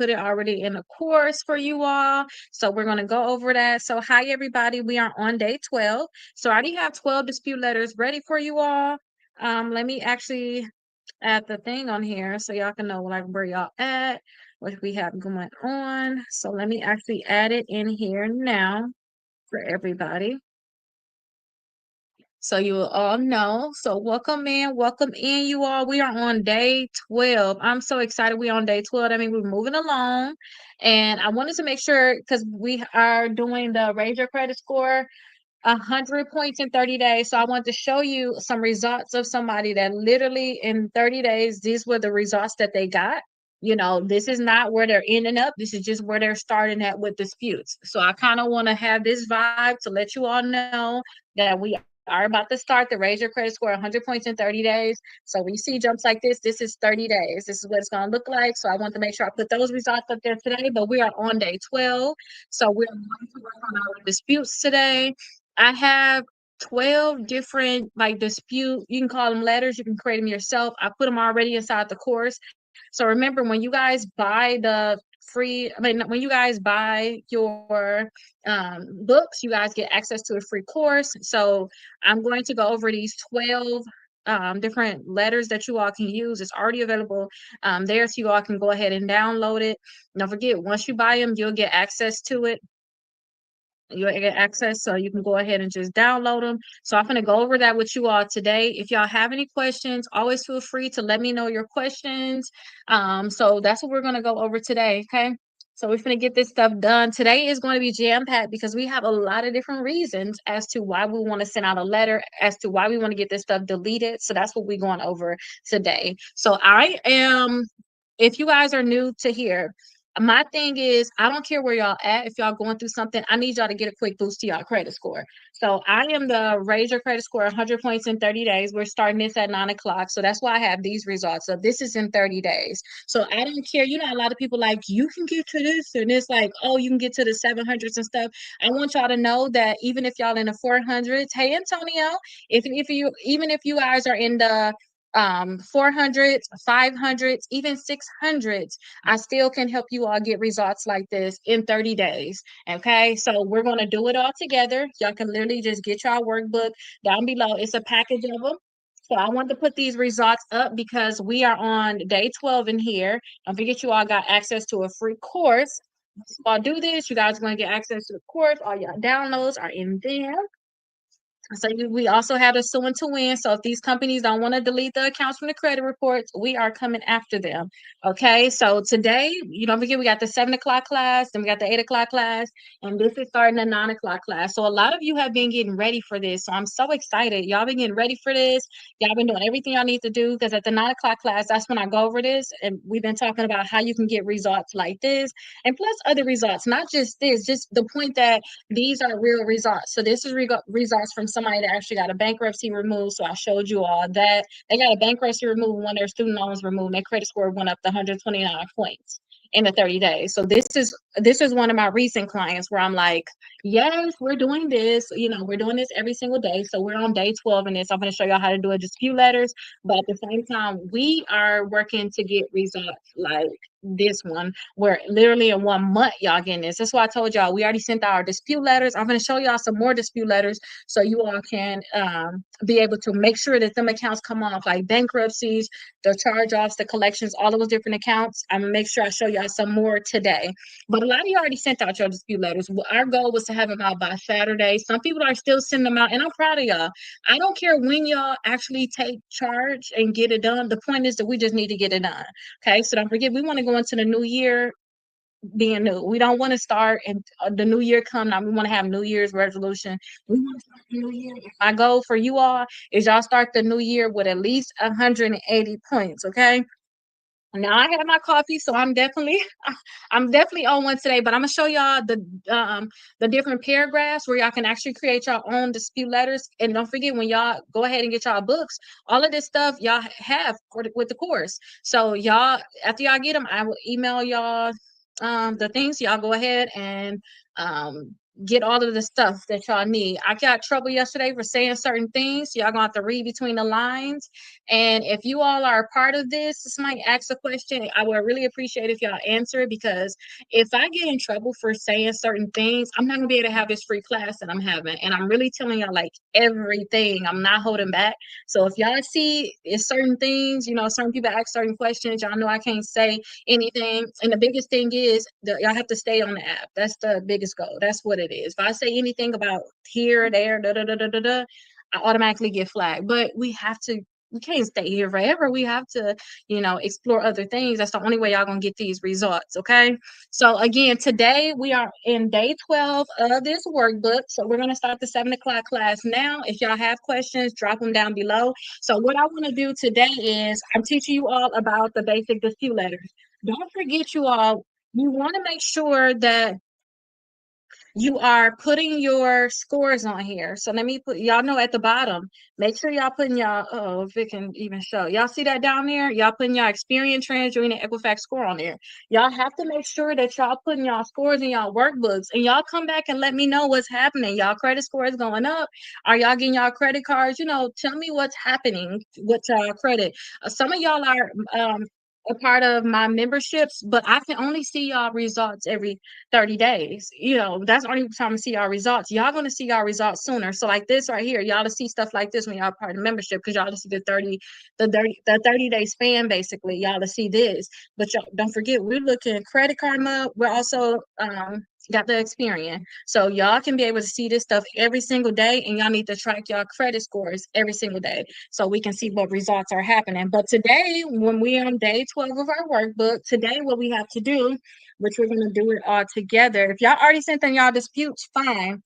put it already in a course for you all. So we're going to go over that. So hi, everybody. We are on day 12. So I already have 12 dispute letters ready for you all. Let me actually add the thing on here so y'all can know like where y'all at, what we have going on. So let me actually add it in here now for everybody. So you will all know. So welcome in, you all. We are on day 12. I'm so excited. We're on day 12. I mean, we're moving along. And I wanted to make sure because we are doing the Raise Your Credit Score 100 points in 30 days. So I want to show you some results of somebody that literally in 30 days, these were the results that they got. You know, this is not where they're ending up. This is just where they're starting at with disputes. So I kind of want to have this vibe to let you all know that we are about to start the Raise Your Credit Score 100 points in 30 days. So when you see jumps like this is 30 days. This is what it's going to look like. So I want to make sure I put those results up there today, but we are on day 12. So we're going to work on our disputes today. I have 12 different like dispute, you can call them letters, you can create them yourself. I put them already inside the course. So remember, when you guys buy the when you guys buy your books, you guys get access to a free course. So I'm going to go over these 12 different letters that you all can use. It's already available there, so you all can go ahead and download it. Don't forget, once you buy them, you'll get access to it. You'll get access, so you can go ahead and just download them. So I'm going to go over that with you all today. If y'all have any questions, always feel free to let me know your questions. So that's what we're going to go over today. Okay. So we're going to get this stuff done. Today is going to be jam-packed because we have a lot of different reasons as to why we want to send out a letter, as to why we want to get this stuff deleted. So that's what we're going over today. So if you guys are new to here, my thing is, I don't care where y'all at. If y'all going through something, I need y'all to get a quick boost to y'all credit score. So I am the Raise Your Credit Score 100 points in 30 days. We're starting this at 9 o'clock. So that's why I have these results. So this is in 30 days. So I don't care. You know, a lot of people like, you can get to this. And it's like, oh, you can get to the 700s and stuff. I want y'all to know that even if y'all in the 400s, hey, Antonio, even if you guys are in the 400s, 500s, even 600s, I still can help you all get results like this in 30 days. Okay, so we're going to do it all together. Y'all can literally just get your workbook down below. It's a package of them. So I want to put these results up because we are on day 12 in here. Don't forget, you all got access to a free course. So I'll do this. You guys are going to get access to the course. All your downloads are in there. So we also have a sue to win. So if these companies don't want to delete the accounts from the credit reports, we are coming after them. Okay. So today, you don't forget, we got the 7 o'clock class, then we got the 8 o'clock class, and this is starting the 9 o'clock class. So a lot of you have been getting ready for this. So I'm so excited. Y'all been getting ready for this. Y'all been doing everything y'all need to do, because at the 9 o'clock class, that's when I go over this. And we've been talking about how you can get results like this and plus other results, not just this, just the point that these are real results. So this is results from somebody that actually got a bankruptcy removed. So I showed you all that they got a bankruptcy removed when their student loans removed. Their credit score went up to 129 points in the 30 days. So this is one of my recent clients where I'm like, yes, we're doing this. You know, we're doing this every single day. So we're on day 12 in this. I'm going to show y'all how to do a dispute letters, but at the same time, we are working to get results like this one, where literally in 1 month y'all getting this. That's why I told y'all we already sent out our dispute letters. I'm going to show y'all some more dispute letters so you all can be able to make sure that them accounts come off, like bankruptcies, the charge-offs, the collections, all those different accounts. I'm going to make sure I show y'all some more today. But a lot of you already sent out your dispute letters. Our goal was to have them out by Saturday. Some people are still sending them out, and I'm proud of y'all. I don't care when y'all actually take charge and get it done. The point is that we just need to get it done. Okay, so don't forget, we want to go into the new year being new. We don't want to start and the new year come now. We want to have New Year's resolution. We want to start the new year. My goal for you all is y'all start the new year with at least 180 points. Okay. Now I had my coffee, so I'm definitely I'm definitely on one today, but I'm gonna show y'all the different paragraphs where y'all can actually create your own dispute letters. And don't forget, when y'all go ahead and get y'all books, all of this stuff y'all have with the course. So y'all, after y'all get them, I will email y'all the things. Y'all go ahead and get all of the stuff that y'all need. I got trouble yesterday for saying certain things. Y'all gonna have to read between the lines. And if you all are a part of this might ask a question. I would really appreciate if y'all answer it, because if I get in trouble for saying certain things, I'm not gonna be able to have this free class that I'm having. And I'm really telling y'all like everything. I'm not holding back. So if y'all see it's certain things, certain people ask certain questions, y'all know I can't say anything. And the biggest thing is that y'all have to stay on the app. That's the biggest goal. That's what it is. If I say anything about here, there, da da da da da da, I automatically get flagged. But we can't stay here forever. We have to, explore other things. That's the only way y'all gonna get these results. Okay. So again, today we are in day 12 of this workbook. So we're gonna start the 7 o'clock class now. If y'all have questions, drop them down below. So what I want to do today is I'm teaching you all about the basic dispute letters. Don't forget, you all, you want to make sure that you are putting your scores on here. So let me put, y'all know at the bottom, make sure y'all putting y'all, oh, if it can even show. Y'all see that down there? Y'all putting y'all Experian, TransUnion, and Equifax score on there. Y'all have to make sure that y'all putting y'all scores in y'all workbooks, and y'all come back and let me know what's happening. Y'all credit score is going up. Are y'all getting y'all credit cards? Tell me what's happening with y'all credit. Some of y'all are a part of my memberships, but I can only see y'all results every 30 days. That's the only time to see our results. Y'all gonna see our results sooner. So like this right here, y'all to see stuff like this when y'all part of membership, because y'all to see the 30-day span basically. Y'all to see this. But y'all don't forget, we're looking Credit Karma. We're also got the Experian. So y'all can be able to see this stuff every single day, and y'all need to track y'all credit scores every single day so we can see what results are happening. But today, when we're on day 12 of our workbook, today what we have to do, which we're going to do it all together. If y'all already sent in y'all disputes, fine.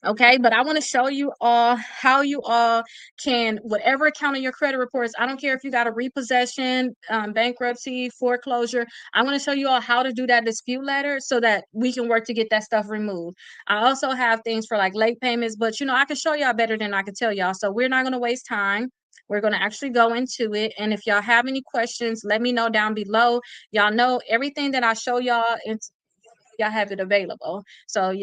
Okay, but I want to show you all how you all can, whatever account of your credit reports, I don't care if you got a repossession, bankruptcy, foreclosure, I want to show you all how to do that dispute letter so that we can work to get that stuff removed. I also have things for like late payments, but I can show y'all better than I can tell y'all. So we're not going to waste time. We're going to actually go into it. And if y'all have any questions, let me know down below. Y'all know everything that I show y'all, y'all have it available. So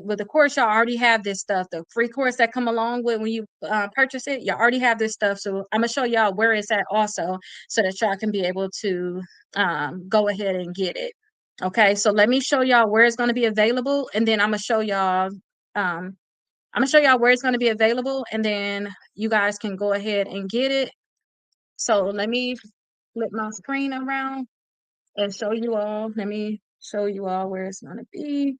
with the course, y'all already have this stuff. The free course that come along with when you purchase it, you already have this stuff. So I'm gonna show y'all where it's at also, so that y'all can be able to go ahead and get it. Okay, so let me show y'all where it's going to be available, and then I'm gonna show y'all. Where it's going to be available, and then you guys can go ahead and get it. So let me flip my screen around and show you all. Let me show you all where it's going to be.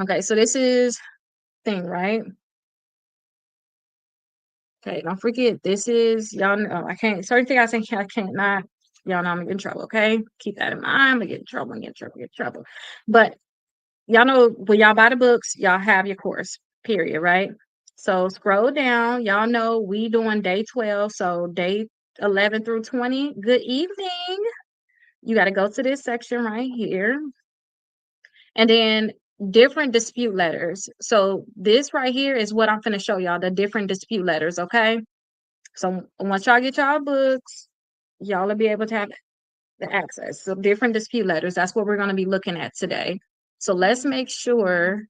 Okay, so this is thing, right? Okay, don't forget, this is, y'all know, I can't, certain thing I think I can't not, y'all know I'm gonna get in trouble, okay? Keep that in mind, I'm gonna get in trouble, get in trouble. But y'all know, when y'all buy the books, y'all have your course, period, right? So scroll down, y'all know we doing day 12, so day 11 through 20. Good evening. You got to go to this section right here. And then different dispute letters. So this right here is what I'm going to show y'all, the different dispute letters, okay? So once y'all get y'all books, y'all will be able to have the access. So different dispute letters, that's what we're going to be looking at today. So let's make sure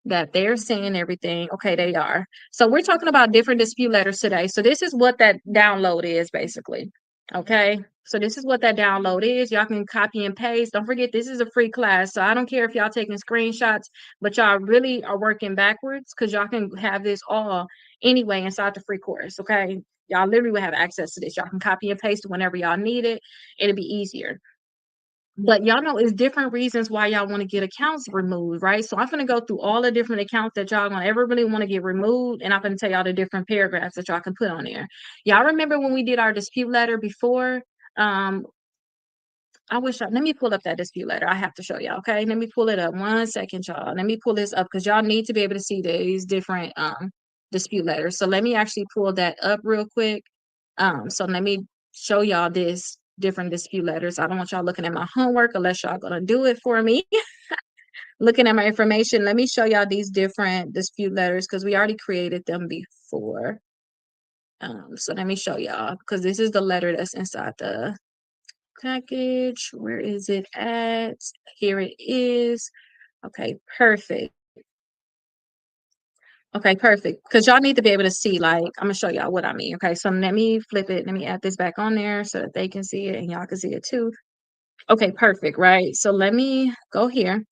that they're seeing everything. Okay, they are. So we're talking about different dispute letters today. So this is what that download is basically. Okay, so this is what that download is. Y'all can copy and paste. Don't forget, this is a free class. So I don't care if y'all taking screenshots, but y'all really are working backwards, because y'all can have this all anyway inside the free course. Okay, y'all literally will have access to this. Y'all can copy and paste it whenever y'all need it. It'll be easier. But y'all know it's different reasons why y'all want to get accounts removed, right? So I'm going to go through all the different accounts that y'all gonna ever really want to get removed, and I'm going to tell y'all the different paragraphs that y'all can put on there. Y'all remember when we did our dispute letter before? Let me pull up that dispute letter. I have to show y'all. Okay, let me pull it up. 1 second, y'all. Let me pull this up, because y'all need to be able to see these different dispute letters. So let me actually pull that up real quick. So let me show y'all this different dispute letters. I don't want y'all looking at my homework unless y'all gonna do it for me. Looking at my information, let me show y'all these different dispute letters, because we already created them before. So let me show y'all, because this is the letter that's inside the package. Where is it at? Here it is. Okay, perfect. Okay, perfect. Because y'all need to be able to see, like, I'm gonna show y'all what I mean. Okay, so let me flip it. Let me add this back on there so that they can see it and y'all can see it too. Okay, perfect, right? So let me go here.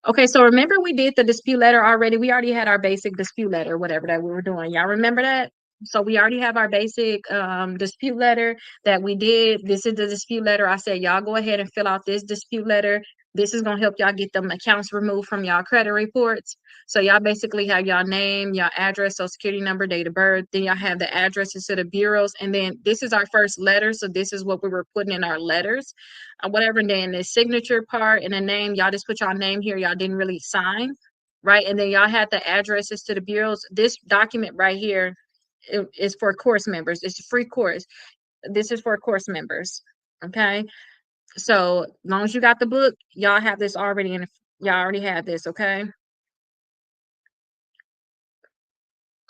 Okay, so remember we did the dispute letter already. We already had our basic dispute letter, whatever that we were doing. Y'all remember that? So we already have our basic dispute letter that we did. This is the dispute letter. I said, y'all go ahead and fill out this dispute letter. This is gonna help y'all get them accounts removed from y'all credit reports. So y'all basically have y'all name, y'all address, social security number, date of birth. Then y'all have the addresses to the bureaus. And then this is our first letter. So this is what we were putting in our letters whatever. And then the signature part and the name, y'all just put y'all name here. Y'all didn't really sign, right? And then y'all had the addresses to the bureaus. This document right here is for course members. It's a free course. This is for course members. Okay. So as long as you got the book, y'all have this already in. Y'all already have this. Okay.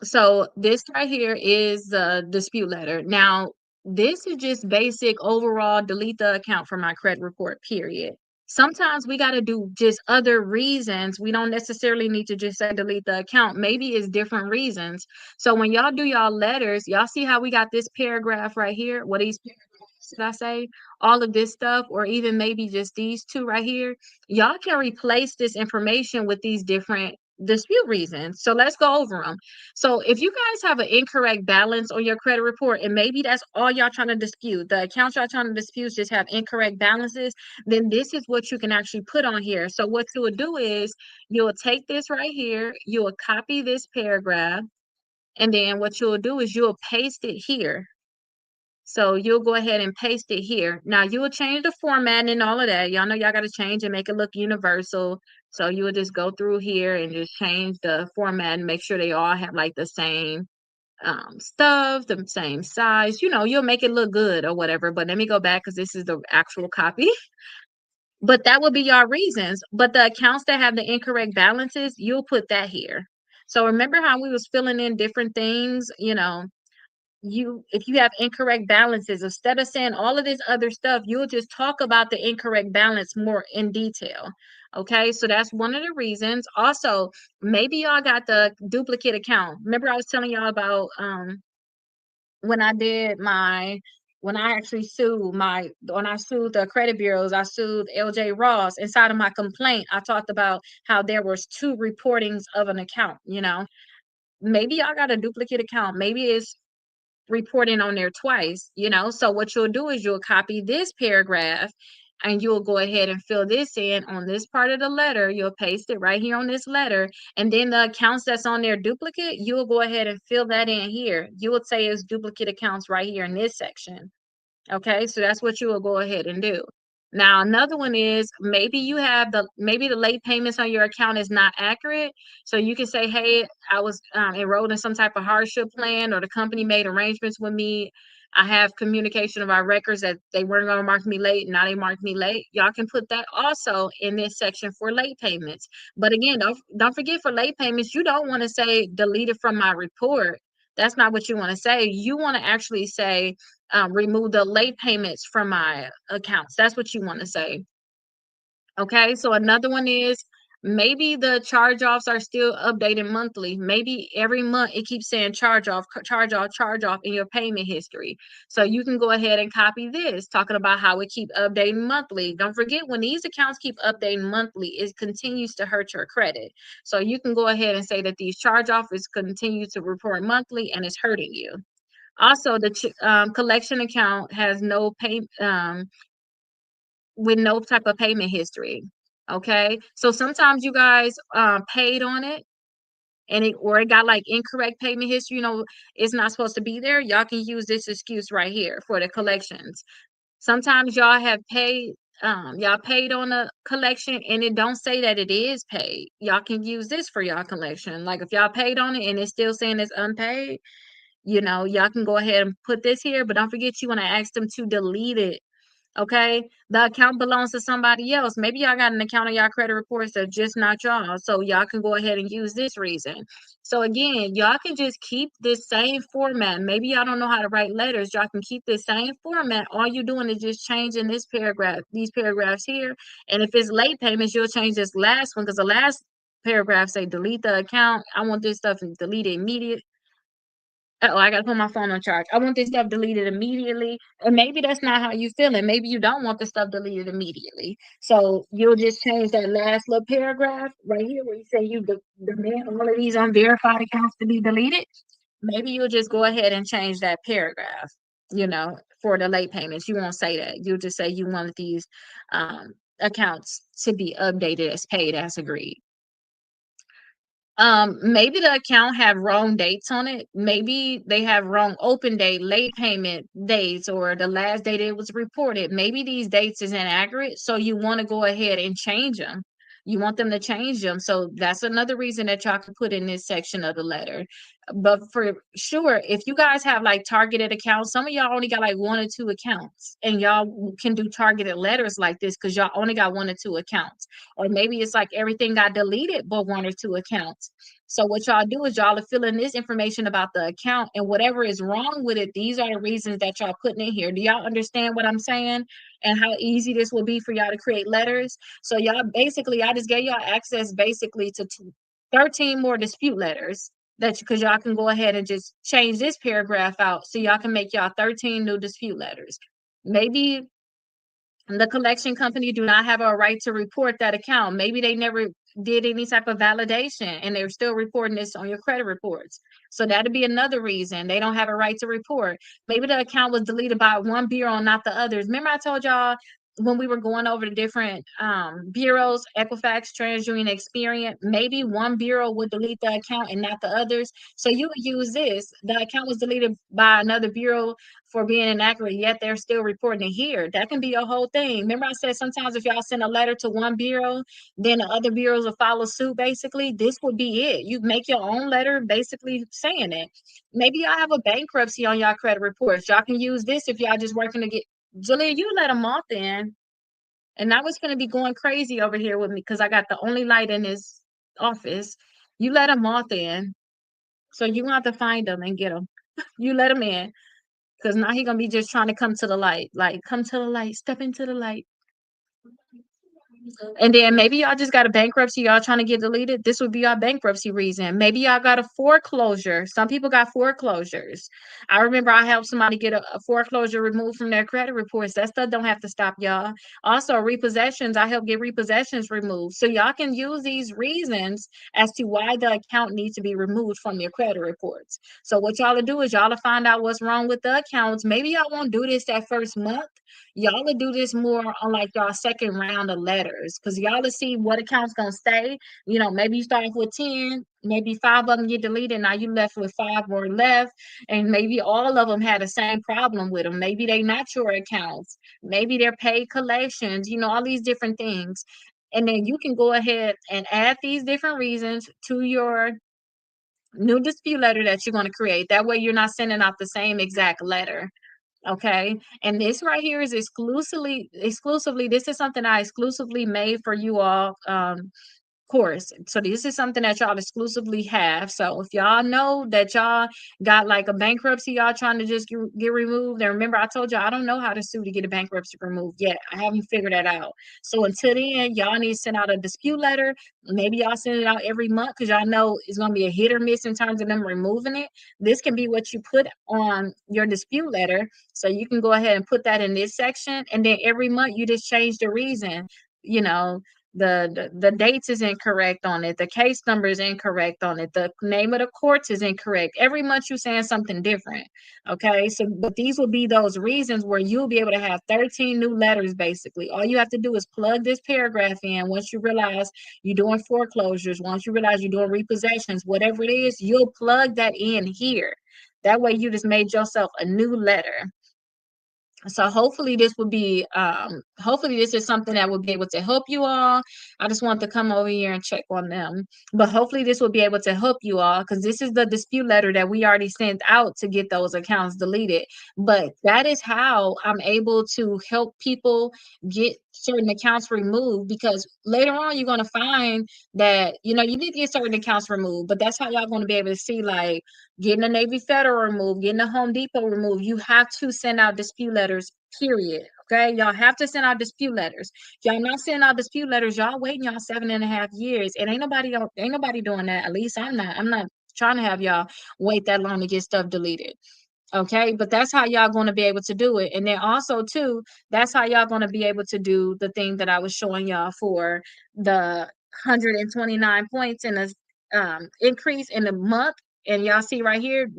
So this right here is the dispute letter. Now, this is just basic overall delete the account from my credit report, period. Sometimes we got to do just other reasons. We don't necessarily need to just say delete the account. Maybe it's different reasons. So when y'all do y'all letters, y'all see how we got this paragraph right here? What these paragraphs did I say? All of this stuff, or even maybe just these two right here. Y'all can replace this information with these different dispute reasons. So let's go over them. So if you guys have an incorrect balance on your credit report, and maybe that's all y'all trying to dispute, the accounts y'all trying to dispute just have incorrect balances, then this is what you can actually put on here. So what you would do is you'll take this right here, you'll copy this paragraph, and then what you'll do is you'll paste it here. So you'll go ahead and paste it here. Now you will change the format and all of that. Y'all know y'all got to change and make it look universal. So you will just go through here and just change the format and make sure they all have like the same stuff, the same size. You know, you'll make it look good or whatever. But let me go back because this is the actual copy. But that would be your reasons. But the accounts that have the incorrect balances, you'll put that here. So remember how we was filling in different things, you know, you if you have incorrect balances, instead of saying all of this other stuff, you'll just talk about the incorrect balance more in detail. Okay, so that's one of the reasons. Also, maybe y'all got the duplicate account. Remember, I was telling y'all about when I did my when I actually sued my when I sued the credit bureaus, I sued LJ Ross. Inside of my complaint, I talked about how there was two reportings of an account, you know. Maybe y'all got a duplicate account. Maybe it's reporting on there twice, you know. So what you'll do is you'll copy this paragraph and you'll go ahead and fill this in on this part of the letter. You'll paste it right here on this letter. And then the accounts that's on there duplicate, you'll go ahead and fill that in here. You would say it's duplicate accounts right here in this section. Okay, so that's what you will go ahead and do. Now, another one is maybe the late payments on your account is not accurate. So you can say, hey, I was enrolled in some type of hardship plan, or the company made arrangements with me. I have communication of our records that they weren't going to mark me late. Now they marked me late. Y'all can put that also in this section for late payments. But again, don't forget, for late payments, you don't want to say delete it from my report. That's not what you want to say. You want to actually say remove the late payments from my accounts. That's what you want to say. Okay, so another one is maybe the charge offs are still updated monthly. Maybe every month it keeps saying charge off, charge off, charge off in your payment history. So you can go ahead and copy this, talking about how it keep updating monthly. Don't forget, when these accounts keep updating monthly, it continues to hurt your credit. So you can go ahead and say that these charge offs continue to report monthly and it's hurting you. Also, the collection account has no pay with no type of payment history. Okay, so sometimes you guys paid on it and it got like incorrect payment history. You know, it's not supposed to be there. Y'all can use this excuse right here for the collections. Sometimes y'all paid on a collection and it don't say that it is paid. Y'all can use this for y'all collection. Like if y'all paid on it and it's still saying it's unpaid, you know, y'all can go ahead and put this here, but don't forget you want to ask them to delete it. Okay, the account belongs to somebody else. Maybe y'all got an account on y'all credit reports that's just not y'all, so y'all can go ahead and use this reason. So again, y'all can just keep this same format. Maybe y'all don't know how to write letters. Y'all can keep this same format. All you're doing is just changing this paragraph, these paragraphs here. And if it's late payments, you'll change this last one because the last paragraph say delete the account. I want this stuff deleted immediately. Oh, I gotta put my phone on charge. I want this stuff deleted immediately. And maybe that's not how you feeling. Maybe you don't want the stuff deleted immediately. So you'll just change that last little paragraph right here where you say you demand all of these unverified accounts to be deleted. Maybe you'll just go ahead and change that paragraph, for the late payments. You won't say that. You'll just say you wanted these accounts to be updated as paid as agreed. Maybe the account have wrong dates on it. Maybe they have wrong open date, late payment dates, or the last date it was reported. Maybe these dates is inaccurate, so you want to go ahead and change them. You want them to change them. So that's another reason that y'all can put in this section of the letter. But for sure, if you guys have like targeted accounts, some of y'all only got like one or two accounts, and y'all can do targeted letters like this because y'all only got one or two accounts. Or maybe it's like everything got deleted but one or two accounts. So what y'all do is y'all are filling this information about the account, and whatever is wrong with it, these are the reasons that y'all putting in here. Do y'all understand what I'm saying and how easy this will be for y'all to create letters? So y'all basically, I just gave y'all access basically to 13 more dispute letters that because y'all can go ahead and just change this paragraph out so y'all can make y'all 13 new dispute letters. Maybe the collection company do not have a right to report that account. Maybe they never did any type of validation and they're still reporting this on your credit reports. So that'd be another reason they don't have a right to report. Maybe the account was deleted by one bureau and not the others. Remember I told y'all when we were going over the different bureaus, Equifax, TransUnion, Experian, maybe one bureau would delete the account and not the others. So you would use this. The account was deleted by another bureau for being inaccurate, yet they're still reporting it here. That can be a whole thing. Remember, I said sometimes if y'all send a letter to one bureau, then the other bureaus will follow suit. Basically, this would be it. You make your own letter, basically saying it. Maybe y'all have a bankruptcy on y'all credit reports. Y'all can use this if y'all just working to get. Julia, you let a month in, and I was going to be going crazy over here with me because I got the only light in this office. You let a moth in, so you have to find them and get them. You let them in. Because now he gonna be just trying to come to the light. Like, come to the light, step into the light. And then maybe y'all just got a bankruptcy, y'all trying to get deleted. This would be our bankruptcy reason. Maybe y'all got a foreclosure. Some people got foreclosures. I remember I helped somebody get a foreclosure removed from their credit reports. That stuff don't have to stop y'all. Also, repossessions, I help get repossessions removed. So y'all can use these reasons as to why the account needs to be removed from your credit reports. So what y'all will do is y'all will find out what's wrong with the accounts. Maybe y'all won't do this that first month. Y'all will do this more on like y'all second round of letters because y'all will see what account's gonna stay. Maybe you start off with 10, maybe 5 of them get deleted. Now you left with 5 more left, and maybe all of them had the same problem with them. Maybe they not your accounts, maybe they're paid collections, all these different things. And then you can go ahead and add these different reasons to your new dispute letter that you're going to create. That way you're not sending out the same exact letter. Okay. And this right here is exclusively, this is something I exclusively made for you all. Course. So this is something that y'all exclusively have. So if y'all know that y'all got like a bankruptcy, y'all trying to just get removed. And remember, I told y'all I don't know how to sue to get a bankruptcy removed yet. I haven't figured that out. So until then, y'all need to send out a dispute letter. Maybe y'all send it out every month because y'all know it's gonna be a hit or miss in terms of them removing it. This can be what you put on your dispute letter. So you can go ahead and put that in this section. And then every month you just change the reason, you know, the dates is incorrect on it, the case number is incorrect on it, the name of the courts is incorrect. Every month you're saying something different. Okay, so but these will be those reasons where you'll be able to have 13 new letters. Basically all you have to do is plug this paragraph in. Once you realize you're doing foreclosures, once you realize you're doing repossessions, whatever it is, you'll plug that in here. That way you just made yourself a new letter. So hopefully this is something that will be able to help you all. I just want to come over here and check on them. But hopefully this will be able to help you all, because this is the dispute letter that we already sent out to get those accounts deleted. But that is how I'm able to help people get certain accounts removed, because later on you're going to find that you need to get certain accounts removed. But that's how y'all going to be able to see, like, getting a Navy Federal removed, getting a Home Depot removed. You have to send out dispute letters, period. Okay, y'all have to send out dispute letters. Y'all not sending out dispute letters, y'all waiting y'all 7.5 years, and ain't nobody doing that. At least I'm not trying to have y'all wait that long to get stuff deleted. Okay, but that's how y'all going to be able to do it. And then also too, that's how y'all going to be able to do the thing that I was showing y'all for the 129 points in a increase in a month. And y'all see right here,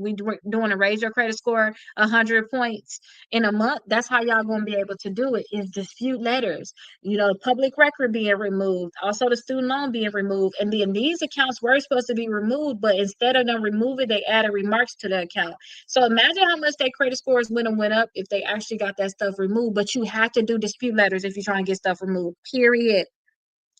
doing a raise your credit score 100 points in a month. That's how y'all going to be able to do it, is dispute letters, public record being removed, also the student loan being removed. And then these accounts were supposed to be removed, but instead of them removing, they added remarks to the account. So imagine how much their credit scores went up if they actually got that stuff removed. But you have to do dispute letters if you're trying to get stuff removed. Period.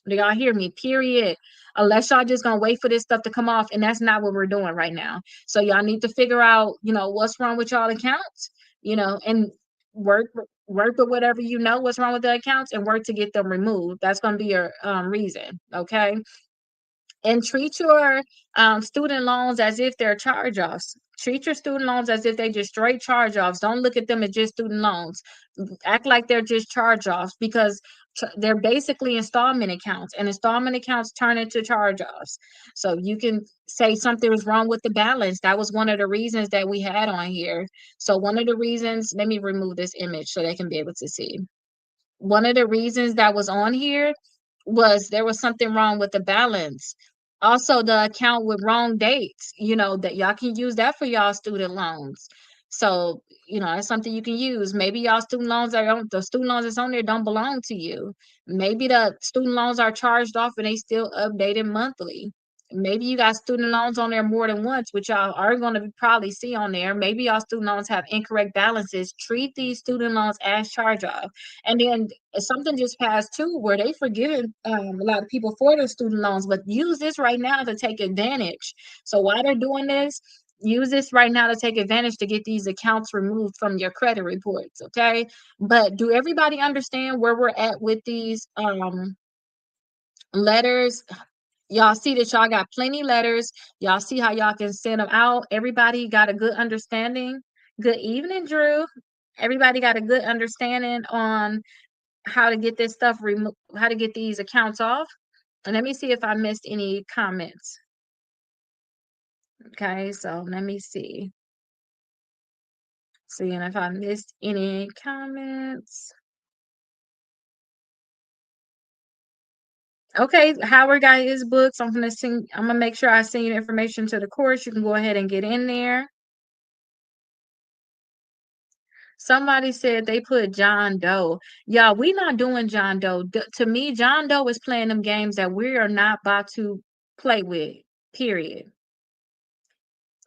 Do y'all hear me? Period. Unless y'all just gonna wait for this stuff to come off, and that's not what we're doing right now. So y'all need to figure out, what's wrong with y'all accounts, and work work with whatever what's wrong with the accounts, and work to get them removed. That's gonna be your reason, okay? And treat your student loans as if they're charge-offs. Treat your student loans as if they just straight charge-offs. Don't look at them as just student loans. Act like they're just charge-offs, because they're basically installment accounts, and installment accounts turn into charge-offs. So you can say something was wrong with the balance. That was one of the reasons that we had on here. So one of the reasons, let me remove this image so they can be able to see. One of the reasons that was on here was there was something wrong with the balance. Also, the account with wrong dates, that y'all can use that for y'all student loans. So, that's something you can use. Maybe y'all student loans the student loans that's on there don't belong to you. Maybe the student loans are charged off and they still updated monthly. Maybe you got student loans on there more than once, which y'all are going to probably see on there. Maybe y'all student loans have incorrect balances. Treat these student loans as charge off. And then something just passed too, where they forgiven a lot of people for their student loans, but use this right now to take advantage. So while they're doing this, use this right now to take advantage to get these accounts removed from your credit reports. Okay, but do everybody understand where we're at with these letters? Y'all see that y'all got plenty letters. Y'all see how y'all can send them out. Everybody got a good understanding. Good evening, Drew. Everybody got a good understanding on how to get this stuff removed, how to get these accounts off. And let me see if I missed any comments. Okay, so let me see. Seeing if I missed any comments. Okay, Howard got his books. I'm gonna make sure I send you information to the course. You can go ahead and get in there. Somebody said they put John Doe. Yeah, we not doing John Doe. To me, John Doe is playing them games that we are not about to play with. Period.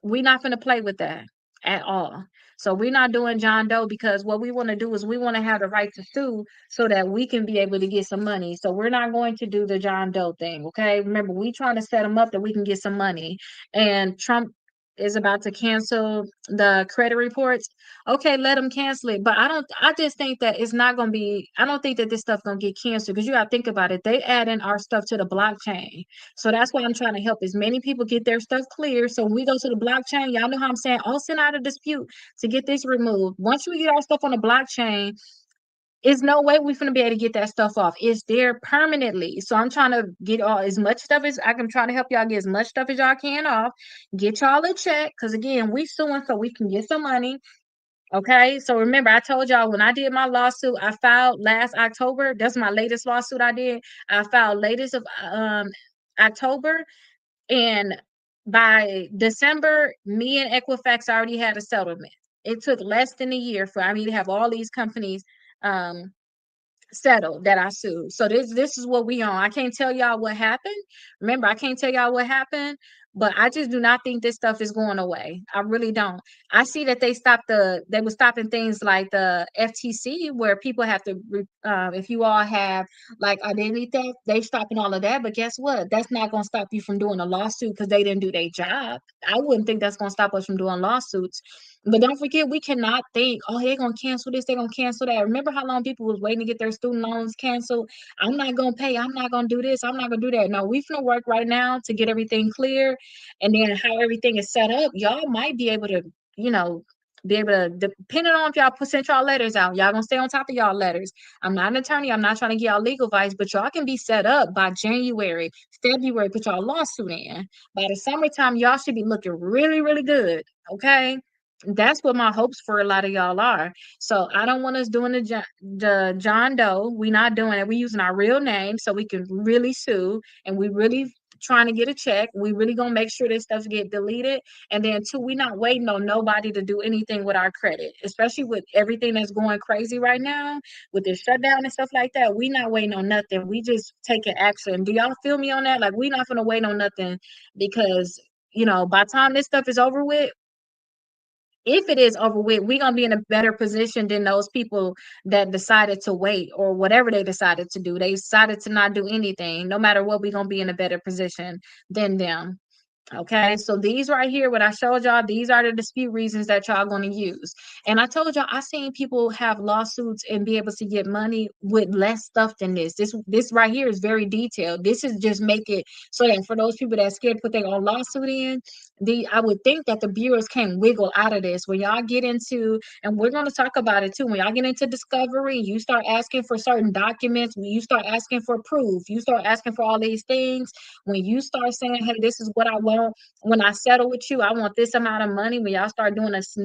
We're not going to play with that at all. So we're not doing John Doe, because what we want to do is we want to have the right to sue so that we can be able to get some money. So we're not going to do the John Doe thing. Okay. Remember, we trying to set them up that we can get some money. And Trump is about to cancel the credit reports. Okay, let them cancel it. But I just think that it's not going to be, I don't think that this stuff going to get canceled, because you got to think about it. They add in our stuff to the blockchain. So that's why I'm trying to help as many people get their stuff clear. So when we go to the blockchain, y'all know how I'm saying, I'll send out a dispute to get this removed. Once we get our stuff on the blockchain, there's no way we're gonna be able to get that stuff off. It's there permanently. So I'm trying to get all as much stuff as I can, try to help y'all get as much stuff as y'all can off. Get y'all a check, because again, we suing so we can get some money. Okay, so remember, I told y'all when I did my lawsuit, I filed last October. That's my latest lawsuit I did. I filed latest of October, and by December, me and Equifax already had a settlement. It took less than a year for me to have all these companies um settled that I sued. So this is what we on. I can't tell y'all what happened. Remember, I can't tell y'all what happened, But I just do not think this stuff is going away. I really don't. I see that they were stopping things like the FTC where people have to, if you all have like identity theft, they stopping all of that. But guess what? That's not going to stop you from doing a lawsuit because they didn't do their job. I wouldn't think that's going to stop us from doing lawsuits. But don't forget, we cannot think, oh, they're going to cancel this, they're going to cancel that. Remember how long people was waiting to get their student loans canceled? I'm not going to pay. I'm not going to do this. I'm not going to do that. No, we finna work right now to get everything clear. And then how everything is set up, y'all might be able to, you know, be able to, depending on if y'all sent y'all letters out, y'all gonna stay on top of y'all letters. I'm not an attorney. I'm not trying to get y'all legal advice, but y'all can be set up by January, February, put y'all lawsuit in. By the summertime, y'all should be looking really, really good. Okay. That's what my hopes for a lot of y'all are. So I don't want us doing the John Doe. We not doing it. We using our real name so we can really sue, and we really trying to get a check. We really gonna make sure this stuff get deleted. And then two, we not waiting on nobody to do anything with our credit, especially with everything that's going crazy right now with the shutdown and stuff like that. We not waiting on nothing. We just taking action. Do y'all feel me on that? Like we not gonna wait on nothing because by the time this stuff is over with, if it is over with, we're gonna be in a better position than those people that decided to wait or whatever they decided to do. They decided to not do anything. No matter what, we're gonna be in a better position than them. Okay, so these right here, what I showed y'all, these are the dispute reasons that y'all going to use. And I told y'all, I seen people have lawsuits and be able to get money with less stuff than this. This right here is very detailed. This is just make it so that for those people that scared to put their own lawsuit in, I would think that the bureaus can wiggle out of this. When y'all get into, and we're going to talk about it too, when y'all get into discovery, you start asking for certain documents, when you start asking for proof, you start asking for all these things. When you start saying, hey, this is what I want when I settle with you, I want this amount of money. When y'all start doing this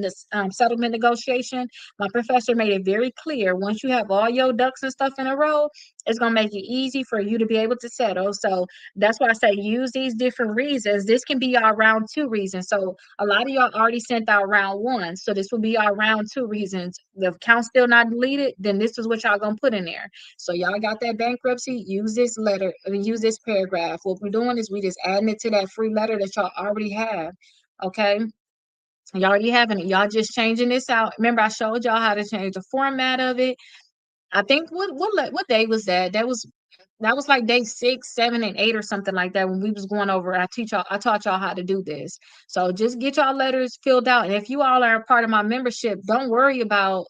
settlement negotiation, my professor made it very clear. Once you have all your ducks and stuff in a row, it's going to make it easy for you to be able to settle. So that's why I say use these different reasons. This can be our round two reasons. So a lot of y'all already sent out round one. So this will be our round two reasons. The account's still not deleted, then this is what y'all going to put in there. So y'all got that bankruptcy, use this letter, use this paragraph. What we're doing is we just adding it to that free letter that y'all already have. Okay. Y'all already having it. Y'all just changing this out. Remember, I showed y'all how to change the format of it. I think what day was that? That was like day 6, 7, and 8 or something like that when we was going over. I taught y'all how to do this. So just get y'all letters filled out. And if you all are a part of my membership, don't worry about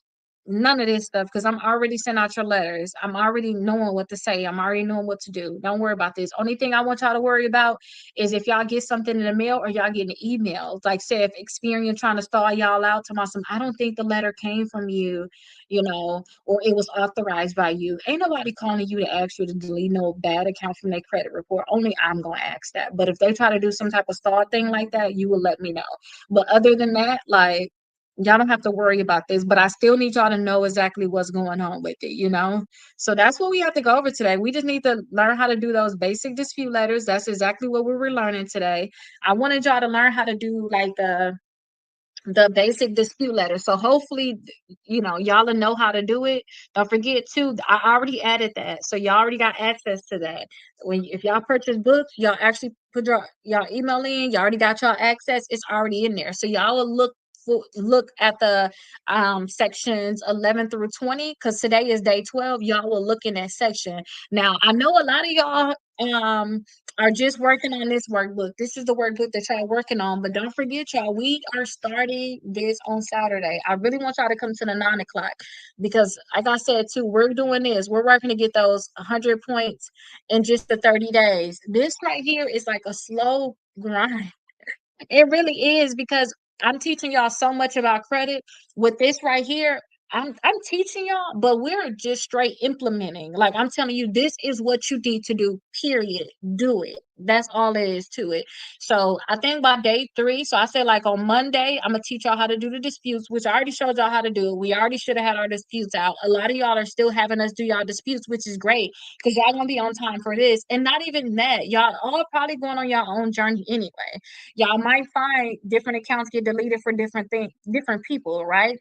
none of this stuff because I'm already sending out your letters. I'm already knowing what to say. I'm already knowing what to do. Don't worry about this. Only thing I want y'all to worry about is if y'all get something in the mail or y'all getting emails. Like say if Experian trying to stall y'all out to my some, I don't think the letter came from you, or it was authorized by you. Ain't nobody calling you to ask you to delete no bad account from their credit report. Only I'm gonna ask that. But if they try to do some type of stall thing like that, you will let me know. But other than that, like y'all don't have to worry about this. But I still need y'all to know exactly what's going on with it. So that's what we have to go over today. We just need to learn how to do those basic dispute letters. That's exactly what we were learning today. I wanted y'all to learn how to do like the basic dispute letter. So hopefully, y'all will know how to do it. Don't forget too, I already added that. So y'all already got access to that. If y'all purchase books, y'all actually put y'all email in, y'all already got y'all access. It's already in there. So y'all will look at the sections 11 through 20 because today is day 12. Y'all will look in that section. Now I know a lot of y'all are just working on this workbook. This is the workbook that y'all working on, but don't forget, y'all, we are starting this on Saturday. I really want y'all to come to the 9 o'clock because, like I said, too, we're doing this. We're working to get those 100 points in just the 30 days. This right here is like a slow grind. It really is because I'm teaching y'all so much about credit. With this right here, I'm teaching y'all, but we're just straight implementing. Like I'm telling you, this is what you need to do, period. Do it. That's all there is to it. So I think by day 3, so I said like on Monday, I'm gonna teach y'all how to do the disputes, which I already showed y'all how to do. We already should have had our disputes out. A lot of y'all are still having us do y'all disputes, which is great because y'all gonna be on time for this. And not even that, y'all all probably going on your own journey anyway. Y'all might find different accounts get deleted for different things, different people, right?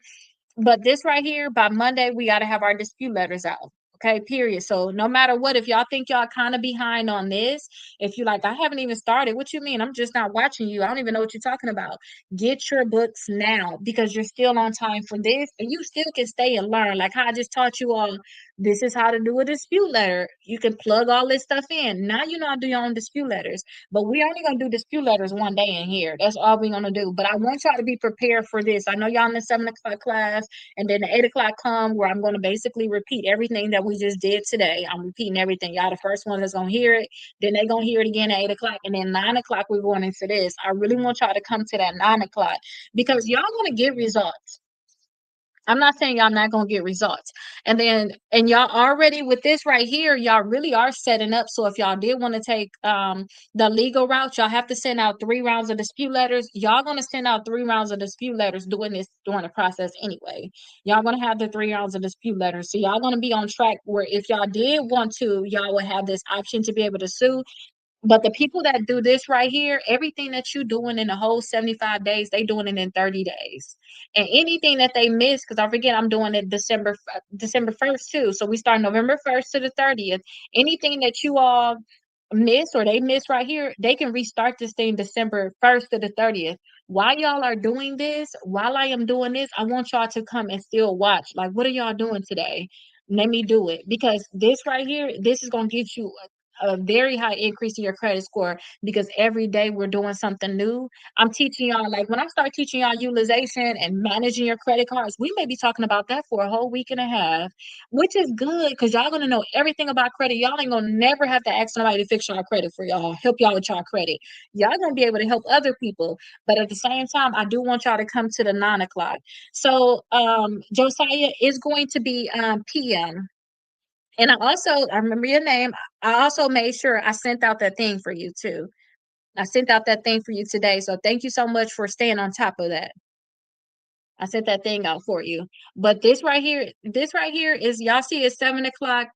But this right here, by Monday, we got to have our dispute letters out. Okay, period. So no matter what, if y'all think y'all kind of behind on this, if you like, I haven't even started. What you mean? I'm just not watching you. I don't even know what you're talking about. Get your books now because you're still on time for this, and you still can stay and learn. Like how I just taught you all, this is how to do a dispute letter. You can plug all this stuff in. Now you know how to do your own dispute letters. But we only gonna do dispute letters one day in here. That's all we're gonna do. But I want y'all to be prepared for this. I know y'all in the 7 o'clock class, and then the 8 o'clock come where I'm gonna basically repeat everything that we just did today. I'm repeating everything. Y'all the first one that's gonna hear it. Then they gonna hear it again at 8 o'clock, and then 9 o'clock we're going into this. I really want y'all to come to that 9 o'clock because y'all gonna get results. I'm not saying y'all not gonna get results. And y'all already with this right here, y'all really are setting up. So if y'all did want to take the legal route, y'all have to send out 3 rounds of dispute letters. Y'all gonna send out 3 rounds of dispute letters doing this during the process anyway. Y'all gonna have the 3 rounds of dispute letters. So y'all gonna be on track where if y'all did want to, y'all would have this option to be able to sue. But the people that do this right here, everything that you doing in the whole 75 days, they doing it in 30 days. And anything that they miss, because I forget I'm doing it December 1st too. So we start November 1st to the 30th. Anything that you all miss or they miss right here, they can restart this thing December 1st to the 30th. While y'all are doing this, while I am doing this, I want y'all to come and still watch. Like, what are y'all doing today? Let me do it because this right here, this is gonna get you a very high increase in your credit score because every day we're doing something new. I'm teaching y'all, like when I start teaching y'all utilization and managing your credit cards, we may be talking about that for a whole week and a half, which is good because y'all gonna know everything about credit. Y'all ain't gonna never have to ask somebody to fix y'all credit for y'all, help y'all with y'all credit. Y'all gonna be able to help other people. But at the same time, I do want y'all to come to the 9 o'clock. So Josiah is going to be PM. And I remember your name. I also made sure I sent out that thing for you too. I sent out that thing for you today. So thank you so much for staying on top of that. I sent that thing out for you. But this right here is y'all see it's 7 o'clock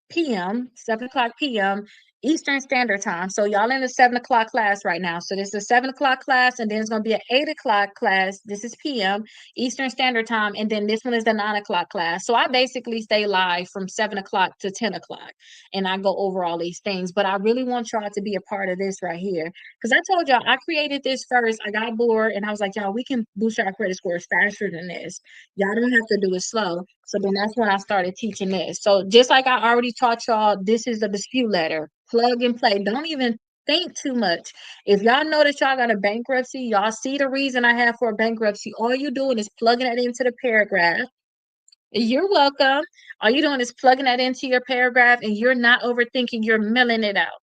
PM, 7 o'clock PM Eastern Standard Time. So y'all in the 7 o'clock class right now. So this is a 7 o'clock class, and then it's gonna be an 8 o'clock class. This is PM Eastern Standard Time, and then this one is the 9 o'clock class. So I basically stay live from 7 o'clock to 10 o'clock, and I go over all these things. But I really want y'all to be a part of this right here because I told y'all I created this first. I got bored, and I was like, y'all, we can boost our credit scores faster than this. Y'all don't have to do it slow. So then that's when I started teaching this. So just like I already taught y'all, this is a dispute letter. Plug and play. Don't even think too much. If y'all know that y'all got a bankruptcy, y'all see the reason I have for a bankruptcy. All you doing is plugging it into the paragraph. You're welcome. All you doing is plugging that into your paragraph and you're not overthinking, you're milling it out.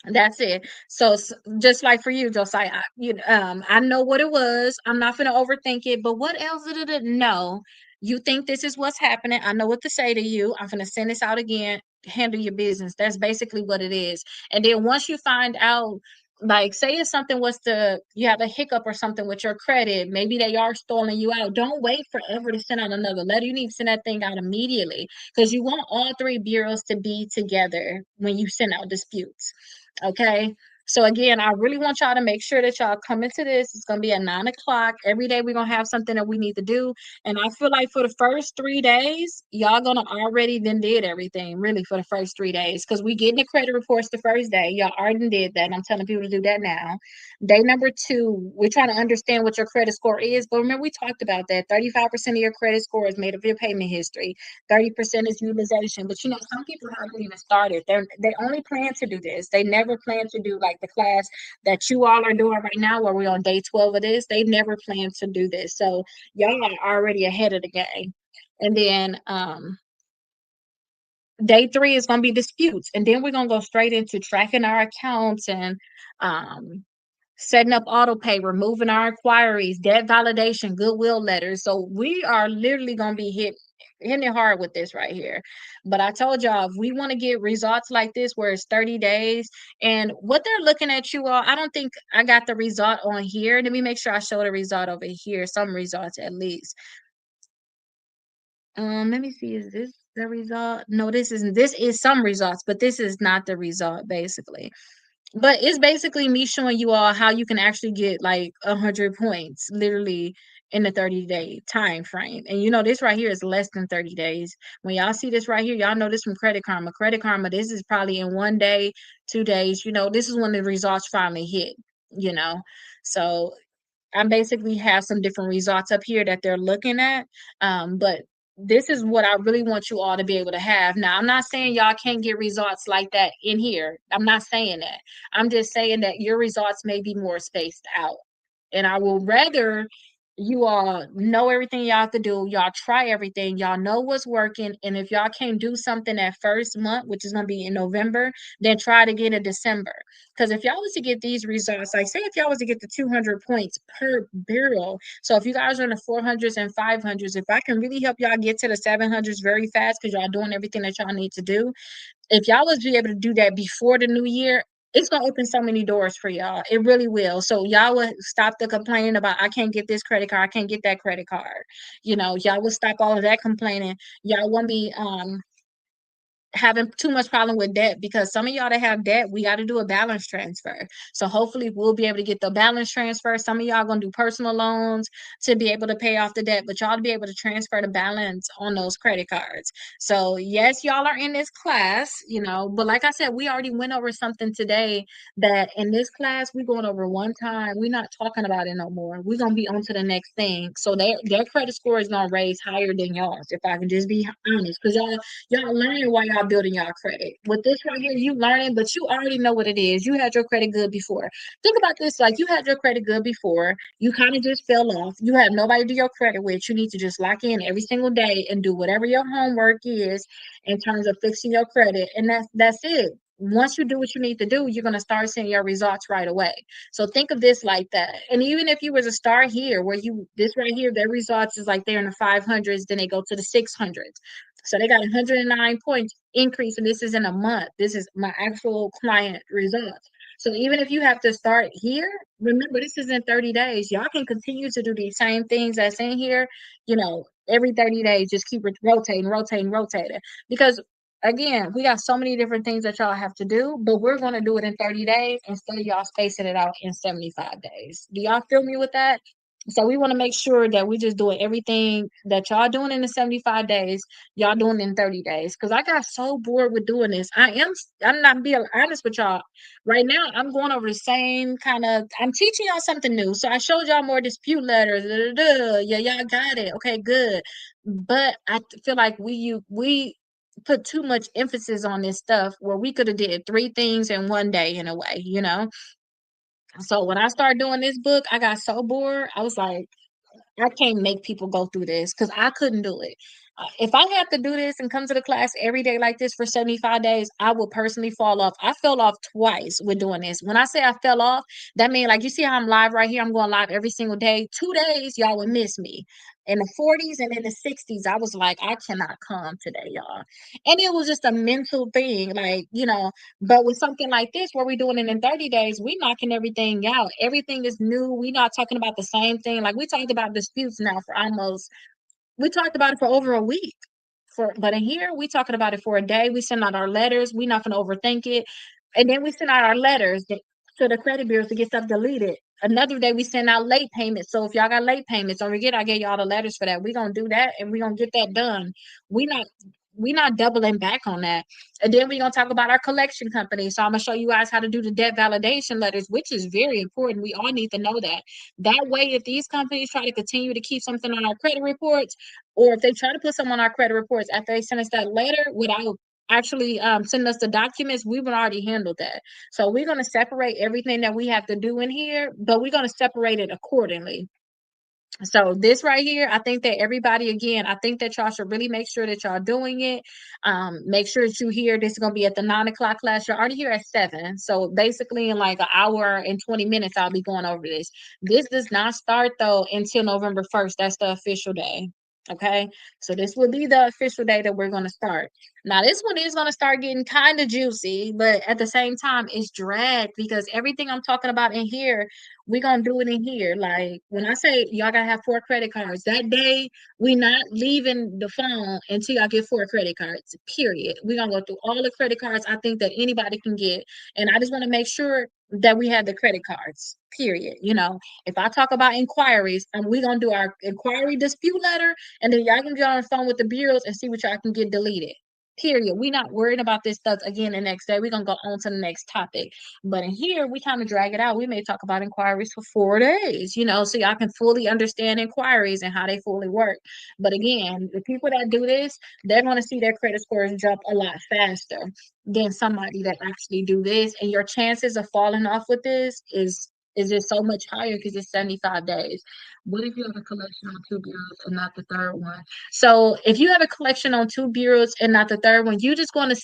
That's it. So just like for you, Josiah, I know what it was. I'm not gonna overthink it, but what else did it know? You think this is what's happening. I know what to say to you. I'm gonna send this out again. Handle your business. That's basically what it is. And then once you find out, like say if something was to you have a hiccup or something with your credit, maybe they are stalling you out. Don't wait forever to send out another letter. You need to send that thing out immediately because you want all three bureaus to be together when you send out disputes. Okay. So again, I really want y'all to make sure that y'all come into this. It's gonna be at 9 o'clock. Every day we're gonna have something that we need to do. And I feel like for the first 3 days, y'all gonna already then did everything really for the first 3 days. Cause we getting the credit reports the first day. Y'all already did that. And I'm telling people to do that now. Day number two, we're trying to understand what your credit score is. But remember, we talked about that. 35% of your credit score is made of your payment history. 30% is utilization. But some people haven't even started. They only plan to do this. They never plan to do like the class that you all are doing right now, where we're on day 12 of this. They never plan to do this. So y'all are already ahead of the game. And then day three is gonna be disputes. And then we're gonna go straight into tracking our accounts and um setting up auto pay, removing our inquiries, debt validation, goodwill letters. So we are literally gonna be hitting it hard with this right here. But I told y'all if we want to get results like this where it's 30 days and what they're looking at you all, I don't think I got the result on here. Let me make sure I show the result over here, some results at least. Let me see, is this the result? No, this isn't. This is some results, but this is not the result basically. But it's basically me showing you all how you can actually get like 100 points literally in the 30-day time frame. And this right here is less than 30 days. When y'all see this right here, y'all know this from Credit Karma. Credit Karma, this is probably in 1 day, 2 days. This is when the results finally hit, you know. So I basically have some different results up here that they're looking at. But this is what I really want you all to be able to have. Now, I'm not saying y'all can't get results like that in here. I'm not saying that. I'm just saying that your results may be more spaced out. And I will rather you all know everything y'all have to do. Y'all try everything. Y'all know what's working. And if y'all can't do something that first month, which is going to be in November, then try to get in December. Because if y'all was to get these results, like say if y'all was to get the 200 points per barrel, so if you guys are in the 400s and 500s, if I can really help y'all get to the 700s very fast because y'all doing everything that y'all need to do, if y'all was be able to do that before the new year, it's gonna open so many doors for y'all. It really will. So y'all would stop the complaining about I can't get this credit card, I can't get that credit card. Y'all will stop all of that complaining. Y'all won't be having too much problem with debt, because some of y'all that have debt, we got to do a balance transfer. So hopefully we'll be able to get the balance transfer. Some of y'all gonna do personal loans to be able to pay off the debt, but y'all to be able to transfer the balance on those credit cards. So yes, y'all are in this class, but like I said, we already went over something today that in this class we going over one time. We're not talking about it no more. We're gonna be on to the next thing. So their credit score is gonna raise higher than y'all's, if I can just be honest, because y'all learning while y'all building y'all credit. With this right here, you learning, but you already know what it is. You had your credit good before. Think about this, like you had your credit good before. You kind of just fell off. You have nobody to do your credit with. You need to just lock in every single day and do whatever your homework is in terms of fixing your credit. And that's it. Once you do what you need to do, you're going to start seeing your results right away. So think of this like that. And even if you were to start here, where this right here, their results is like they're in the 500s, then they go to the 600s. So they got 109 points increase, and this is in a month. This is my actual client results. So even if you have to start here, remember this is in 30 days. Y'all can continue to do these same things that's in here, every 30 days, just keep rotating, rotating, rotating. Because again, we got so many different things that y'all have to do, but we're going to do it in 30 days instead of y'all spacing it out in 75 days. Do y'all feel me with that? So we want to make sure that we just doing everything that y'all doing in the 75 days, y'all doing in 30 days. Cause I got so bored with doing this. I'm not being honest with y'all. Right now, I'm going over the same I'm teaching y'all something new. So I showed y'all more dispute letters. Yeah, y'all got it. Okay, good. But I feel like we put too much emphasis on this stuff where we could have did three things in one day in a way. So when I started doing this book, I got so bored. I was like, I can't make people go through this because I couldn't do it. If I had to do this and come to the class every day like this for 75 days, I would personally fall off. I fell off twice with doing this. When I say I fell off, that means like you see how I'm live right here, I'm going live every single day. 2 days, y'all would miss me. In the 40s and in the 60s, I was like, I cannot come today, y'all. And it was just a mental thing, but with something like this, where we're doing it in 30 days, we knocking everything out. Everything is new. We're not talking about the same thing. Like we talked about disputes now we talked about it for over a week. But in here, we talking about it for a day. We send out our letters. We're not gonna overthink it. And then we send out our letters to the credit bureaus to get stuff deleted. Another day we send out late payments. So if y'all got late payments, don't forget I gave y'all the letters for that. We're gonna do that and we're gonna get that done. We not we not doubling back on that. And then we're gonna talk about our collection company. So I'm gonna show you guys how to do the debt validation letters, which is very important. We all need to know that. That way, if these companies try to continue to keep something on our credit reports, or if they try to put something on our credit reports after they send us that letter without actually sending us the documents, we would already handle that. So we're going to separate everything that we have to do in here, but we're going to separate it accordingly. So this right here, I think that everybody, again, I think that y'all should really make sure that y'all doing it. Make sure that you here. This is gonna be at the 9 o'clock class. You're already here at 7. So basically in like an hour and 20 minutes, I'll be going over this. This does not start though until November 1st. That's the official day. Okay. So this will be the official day that we're gonna start. Now this one is gonna start getting kind of juicy, but at the same time, it's dragged because everything I'm talking about in here, we're gonna do it in here. Like when I say y'all gotta have 4 credit cards, that day we not leaving the phone until y'all get 4 credit cards. Period. We're gonna go through all the credit cards I think that anybody can get. And I just want to make sure that we had the credit cards. Period. If I talk about inquiries, and we're gonna do our inquiry dispute letter, and then y'all can get on the phone with the bureaus and see what y'all can get deleted. Period. We're not worried about this stuff again the next day. We're gonna go on to the next topic. But in here, we kind of drag it out. We may talk about inquiries for 4 days, so y'all can fully understand inquiries and how they fully work. But again, the people that do this, they're gonna see their credit scores jump a lot faster than somebody that actually do this. And your chances of falling off with this is just so much higher because it's 75 days. What if you have a collection on two bureaus and not the third one? So if you have a collection on two bureaus and not the third one, you're gonna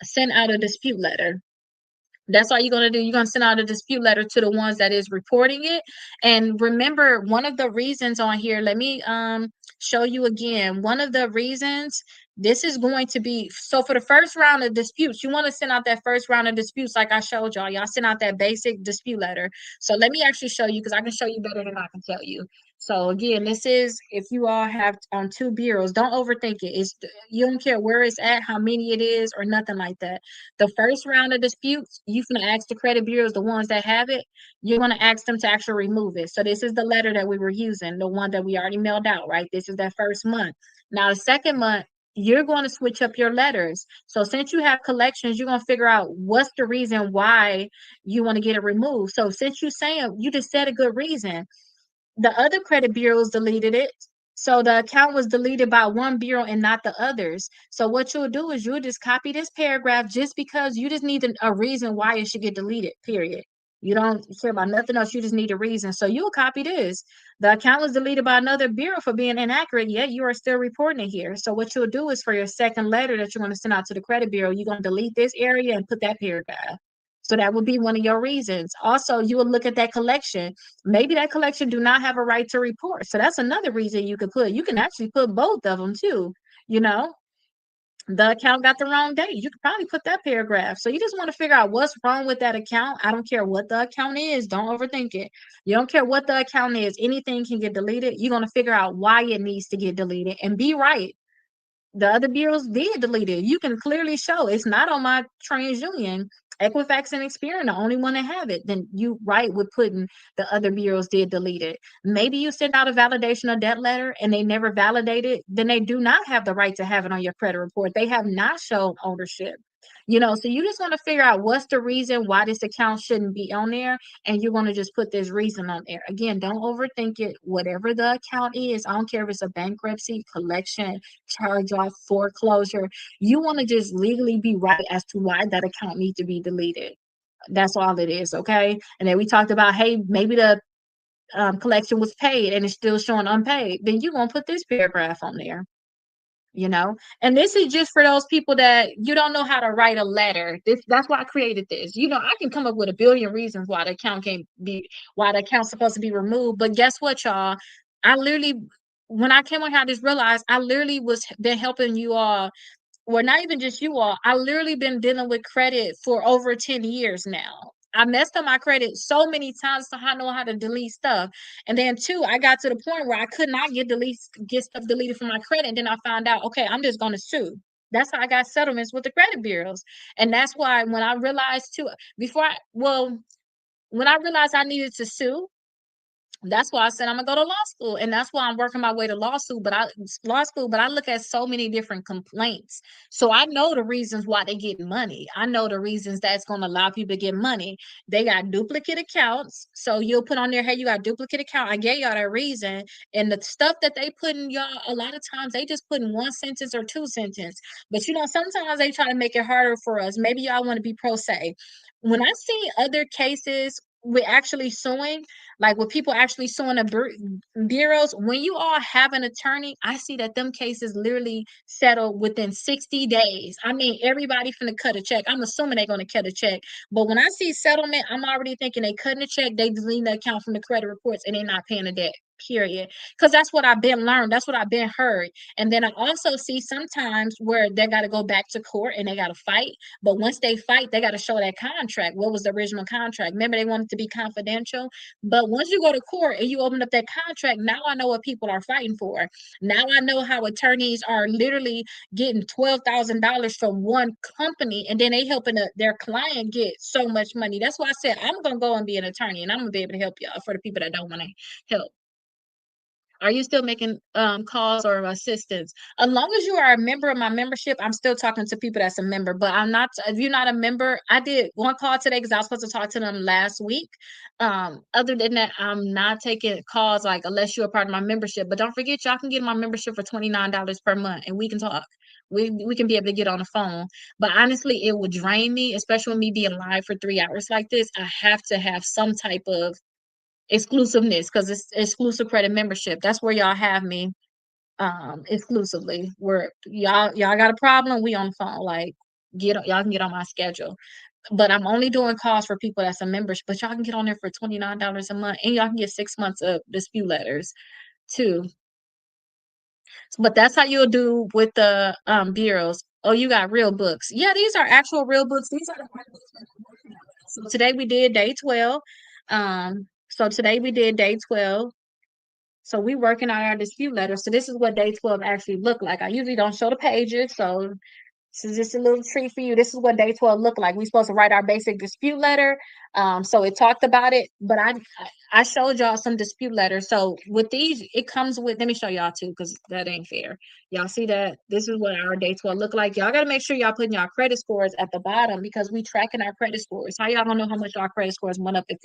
send out a dispute letter. That's all you're going to do. You're going to send out a dispute letter to the ones that is reporting it. And remember, one of the reasons on here, let me show you again. One of the reasons this is going to be, so for the first round of disputes, you want to send out that first round of disputes like I showed y'all. Y'all send out that basic dispute letter. So let me actually show you, because I can show you better than I can tell you. So again, this is if you all have on two bureaus, don't overthink it. You don't care where it's at, how many it is, or nothing like that. The first round of disputes, you're going to ask the credit bureaus, the ones that have it, you're going to ask them to actually remove it. So this is the letter that we were using, the one that we already mailed out, right? This is that first month. Now, the second month, you're going to switch up your letters. So since you have collections, you're going to figure out what's the reason why you want to get it removed. So since you just said a good reason, the other credit bureaus deleted it. So the account was deleted by one bureau and not the others. So what you'll do is you'll just copy this paragraph just because you just need a reason why it should get deleted, period. You don't care about nothing else. You just need a reason. So you'll copy this. The account was deleted by another bureau for being inaccurate, yet you are still reporting it here. So what you'll do is for your second letter that you're going to send out to the credit bureau, you're going to delete this area and put that paragraph. So that would be one of your reasons. Also, you will look at that collection. Maybe that collection do not have a right to report. So that's another reason you could put. You can actually put both of them too. You know, the account got the wrong date. You could probably put that paragraph. So you just want to figure out what's wrong with that account. I don't care what the account is. Don't overthink it. You don't care what the account is. Anything can get deleted. You're going to figure out why it needs to get deleted and be right. The other bureaus did delete it. You can clearly show it's not on my TransUnion. Equifax and Experian, the only one that have it. Then you right with putting the other bureaus did delete it. Maybe you send out a validation of debt letter and they never validated, then they do not have the right to have it on your credit report. They have not shown ownership. So you just want to figure out what's the reason why this account shouldn't be on there, and you're going to just put this reason on there. Again, don't overthink it. Whatever the account is, I don't care if it's a bankruptcy, collection, charge off, foreclosure, you want to just legally be right as to why that account needs to be deleted. That's all it is, okay? And then we talked about, hey, maybe the collection was paid and it's still showing unpaid. Then you're going to put this paragraph on there. And this is just for those people that you don't know how to write a letter. That's why I created this. I can come up with a billion reasons why the account can't be why the account's supposed to be removed. But guess what, y'all? I literally, when I came on here, I just realized I literally was been helping you all, well, not even just you all. I literally been dealing with credit for over 10 years now. I messed up my credit so many times, so I know how to delete stuff. And then two, I got to the point where I could not get stuff deleted from my credit. And then I found out, okay, I'm just gonna sue. That's how I got settlements with the credit bureaus. And that's why when I realized too, when I realized I needed to sue, that's why I said I'm gonna go to law school, and that's why I'm working my way to law school. But I look at so many different complaints, so I know the reasons why they get money. I know the reasons that's going to allow people to get money. They got duplicate accounts, so you'll put on there, hey, you got duplicate account. I gave y'all that reason, and the stuff that they put in y'all, a lot of times they just put in one sentence or two sentence. But sometimes they try to make it harder for us. Maybe y'all want to be pro se. When I see other cases with actually suing, like with people actually suing the bureaus, when you all have an attorney, I see that them cases literally settle within 60 days. I mean, everybody finna cut a check. I'm assuming they're gonna cut a check. But when I see settlement, I'm already thinking they cutting a check, they deleting the account from the credit reports, and they're not paying the debt. period. Because that's what I've been learned. That's what I've been heard. And then I also see sometimes where they got to go back to court and they got to fight. But once they fight, they got to show that contract. What was the original contract? Remember, they wanted to be confidential. But once you go to court and you open up that contract, now I know what people are fighting for. Now I know how attorneys are literally getting $12,000 from one company, and then they helping their client get so much money. That's why I said I'm gonna go and be an attorney, and I'm gonna be able to help y'all for the people that don't want to help. Are you still making calls or assistance? As long as you are a member of my membership, I'm still talking to people that's a member. But I'm not. If you're not a member, I did one call today because I was supposed to talk to them last week. Other than that, I'm not taking calls like unless you're a part of my membership. But don't forget, y'all can get my membership for $29 per month, and we can talk. We can be able to get on the phone. But honestly, it would drain me, especially with me being live for 3 hours like this. I have to have some type of exclusiveness because it's exclusive credit membership. That's where y'all have me exclusively. Where y'all got a problem, we on the phone. Like y'all can get on my schedule. But I'm only doing calls for people that's a membership. But y'all can get on there for $29 a month, and y'all can get 6 months of dispute letters too. But that's how you'll do with the bureaus. Oh, you got real books. Yeah, these are actual real books. These are the so today we did day 12. So today we did day 12. So we working on our dispute letter. So this is what day 12 actually look like. I usually don't show the pages, so this is just a little treat for you. This is what day 12 looked like. We supposed to write our basic dispute letter. So it talked about it, but I showed y'all some dispute letters. So with these, it comes with, let me show y'all too, because that ain't fair. Y'all see that? This is what our day 12 look like. Y'all gotta make sure y'all putting y'all credit scores at the bottom because we tracking our credit scores. How y'all gonna know how much our credit scores went up if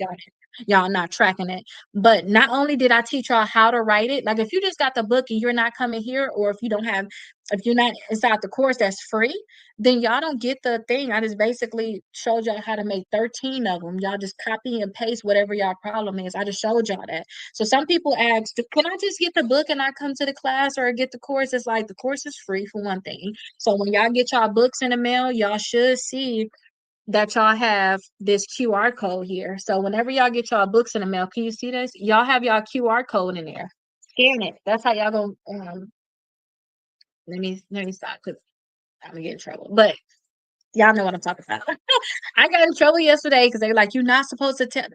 y'all not tracking it? But not only did I teach y'all how to write it, like if you just got the book and you're not coming here, or if you don't have, if you're not inside the course that's free, then y'all don't get the thing. I just basically showed y'all how to make 13 of them. Y'all just copy and paste whatever y'all problem is. I just showed y'all that. So some people ask, can I just get the book and I come to the class or get the course? It's like the course is free for one thing. So when y'all get y'all books in the mail, y'all should see that y'all have this QR code here. So whenever y'all get y'all books in the mail, can you see this? Y'all have y'all QR code in there. Scan it. That's how y'all gonna let me stop because I'm gonna get in trouble. But y'all know what I'm talking about. I got in trouble yesterday because they were like, you're not supposed to tell.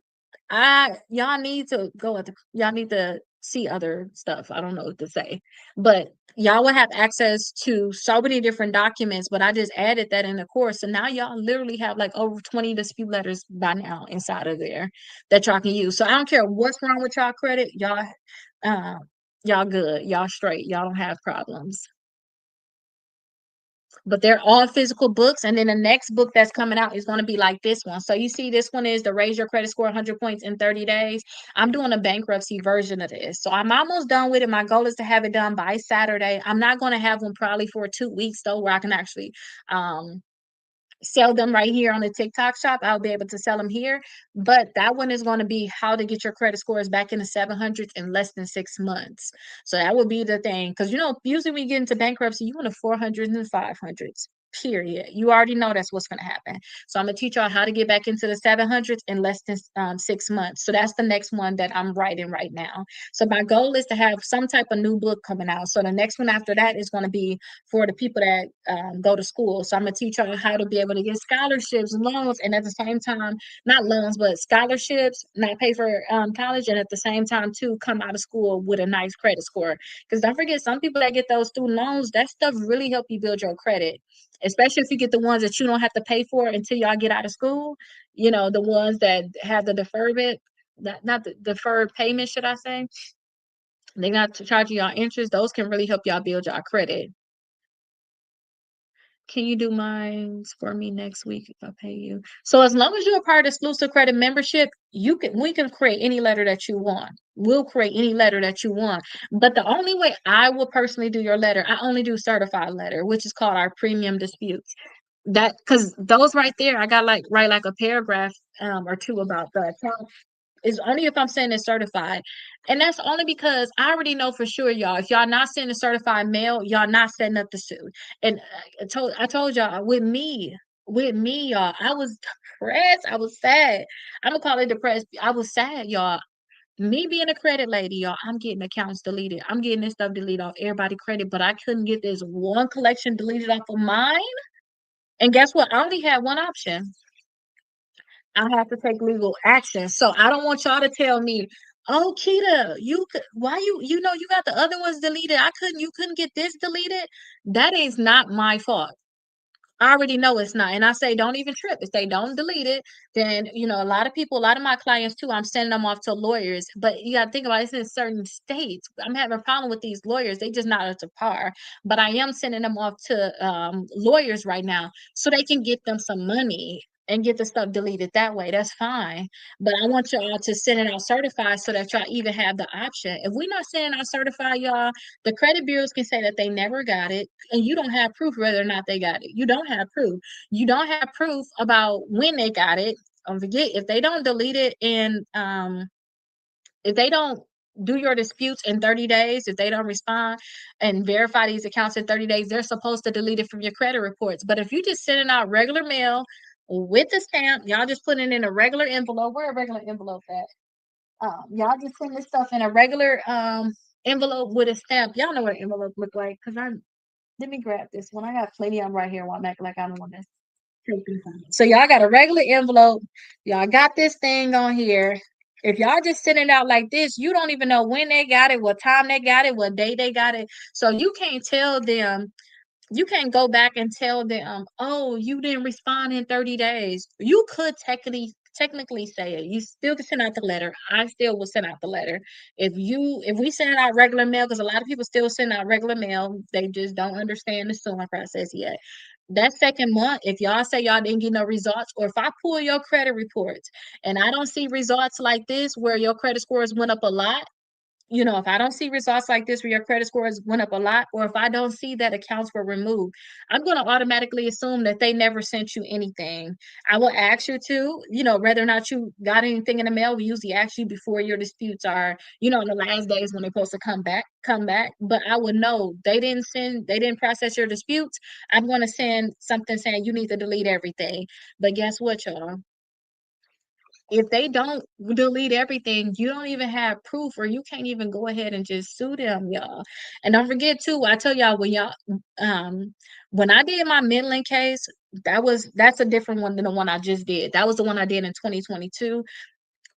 Y'all need to go at y'all need to see other stuff. I don't know what to say. But y'all will have access to so many different documents, but I just added that in the course. So now y'all literally have like over 20 dispute letters by now inside of there that y'all can use. So I don't care what's wrong with y'all credit, uh, y'all good, y'all straight, y'all don't have problems. But they're all physical books. And then the next book that's coming out is going to be like this one. So you see, this one is the Raise Your Credit Score 100 Points in 30 Days. I'm doing a bankruptcy version of this. So I'm almost done with it. My goal is to have it done by Saturday. I'm not going to have one probably for 2 weeks, though, where I can actually sell them right here on the TikTok shop. I'll be able to sell them here. But that one is going to be how to get your credit scores back in the 700s in less than 6 months. So that would be the thing. Because, usually when you get into bankruptcy, you want the 400s and 500s. Period. You already know that's what's going to happen. So I'm going to teach y'all how to get back into the 700s in less than 6 months. So that's the next one that I'm writing right now. So my goal is to have some type of new book coming out. So the next one after that is going to be for the people that go to school. So I'm gonna teach y'all how to be able to get scholarships, loans, and at the same time, not loans, but scholarships, not pay for college, and at the same time too, come out of school with a nice credit score. Because don't forget, some people that get those student loans, that stuff really help you build your credit, especially if you get the ones that you don't have to pay for until y'all get out of school. The ones that have the deferment, not the deferred payment, should I say? They not to charge y'all interest. Those can really help y'all build y'all credit. Can you do mine for me next week if I pay you? So as long as you're a part of exclusive credit membership, we can create any letter that you want. We'll create any letter that you want. But the only way I will personally do your letter, I only do certified letter, which is called our premium disputes. That because those right there, I got like write like a paragraph or two about the account is only if I'm saying it's certified. And that's only because I already know for sure, y'all, if y'all not sending a certified mail, y'all not setting up the suit. And I told y'all with me, y'all, I was depressed. I was sad. I'm gonna call it depressed. I was sad, y'all. Me being a credit lady, y'all, I'm getting accounts deleted. I'm getting this stuff deleted off everybody credit, but I couldn't get this one collection deleted off of mine. And guess what? I only had one option. I have to take legal action. So I don't want y'all to tell me, "Oh, Kita, why you know you got the other ones deleted. You couldn't get this deleted." That is not my fault. I already know it's not. And I say, don't even trip. If they don't delete it, then, a lot of people, a lot of my clients too, I'm sending them off to lawyers. But you got to think about it, it's in certain states. I'm having a problem with these lawyers. They just not up to par. But I am sending them off to lawyers right now so they can get them some money and get the stuff deleted that way. That's fine. But I want y'all to send it out certified so that y'all even have the option. If we're not sending out certified, y'all, the credit bureaus can say that they never got it, and you don't have proof whether or not they got it. You don't have proof. You don't have proof about when they got it. Don't forget, if they don't delete it in if they don't do your disputes in 30 days, if they don't respond and verify these accounts in 30 days, they're supposed to delete it from your credit reports. But if you just sending out regular mail with the stamp, y'all just putting it in a regular envelope. Where a regular envelope at? Y'all just send this stuff in a regular envelope with a stamp. Y'all know what an envelope look like, because I'm let me grab this one. I got plenty of them right here while I'm acting like I don't want to take this out. So y'all got a regular envelope. Y'all got this thing on here. If y'all just send it out like this, you don't even know when they got it, what time they got it, what day they got it. So you can't tell them, you can't go back and tell them, oh, you didn't respond in 30 days. You could technically say it. You still can send out the letter. I still will send out the letter. If we send out regular mail, because a lot of people still send out regular mail, they just don't understand the suing process yet. That second month, if y'all say y'all didn't get no results, or if I pull your credit reports and I don't see results like this where your credit scores went up a lot, if I don't see results like this where your credit scores went up a lot, or if I don't see that accounts were removed, I'm going to automatically assume that they never sent you anything. I will ask you to, whether or not you got anything in the mail. We usually ask you before your disputes are, in the last days when they're supposed to come back. But I would know they didn't process your disputes. I'm going to send something saying you need to delete everything. But guess what, y'all? If they don't delete everything, you don't even have proof, or you can't even go ahead and just sue them, y'all. And don't forget too, I tell y'all um when I did my Midland case, that's a different one than the one I just did. That was the one I did in 2022.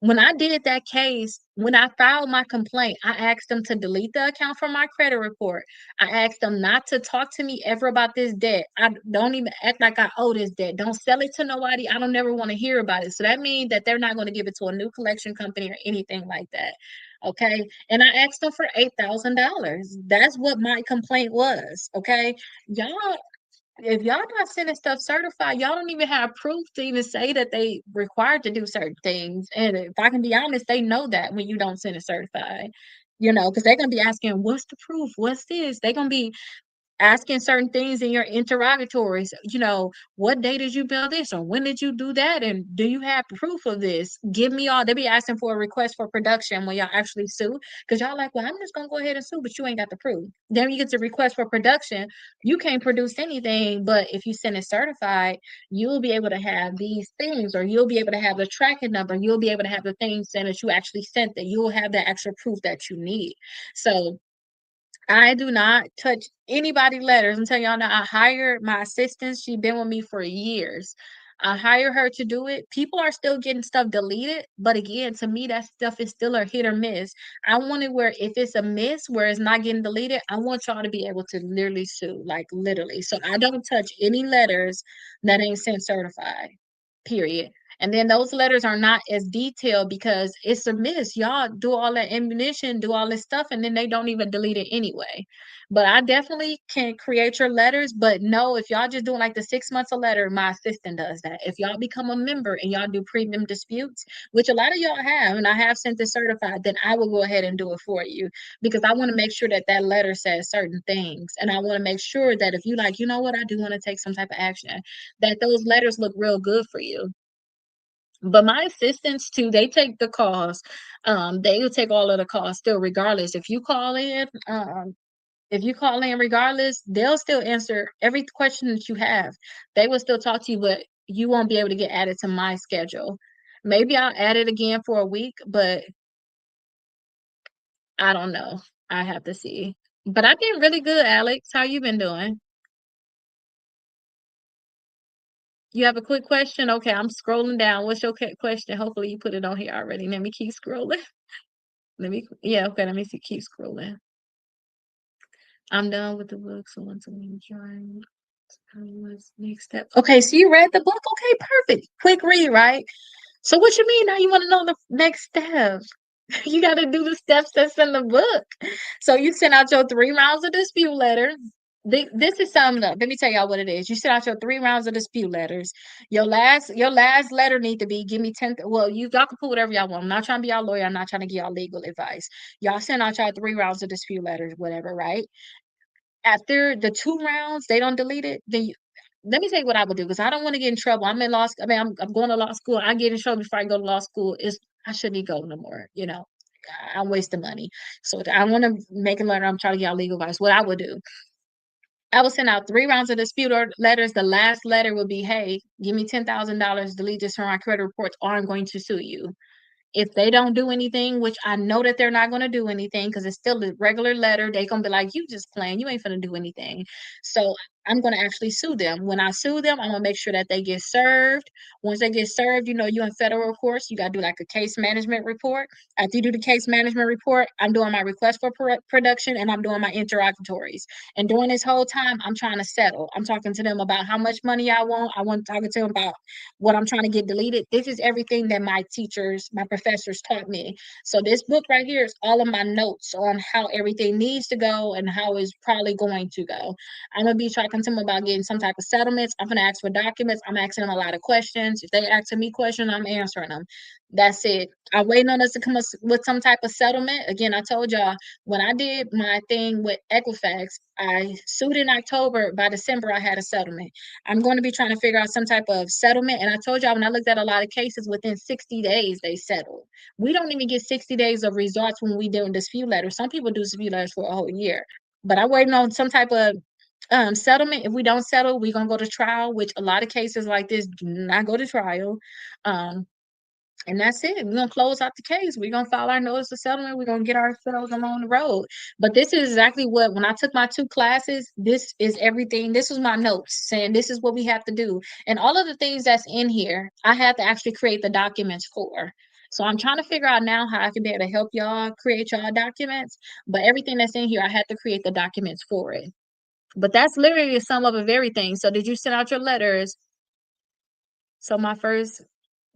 When I did that case, when I filed my complaint, I asked them to delete the account from my credit report. I asked them not to talk to me ever about this debt. I don't even act like I owe this debt. Don't sell it to nobody. I don't ever want to hear about it. So that means that they're not going to give it to a new collection company or anything like that. Okay. And I asked them for $8,000. That's what my complaint was. Okay. Y'all, if y'all not sending stuff certified, y'all don't even have proof to even say that they required to do certain things. And if I can be honest, they know that when you don't send it certified, because they're gonna be asking, "What's the proof? What's this?" They're gonna be asking certain things in your interrogatories. What day did you build this, or when did you do that, and do you have proof of this? Give me all. They be asking for a request for production when y'all actually sue, because y'all like, well, I'm just gonna go ahead and sue, but you ain't got the proof. Then you get to request for production, you can't produce anything. But if you send it certified, you'll be able to have these things, or you'll be able to have the tracking number, you'll be able to have the things saying that you actually sent, that you'll have the actual proof that you need. So I do not touch anybody letters. I'm telling y'all now, I hired my assistant. She been with me for years. I hire her to do it. People are still getting stuff deleted, but again, to me, that stuff is still a hit or miss. I want it where if it's a miss where it's not getting deleted, I want y'all to be able to literally sue, like literally. So I don't touch any letters that ain't sent certified. Period. And then those letters are not as detailed because it's a miss. Y'all do all that ammunition, do all this stuff, and then they don't even delete it anyway. But I definitely can create your letters. But no, if y'all just doing like the 6 months a letter, my assistant does that. If y'all become a member and y'all do premium disputes, which a lot of y'all have, and I have sent it certified, then I will go ahead and do it for you, because I want to make sure that that letter says certain things. And I want to make sure that if you like, you know what, I do want to take some type of action, that those letters look real good for you. But my assistants too, they take the calls. They will take all of the calls still, regardless. If you call in regardless, they'll still answer every question that you have. They will still talk to you, but you won't be able to get added to my schedule. Maybe I'll add it again for a week, but I don't know. I have to see. But I've been really good, Alex. How you been doing? You have a quick question? Okay, I'm scrolling down. What's your question? Hopefully you put it on here already. Let me keep scrolling. Let me, yeah, okay, let me see, keep scrolling. I'm done with the book, so once I'm trying, what's next step? Okay, so you read the book? Okay, perfect. Quick read, right? So what you mean now you want to know the next step? You got to do the steps that's in the book. So you sent out your 3 rounds of dispute letter. This is summed up. Let me tell y'all what it is. You sent out your 3 rounds of dispute letters. Your last letter need to be give me 10. Well, y'all can put whatever y'all want. I'm not trying to be y'all lawyer. I'm not trying to give y'all legal advice. Y'all send out y'all 3 rounds of dispute letters, whatever, right? After the 2 rounds, they don't delete it. Let me tell you what I would do because I don't want to get in trouble. I'm in law school. I mean, I'm going to law school. I get in trouble before I go to law school. I shouldn't be going no more. I'm wasting money. So I want to make a letter. I'm trying to get out legal advice. What I would do, I would send out 3 rounds of dispute letters. The last letter would be, "Hey, give me $10,000. Delete this from my credit reports, or I'm going to sue you." If they don't do anything, which I know that they're not going to do anything because it's still a regular letter, they going to be like, you just playing, you ain't going to do anything. So I'm going to actually sue them. When I sue them, I'm going to make sure that they get served. Once they get served, you in federal courts, you got to do like a case management report. After you do the case management report, I'm doing my request for production and I'm doing my interrogatories. And during this whole time, I'm trying to settle. I'm talking to them about how much money I want. I want talking to them about what I'm trying to get deleted. This is everything that my teachers, my professors taught me. So this book right here is all of my notes on how everything needs to go and how it's probably going to go. I'm gonna be talking to them about getting some type of settlements. I'm gonna ask for documents. I'm asking them a lot of questions. If they asking me questions, I'm answering them. That's it. I'm waiting on us to come up with some type of settlement. Again, I told y'all when I did my thing with Equifax, I sued in October. By December, I had a settlement. I'm going to be trying to figure out some type of settlement. And I told y'all when I looked at a lot of cases, within 60 days they settled. We don't even get 60 days of results when we do dispute letters. Some people do dispute letters for a whole year. But I'm waiting on some type of settlement. If we don't settle, we're gonna go to trial, which a lot of cases like this do not go to trial. Um, and that's it. We're gonna close out the case. We're gonna file our notice of settlement. We're gonna get ourselves along the road. But this is exactly what when I took my 2 classes, this is everything. This was my notes saying this is what we have to do. And all of the things that's in here, I had to actually create the documents for. So I'm trying to figure out now how I can be able to help y'all create y'all documents. But everything that's in here, I had to create the documents for it. But that's literally the sum up of everything. So did you send out your letters? So my first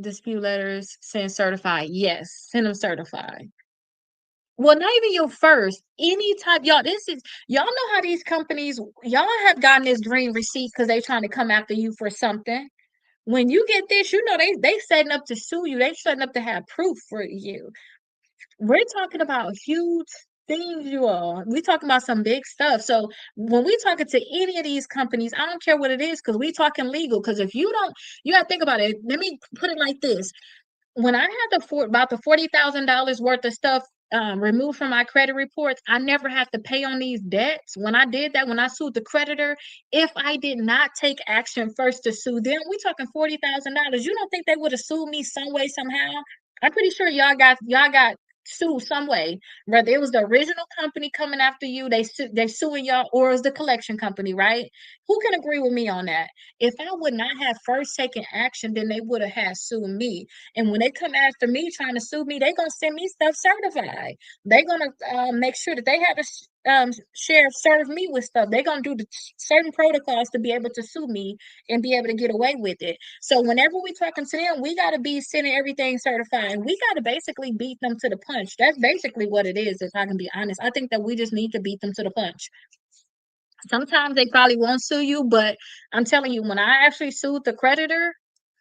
dispute letters send certified. Yes, send them certified. Well, not even your first. Any type, y'all. Y'all know how these companies. Y'all have gotten this green receipt because they trying to come after you for something. When you get this, they setting up to sue you. They setting up to have proof for you. We're talking about huge things, you all. We're talking about some big stuff. So when we talking to any of these companies, I don't care what it is, because we talking legal. Because if you don't, you gotta think about it. Let me put it like this: when I had about the $40,000 worth of stuff removed from my credit reports, I never have to pay on these debts. When I did that, when I sued the creditor, if I did not take action first to sue them, we talking $40,000. You don't think they would have sued me some way, somehow? I'm pretty sure y'all got sued some way. Whether it was the original company coming after you, they suing y'all, or it was the collection company, right? Who can agree with me on that? If I would not have first taken action, then they would have had sued me. And when they come after me trying to sue me, they're gonna send me stuff certified. They're gonna make sure that they have a sheriff serve me with stuff. They're gonna do the certain protocols to be able to sue me and be able to get away with it. So whenever we talking to them, we gotta be sending everything certified. And we gotta basically beat them to the punch. That's basically what it is, if I can be honest. I think that we just need to beat them to the punch. Sometimes they probably won't sue you, but I'm telling you, when I actually sued the creditor,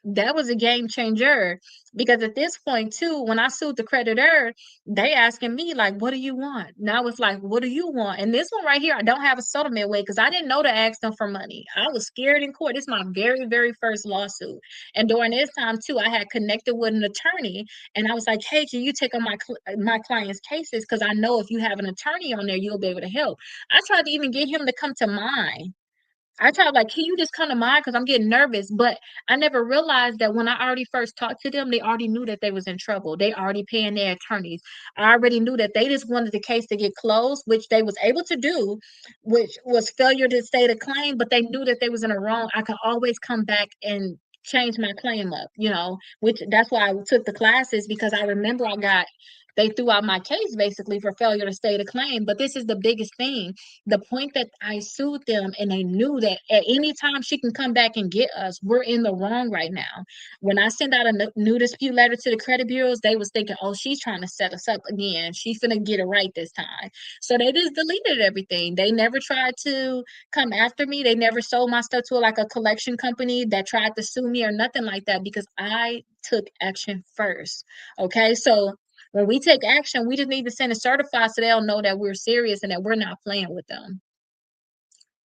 that was a game changer. Because at this point, too, when I sued the creditor, they asking me like, "What do you want?" Now it's like, "What do you want?" And this one right here, I don't have a settlement way because I didn't know to ask them for money. I was scared in court. It's my very, very first lawsuit, and during this time too, I had connected with an attorney, and I was like, "Hey, can you take on my clients' cases? Because I know if you have an attorney on there, you'll be able to help." I tried to even get him to come to mine. I tried like, "Can you just come to mine? Because I'm getting nervous." But I never realized that when I already first talked to them, they already knew that they was in trouble. They already paying their attorneys. I already knew that they just wanted the case to get closed, which they was able to do, which was failure to state a claim, but they knew that they was in the wrong. I could always come back and change my claim up, which that's why I took the classes because I remember they threw out my case basically for failure to state a claim. But this is the biggest thing, the point that I sued them and they knew that at any time she can come back and get us, we're in the wrong right now. When I sent out a new dispute letter to the credit bureaus, they was thinking, oh, she's trying to set us up again. She's gonna get it right this time. So they just deleted everything. They never tried to come after me. They never sold my stuff to like a collection company that tried to sue me or nothing like that because I took action first. Okay. So when we take action, we just need to send it certified so they'll know that we're serious and that we're not playing with them.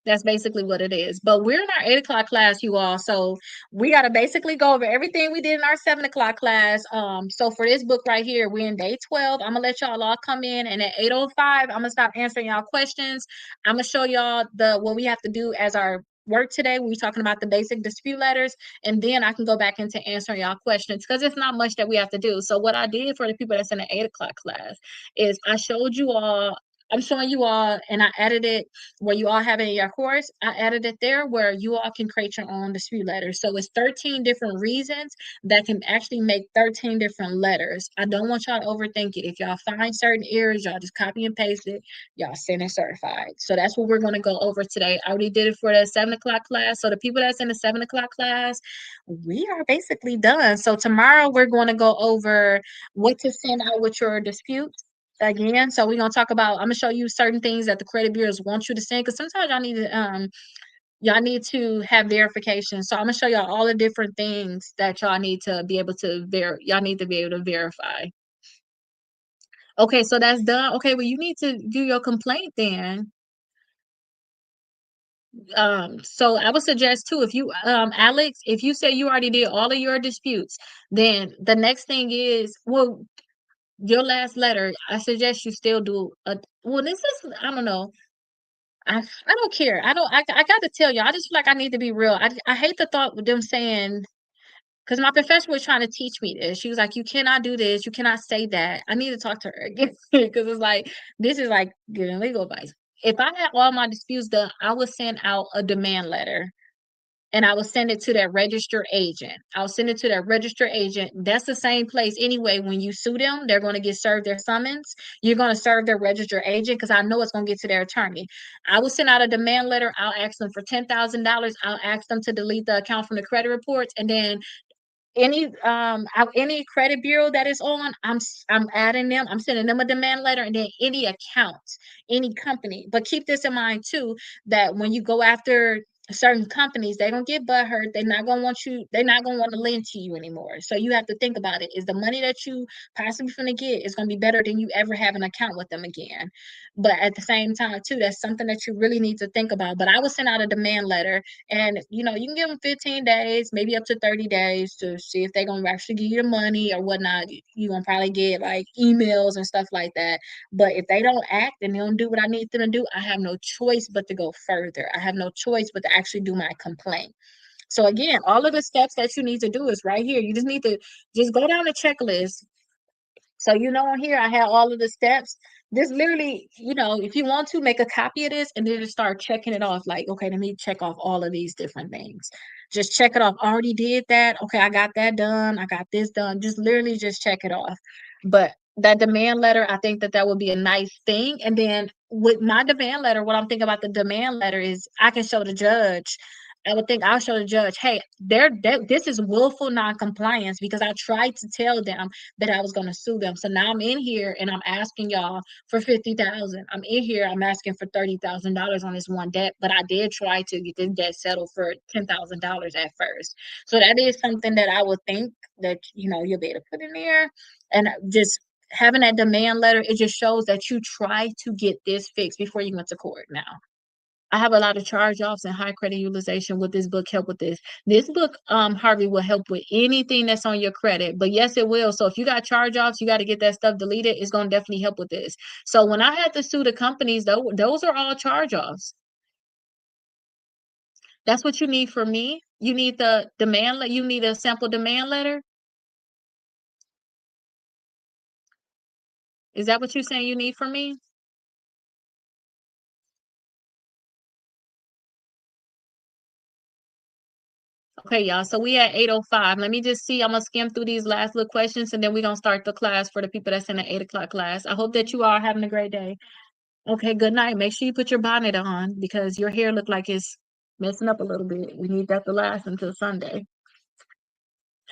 That's basically what it is. But we're in our 8 o'clock class, you all. So we got to basically go over everything we did in our 7 o'clock class. So for this book right here, we're in day 12. I'm gonna let y'all all come in, and at 8:05, I'm gonna stop answering y'all questions. I'm gonna show y'all what we have to do as our work today. We're talking about the basic dispute letters, and then I can go back into answering y'all questions because it's not much that we have to do. So what I did for the people that's in the 8 o'clock class is I showed you all. I'm showing you all, and I edited where you all have it in your course. I added it there where you all can create your own dispute letters. So it's 13 different reasons that can actually make 13 different letters. I don't want y'all to overthink it. If y'all find certain errors, y'all just copy and paste it. Y'all send it certified. So that's what we're going to go over today. I already did it for the 7 o'clock class. So the people that's in the 7 o'clock class, we are basically done. So tomorrow we're going to go over what to send out with your disputes again. So we're gonna talk about. I'm gonna show you certain things that the credit bureaus want you to send because sometimes y'all need to have verification. So I'm gonna show y'all all the different things that y'all need to be able to y'all need to be able to verify. Okay, so that's done. Okay, well you need to do your complaint then. So I would suggest too, if you Alex, if you say you already did all of your disputes, then the next thing is, well, your last letter, I suggest you still do a, well, this is, I don't know. I don't care. I got to tell you, I just feel like I need to be real. I hate the thought with them saying, because my professor was trying to teach me this. She was like, you cannot do this. You cannot say that. I need to talk to her again because it's like, this is like giving legal advice. If I had all my disputes done, I would send out a demand letter and I will send it to that registered agent. I'll send it to that registered agent. That's the same place anyway. When you sue them, they're going to get served their summons. You're going to serve their registered agent because I know it's going to get to their attorney. I will send out a demand letter. I'll ask them for $10,000. I'll ask them to delete the account from the credit reports, and then any credit bureau that is on, I'm adding them. I'm sending them a demand letter, and then any account, any company. But keep this in mind too, that when you go after certain companies, they're gonna get butthurt. They're not gonna want you. They're not gonna want to lend to you anymore. So you have to think about it. Is the money that you possibly gonna get is gonna be better than you ever have an account with them again? But at the same time too, that's something that you really need to think about. But I would send out a demand letter, and you can give them 15 days, maybe up to 30 days to see if they're gonna actually give you the money or whatnot. You're gonna probably get like emails and stuff like that. But if they don't act and they don't do what I need them to do, I have no choice but to go further. I have no choice but to actually do my complaint. So again, all of the steps that you need to do is right here. You just need to just go down the checklist. So on here I have all of the steps. This literally, if you want to make a copy of this and then just start checking it off, like, okay, let me check off all of these different things. Just check it off. Already did that. Okay, I got that done. I got this done. Just literally just check it off. But that demand letter, I think that would be a nice thing. And then with my demand letter, what I'm thinking about the demand letter is I can show the judge. I would think I'll show the judge, hey, this is willful noncompliance because I tried to tell them that I was going to sue them. So now I'm in here and I'm asking y'all for 50,000. I'm in here. I'm asking for $30,000 on this one debt, but I did try to get this debt settled for $10,000 at first. So that is something that I would think that you'll be able to put in there, and just having that demand letter. It just shows that you try to get this fixed before you went to court. Now I have a lot of charge offs and high credit utilization. Would this book help with this? This book, Harvey, will help with anything that's on your credit. But yes, it will. So if you got charge offs, you got to get that stuff deleted. It's going to definitely help with this. So when I had to sue the companies, those are all charge offs. That's what you need from me? You need the demand you need a sample demand letter? Is that what you're saying you need from me? Okay, y'all. So we at 8:05. Let me just see. I'm gonna skim through these last little questions and then we're gonna start the class for the people that's in the 8 o'clock class. I hope that you all are having a great day. Okay, good night. Make sure you put your bonnet on because your hair look like it's messing up a little bit. We need that to last until Sunday.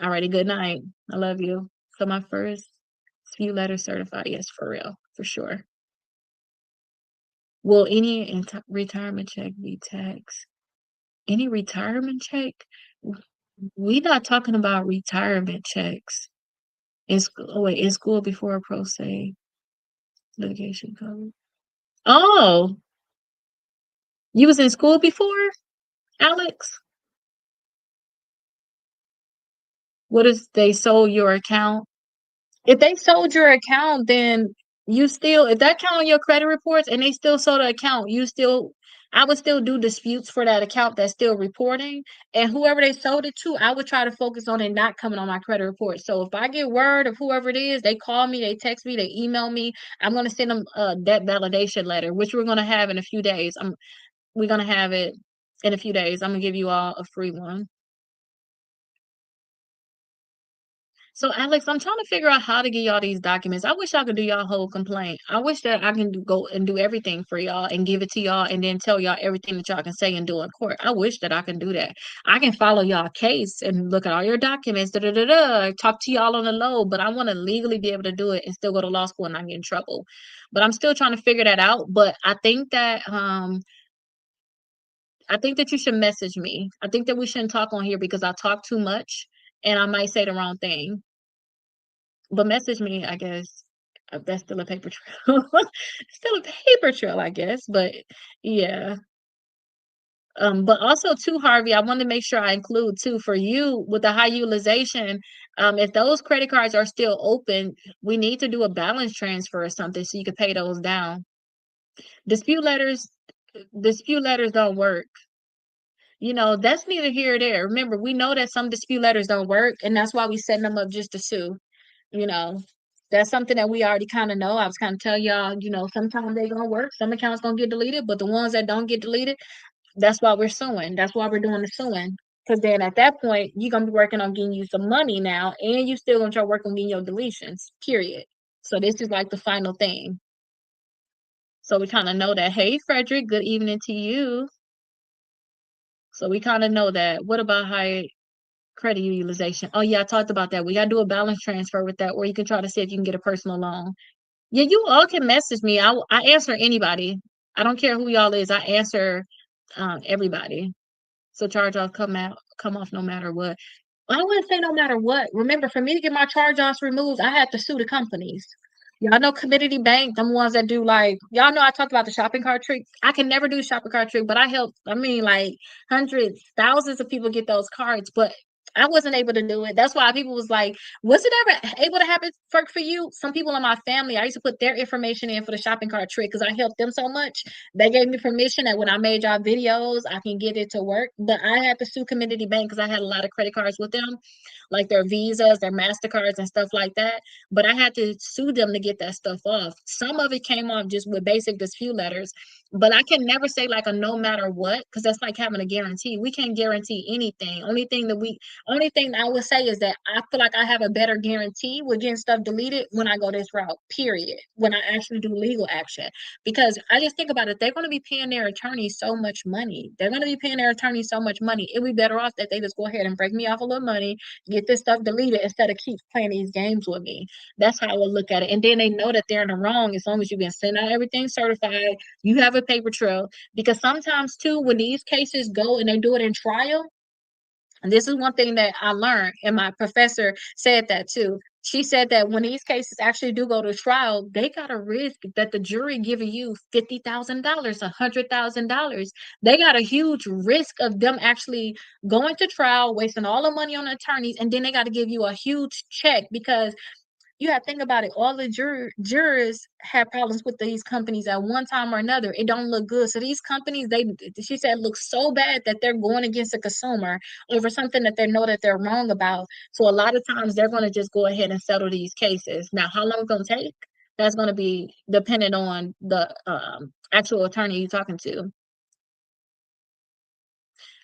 Alrighty, good night. I love you. So my first few letters certified. Yes, for real, for sure. Will any retirement check be taxed? Any retirement check? We not talking about retirement checks in school. Oh, wait, in school before a pro se litigation cover. Oh, you was in school before, Alex? What if they sold your account? If they sold your account, then you still, if that count on your credit reports and they still sold the account, I would still do disputes for that account that's still reporting. And whoever they sold it to, I would try to focus on it not coming on my credit report. So if I get word of whoever it is, they call me, they text me, they email me, I'm going to send them a debt validation letter, which we're going to have in a few days. We're going to have it in a few days. I'm going to give you all a free one. So, Alex, I'm trying to figure out how to get y'all these documents. I wish I could do y'all whole complaint. I wish that I can go and do everything for y'all and give it to y'all and then tell y'all everything that y'all can say and do in court. I wish that I can do that. I can follow y'all case and look at all your documents, da da da da, talk to y'all on the low, but I want to legally be able to do it and still go to law school and not get in trouble. But I'm still trying to figure that out. But I think that you should message me. I think that we shouldn't talk on here because I talk too much and I might say the wrong thing. But message me, I guess. That's still a paper trail. Still a paper trail, I guess. But yeah. But also too, Harvey, I want to make sure I include too for you with the high utilization. If those credit cards are still open, we need to do a balance transfer or something so you can pay those down. Dispute letters, dispute letters don't work. That's neither here or there. Remember, we know that some dispute letters don't work, and that's why we setting them up just to sue. You know, that's something that we already kind of know. I was kind of tell y'all, sometimes they gonna work, some accounts gonna get deleted, but the ones that don't get deleted, that's why we're suing. That's why we're doing the suing. Because then at that point, you're gonna be working on getting you some money now, and you still gonna try to work on getting your deletions. Period. So this is like the final thing. So we kind of know that. Hey, Frederick, good evening to you. So we kind of know that. What about high credit utilization? Oh yeah, I talked about that. We gotta do a balance transfer with that, or you can try to see if you can get a personal loan. Yeah, you all can message me. I answer anybody. I don't care who y'all is. I answer everybody. So charge offs come off no matter what. I wouldn't say no matter what. Remember, for me to get my charge offs removed, I had to sue the companies. Y'all know Community Bank, them ones that do like y'all know I talked about the shopping cart trick. I can never do shopping cart trick, but I mean like hundreds, thousands of people get those cards, but I wasn't able to do it. That's why people was like, was it ever able to happen for you? Some people in my family, I used to put their information in for the shopping cart trick because I helped them so much. They gave me permission that when I made y'all videos, I can get it to work. But I had to sue Community Bank because I had a lot of credit cards with them, like their Visas, their MasterCards, and stuff like that. But I had to sue them to get that stuff off. Some of it came off just with basic dispute letters, but I can never say like a no matter what because that's like having a guarantee. We can't guarantee anything. Only thing I would say is that I feel like I have a better guarantee with getting stuff deleted when I go this route. Period. When I actually do legal action, because I just think about it, they're going to be paying their attorneys so much money. They're going to be paying their attorneys so much money. It'd be better off that they just go ahead and break me off a little money, get this stuff deleted instead of keep playing these games with me. That's how I would look at it. And then they know that they're in the wrong as long as you've been sending out everything certified, you have a paper trail. Because sometimes too, when these cases go and they do it in trial, and this is one thing that I learned, and my professor said that too. She said that when these cases actually do go to trial, they got a risk that the jury giving you $50,000, $100,000. They got a huge risk of them actually going to trial, wasting all the money on attorneys, and then they got to give you a huge check because You have to think about it. All the jurors had problems with these companies at one time or another. It don't look good. So these companies, they she said, look so bad that they're going against the consumer over something that they know that they're wrong about. So a lot of times they're going to just go ahead and settle these cases. Now, how long it's going to take? That's going to be dependent on the actual attorney you're talking to.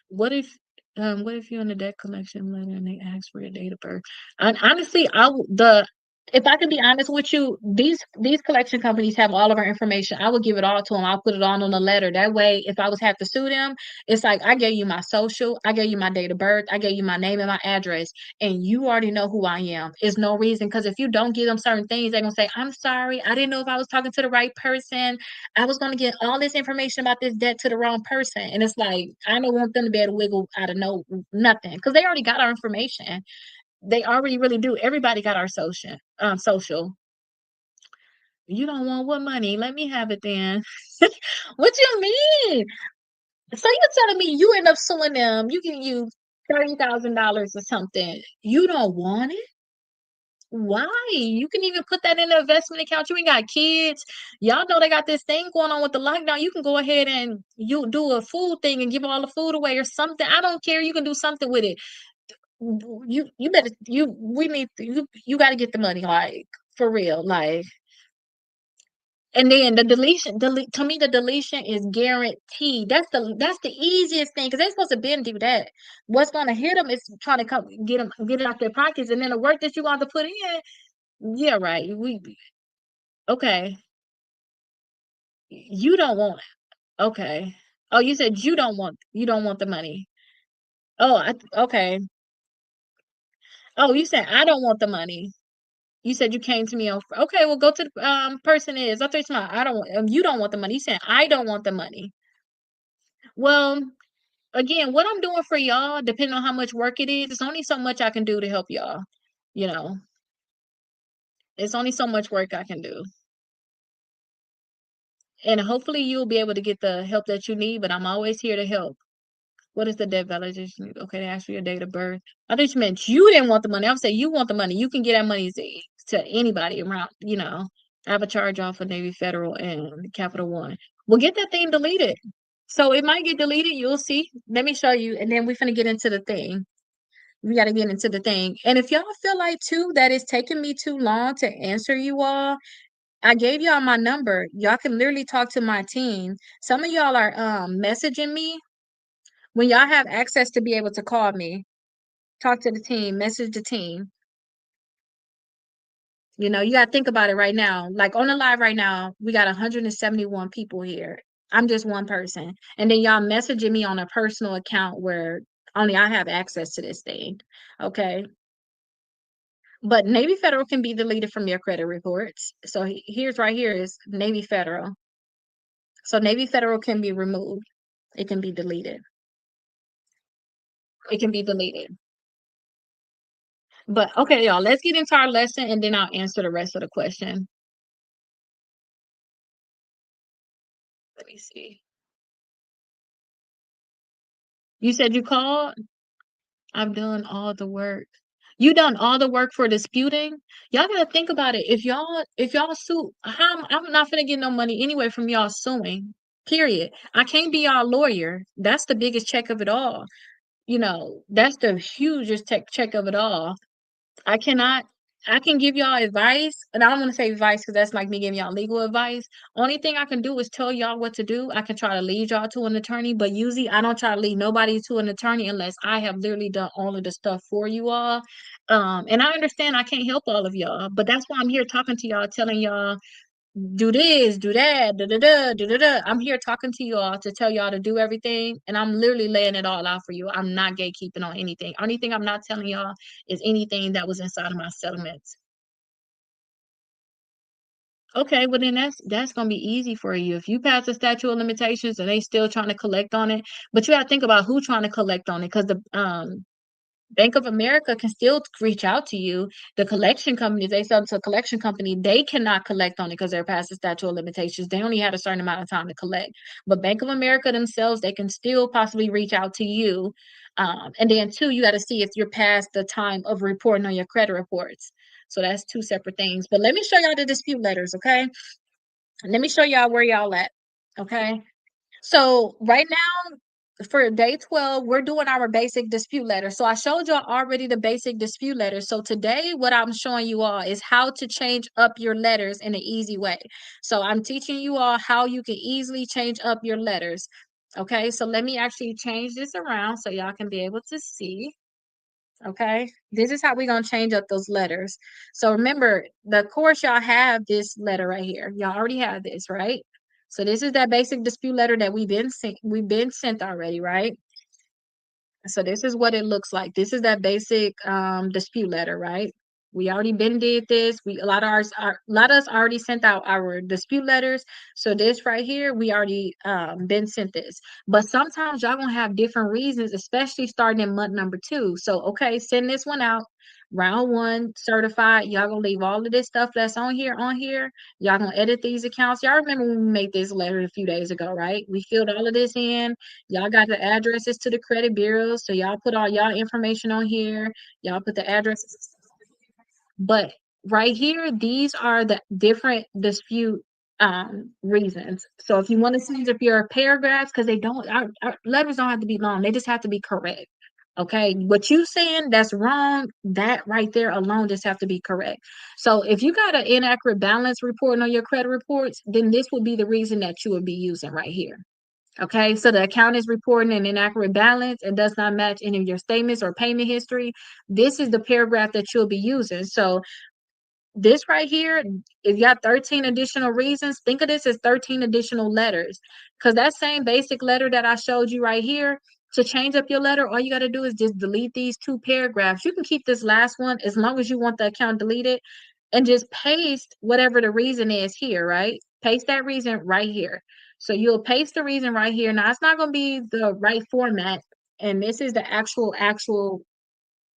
What if you're in the debt collection letter and they ask for your date of birth? And honestly, if I can be honest with you, these collection companies have all of our information. I would give it all to them. I'll put it all on the letter. That way, if I was have to sue them, it's like I gave you my social, I gave you my date of birth, I gave you my name and my address, and you already know who I am. It's no reason because if you don't give them certain things, they're gonna say, "I'm sorry, I didn't know if I was talking to the right person. I was going to get all this information about this debt to the wrong person." And it's like, I don't want them to be able to wiggle out of nothing because they already got our information. They already really do. Everybody got our social. You don't want what money? Let me have it then. What you mean? So you're telling me you end up suing them, you can use $30,000 or something. You don't want it? Why? You can even put that in the investment account. You ain't got kids. Y'all know they got this thing going on with the lockdown. You can go ahead and you do a food thing and give all the food away or something. I don't care. You can do something with it. You better we need you got to get the money like for real like. And then the delete to me, the deletion is guaranteed. That's the easiest thing because they're supposed to been do that. What's going to hit them is trying to come get it out their pockets, and then the work that you want to put in. Yeah, right. Okay. You don't want it. Okay. Oh, you said you don't want the money. Oh, okay. Oh, you said I don't want the money. You said you came to me on. Okay, well, go to the person is. I thought you I don't. You don't want the money. You said I don't want the money. Well, again, what I'm doing for y'all, depending on how much work it is, it's only so much I can do to help y'all. You know, it's only so much work I can do. And hopefully you'll be able to get the help that you need, but I'm always here to help. What is the debt validation? Okay, they ask for your date of birth. I thought you meant you didn't want the money. I would say you want the money. You can get that money to anybody around, I have a charge off of Navy Federal and Capital One. Well, get that thing deleted. So it might get deleted. You'll see. Let me show you. And then we're gonna get into the thing. We gotta get into the thing. And if y'all feel like too that it's taking me too long to answer you all, I gave y'all my number. Y'all can literally talk to my team. Some of y'all are messaging me when y'all have access to be able to call me, talk to the team, message the team. You got to think about it right now. Like on the live right now, we got 171 people here. I'm just one person. And then y'all messaging me on a personal account where only I have access to this thing. Okay. But Navy Federal can be deleted from your credit reports. So here's right here is Navy Federal. So Navy Federal can be removed. It can be deleted. It can be deleted. But okay, y'all, let's get into our lesson and then I'll answer the rest of the question. Let me see. You said you called? I've done all the work. You done all the work for disputing? Y'all gotta think about it. If y'all sue, I'm not gonna get no money anyway from y'all suing. Period. I can't be y'all lawyer. That's the biggest check of it all. That's the hugest check of it all. I cannot I can give y'all advice, and I don't want to say advice because that's like me giving y'all legal advice. Only thing I can do is tell y'all what to do. I can try to lead y'all to an attorney, but usually I don't try to lead nobody to an attorney unless I have literally done all of the stuff for you all. And I understand I can't help all of y'all, but that's why I'm here talking to y'all, telling y'all do this, do that, da da da, da da da. I'm here talking to you all to tell y'all to do everything, and I'm literally laying it all out for you. I'm not gatekeeping on anything. Only thing I'm not telling y'all is anything that was inside of my settlements. Okay, well then that's gonna be easy for you. If you pass the statute of limitations and they still trying to collect on it, but you gotta think about who trying to collect on it, because Bank of America can still reach out to you. The collection companies, they sell to a collection company, they cannot collect on it because they're past the statute of limitations. They only had a certain amount of time to collect. But Bank of America themselves, they can still possibly reach out to you. And then two, you got to see if you're past the time of reporting on your credit reports. So that's two separate things. But let me show y'all the dispute letters, okay? Let me show y'all where y'all at, okay? So right now, for day 12, we're doing our basic dispute letter. So I showed y'all already the basic dispute letter. So today, what I'm showing you all is how to change up your letters in an easy way. So I'm teaching you all how you can easily change up your letters. Okay, so let me actually change this around so y'all can be able to see. Okay, this is how we're gonna change up those letters. So remember, the course y'all have this letter right here. Y'all already have this, right? So this is that basic dispute letter that we've been sent already, right? So this is what it looks like. This is that basic dispute letter, right? We already been did this. We a lot of us already sent out our dispute letters. So this right here, we already been sent this. But sometimes y'all gonna have different reasons, especially starting in month number 2. So okay, send this one out. Round 1, certified. Y'all gonna leave all of this stuff that's on here on here. Y'all gonna edit these accounts. Y'all remember when we made this letter a few days ago, right? We filled all of this in. Y'all got the addresses to the credit bureaus, so y'all put all y'all information on here. Y'all put the addresses. But right here, these are the different dispute reasons. So if you want to change up your paragraphs, because they don't, our letters don't have to be long, they just have to be correct. Okay, what you saying that's wrong, that right there alone just have to be correct. So if you got an inaccurate balance reporting on your credit reports, then this would be the reason that you would be using right here. Okay, so the account is reporting an inaccurate balance and does not match any of your statements or payment history. This is the paragraph that you'll be using. So this right here, if you got 13 additional reasons, think of this as 13 additional letters. Because that same basic letter that I showed you right here, to change up your letter, all you got to do is just delete these 2 paragraphs. You can keep this last one as long as you want the account deleted and just paste whatever the reason is here, right? Paste that reason right here. So you'll paste the reason right here. Now it's not going to be the right format. And this is the actual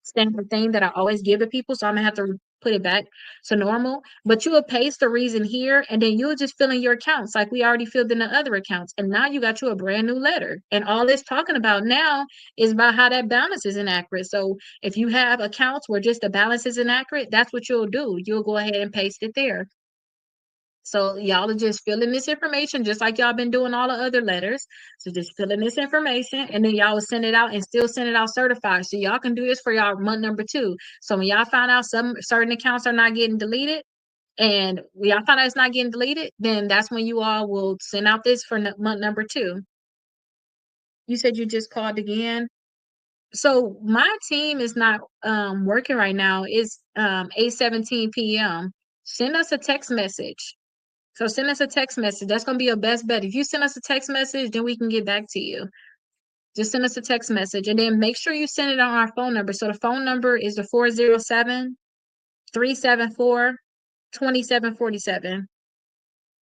standard thing that I always give to people. So I'm gonna have to put it back to normal. But you will paste the reason here and then you'll just fill in your accounts like we already filled in the other accounts. And now you got you a brand new letter. And all it's talking about now is about how that balance is inaccurate. So if you have accounts where just the balance is inaccurate, that's what you'll do. You'll go ahead and paste it there. So y'all are just filling this information just like y'all been doing all the other letters. So just fill in this information and then y'all will send it out and still send it out certified. So y'all can do this for y'all month number 2. So when y'all find out some certain accounts are not getting deleted and y'all find out it's not getting deleted, then that's when you all will send out this for month number 2. You said you just called again. So my team is not working right now. It's 8:17 p.m. Send us a text message. So send us a text message. That's gonna be your best bet. If you send us a text message, then we can get back to you. Just send us a text message and then make sure you send it on our phone number. So the phone number is the 407-374-2747.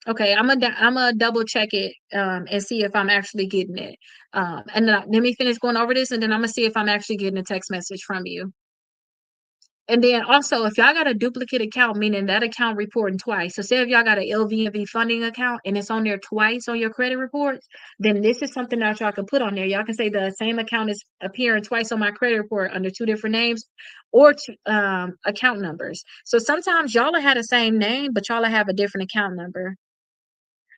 Okay, I'm gonna double check it and see if I'm actually getting it. And then let me finish going over this and then I'm gonna see if I'm actually getting a text message from you. And then also, if y'all got a duplicate account, meaning that account reporting twice. So say if y'all got an LVNV funding account and it's on there twice on your credit reports, then this is something that y'all can put on there. Y'all can say the same account is appearing twice on my credit report under 2 different names or account numbers. So sometimes y'all will have the same name, but y'all will have a different account number.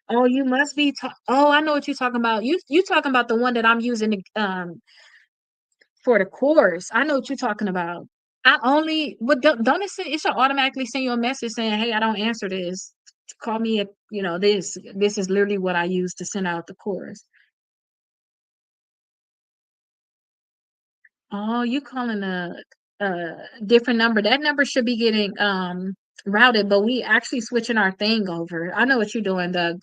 Oh, you must be. Oh, I know what you're talking about. You talking about the one that I'm using for the course. I know what you're talking about. I only but don't it send it should automatically send you a message saying, "Hey, I don't answer this. Call me if this is literally what I use to send out the course." Oh, you calling a different number. That number should be getting routed, but we actually switching our thing over. I know what you're doing, Doug.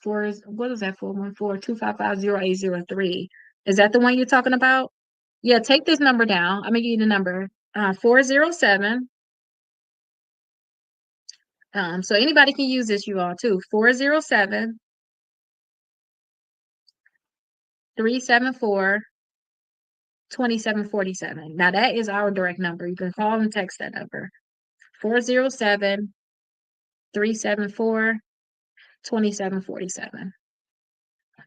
What is that 414-255-0803? Is that the one you're talking about? Yeah, take this number down. I'm gonna give you the number. 407. So anybody can use this, you all too. 407-374 2747. Now that is our direct number. You can call and text that number. 407-374-2747.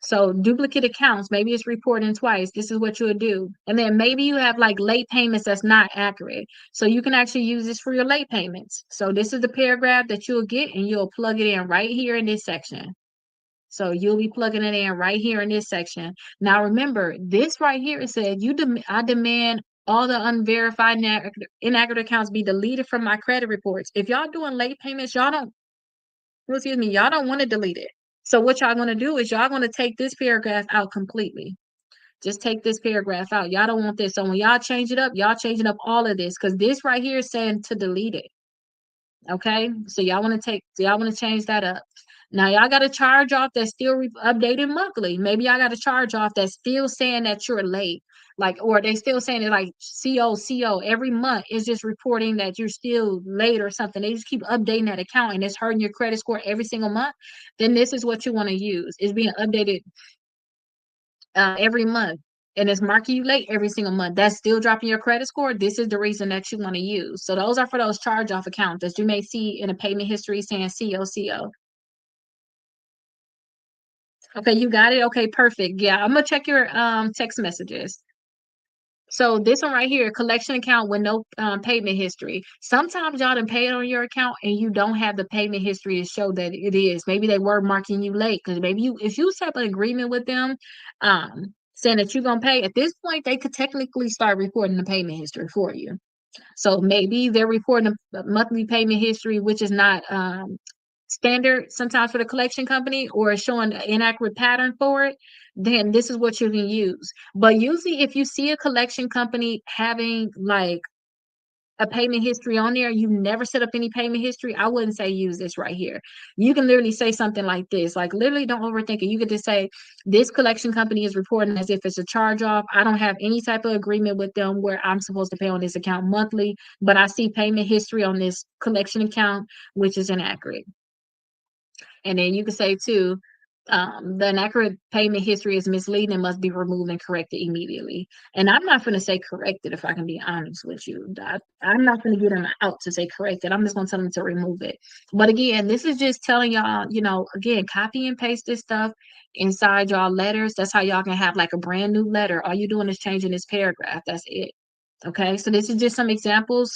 So duplicate accounts, maybe it's reporting twice. This is what you would do. And then maybe you have like late payments that's not accurate. So you can actually use this for your late payments. So this is the paragraph that you'll get and you'll plug it in right here in this section. So you'll be plugging it in right here in this section. Now remember, this right here, it said I demand all the unverified inaccurate accounts be deleted from my credit reports. If y'all doing late payments, y'all don't want to delete it. So what y'all gonna do is y'all gonna take this paragraph out completely. Just take this paragraph out. Y'all don't want this. So when y'all change it up, y'all changing up all of this because this right here is saying to delete it. Okay, so y'all want to change that up. Now y'all got a charge off that's still updated monthly. Maybe y'all got a charge off that's still saying that you're late, like, or they still saying it like CO every month is just reporting that you're still late or something. They just keep updating that account and it's hurting your credit score every single month. Then this is what you want to use. It's being updated every month and it's marking you late every single month, that's still dropping your credit score. This is the reason that you want to use. So those are for those charge off accounts that you may see in a payment history saying CO. Okay, you got it. Okay, perfect. Yeah, I'm gonna check your text messages. So this one right here, collection account with no payment history. Sometimes y'all done pay it on your account and you don't have the payment history to show that it is. Maybe they were marking you late because maybe if you set up an agreement with them, saying that you're gonna pay, at this point they could technically start reporting the payment history for you. So maybe they're reporting a monthly payment history, which is not standard sometimes for the collection company, or showing an inaccurate pattern for it, then this is what you can use. But usually if you see a collection company having like a payment history on there, you never set up any payment history, I wouldn't say use this right here. You can literally say something like this, like literally don't overthink it. You could just say, this collection company is reporting as if it's a charge off. I don't have any type of agreement with them where I'm supposed to pay on this account monthly, but I see payment history on this collection account, which is inaccurate. And then you can say too, the inaccurate payment history is misleading and must be removed and corrected immediately. And I'm not going to say corrected if I can be honest with you. I'm not going to get them out to say corrected. I'm just going to tell them to remove it. But again, this is just telling y'all, again, copy and paste this stuff inside y'all letters. That's how y'all can have like a brand new letter. All you're doing is changing this paragraph. That's it. Okay, so this is just some examples.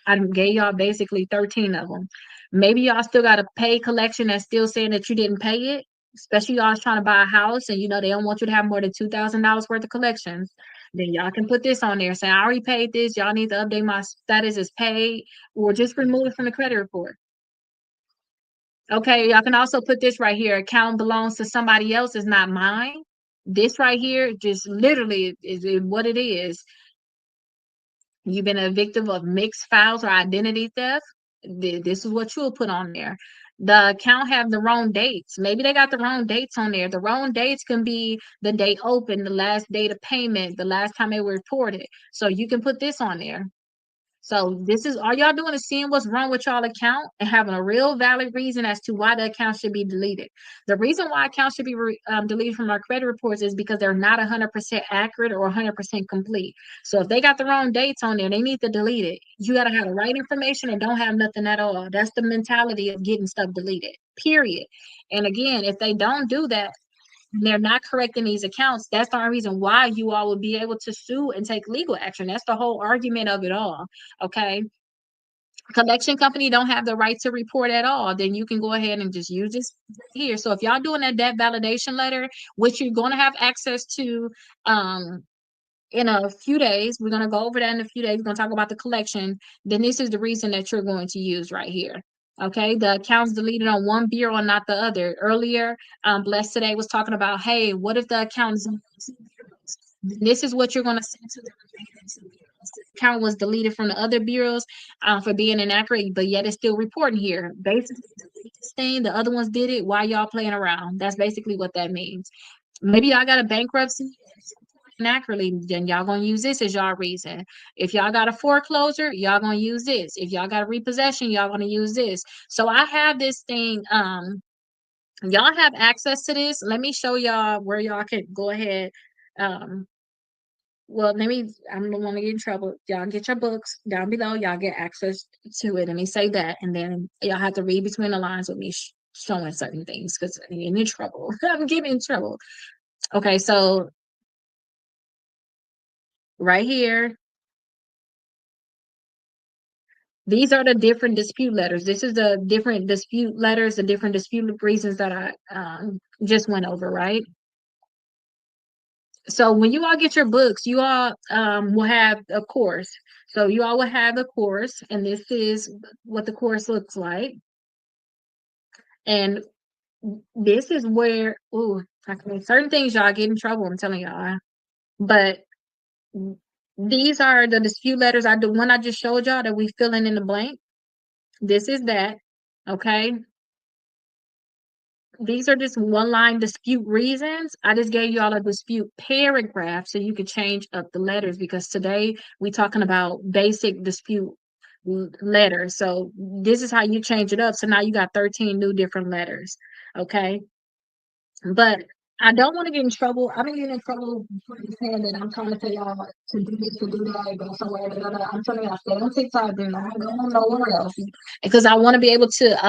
I gave y'all basically 13 of them. Maybe y'all still got a pay collection that's still saying that you didn't pay it, especially y'all trying to buy a house and they don't want you to have more than $2,000 worth of collections. Then y'all can put this on there saying, I already paid this. Y'all need to update my status as paid, or just remove it from the credit report. Okay, y'all can also put this right here. Account belongs to somebody else, is not mine. This right here just literally is what it is. You've been a victim of mixed files or identity theft. This is what you'll put on there. The account have the wrong dates. Maybe they got the wrong dates on there. The wrong dates can be the date open, the last date of payment, the last time they were reported. So you can put this on there. So this is all y'all doing is seeing what's wrong with y'all account and having a real valid reason as to why the account should be deleted. The reason why accounts should be deleted from our credit reports is because they're not 100% accurate or 100% complete. So if they got the wrong dates on there, they need to delete it. You got to have the right information or don't have nothing at all. That's the mentality of getting stuff deleted, period. And again, if they don't do that, they're not correcting these accounts, that's the only reason why you all would be able to sue and take legal action. That's the whole argument of it all. Okay. Collection company don't have the right to report at all, then you can go ahead and just use this here. So if y'all doing that debt validation letter, which you're going to have access to in a few days, we're going to go over that in a few days, we're going to talk about the collection, then this is the reason that you're going to use right here. Okay, the accounts deleted on one bureau and not the other. Earlier, Blessed today was talking about, hey, what if the account is this is what you're going to send to the account was deleted from the other bureaus for being inaccurate, but yet it's still reporting here. Basically, this thing, the other ones did it. Why y'all playing around? That's basically what that means. Maybe y'all got a bankruptcy inaccurately, then y'all gonna use this as y'all reason. If y'all got a foreclosure, y'all gonna use this. If y'all got a repossession, y'all gonna use this. So I have this thing. Y'all have access to this. Let me show y'all where y'all can go ahead. well, maybe I'm the one to get in trouble. Y'all get your books down below. Y'all get access to it. Let me say that, and then y'all have to read between the lines with me showing certain things because I'm getting in trouble. I'm getting in trouble. Okay, so right here, these are the different dispute letters. This is the different dispute letters, the different dispute reasons that I just went over, right? So when you all get your books, you all will have a course. So you all will have a course, and this is what the course looks like. And this is where, ooh, certain things y'all get in trouble. I'm telling y'all. But these are the dispute letters. I do one I just showed y'all that we filling in the blank. This is that. Okay. These are just one line dispute reasons. I just gave you all a dispute paragraph so you could change up the letters because today we talking about basic dispute letters. So this is how you change it up. So now you got 13 new different letters. Okay. But I don't want to get in trouble. I've been getting in trouble for saying that I'm trying to tell y'all to do this, to do that, go somewhere. Da, da, da. I'm telling y'all, stay on TikTok, do not go nowhere else. Because I want to be able to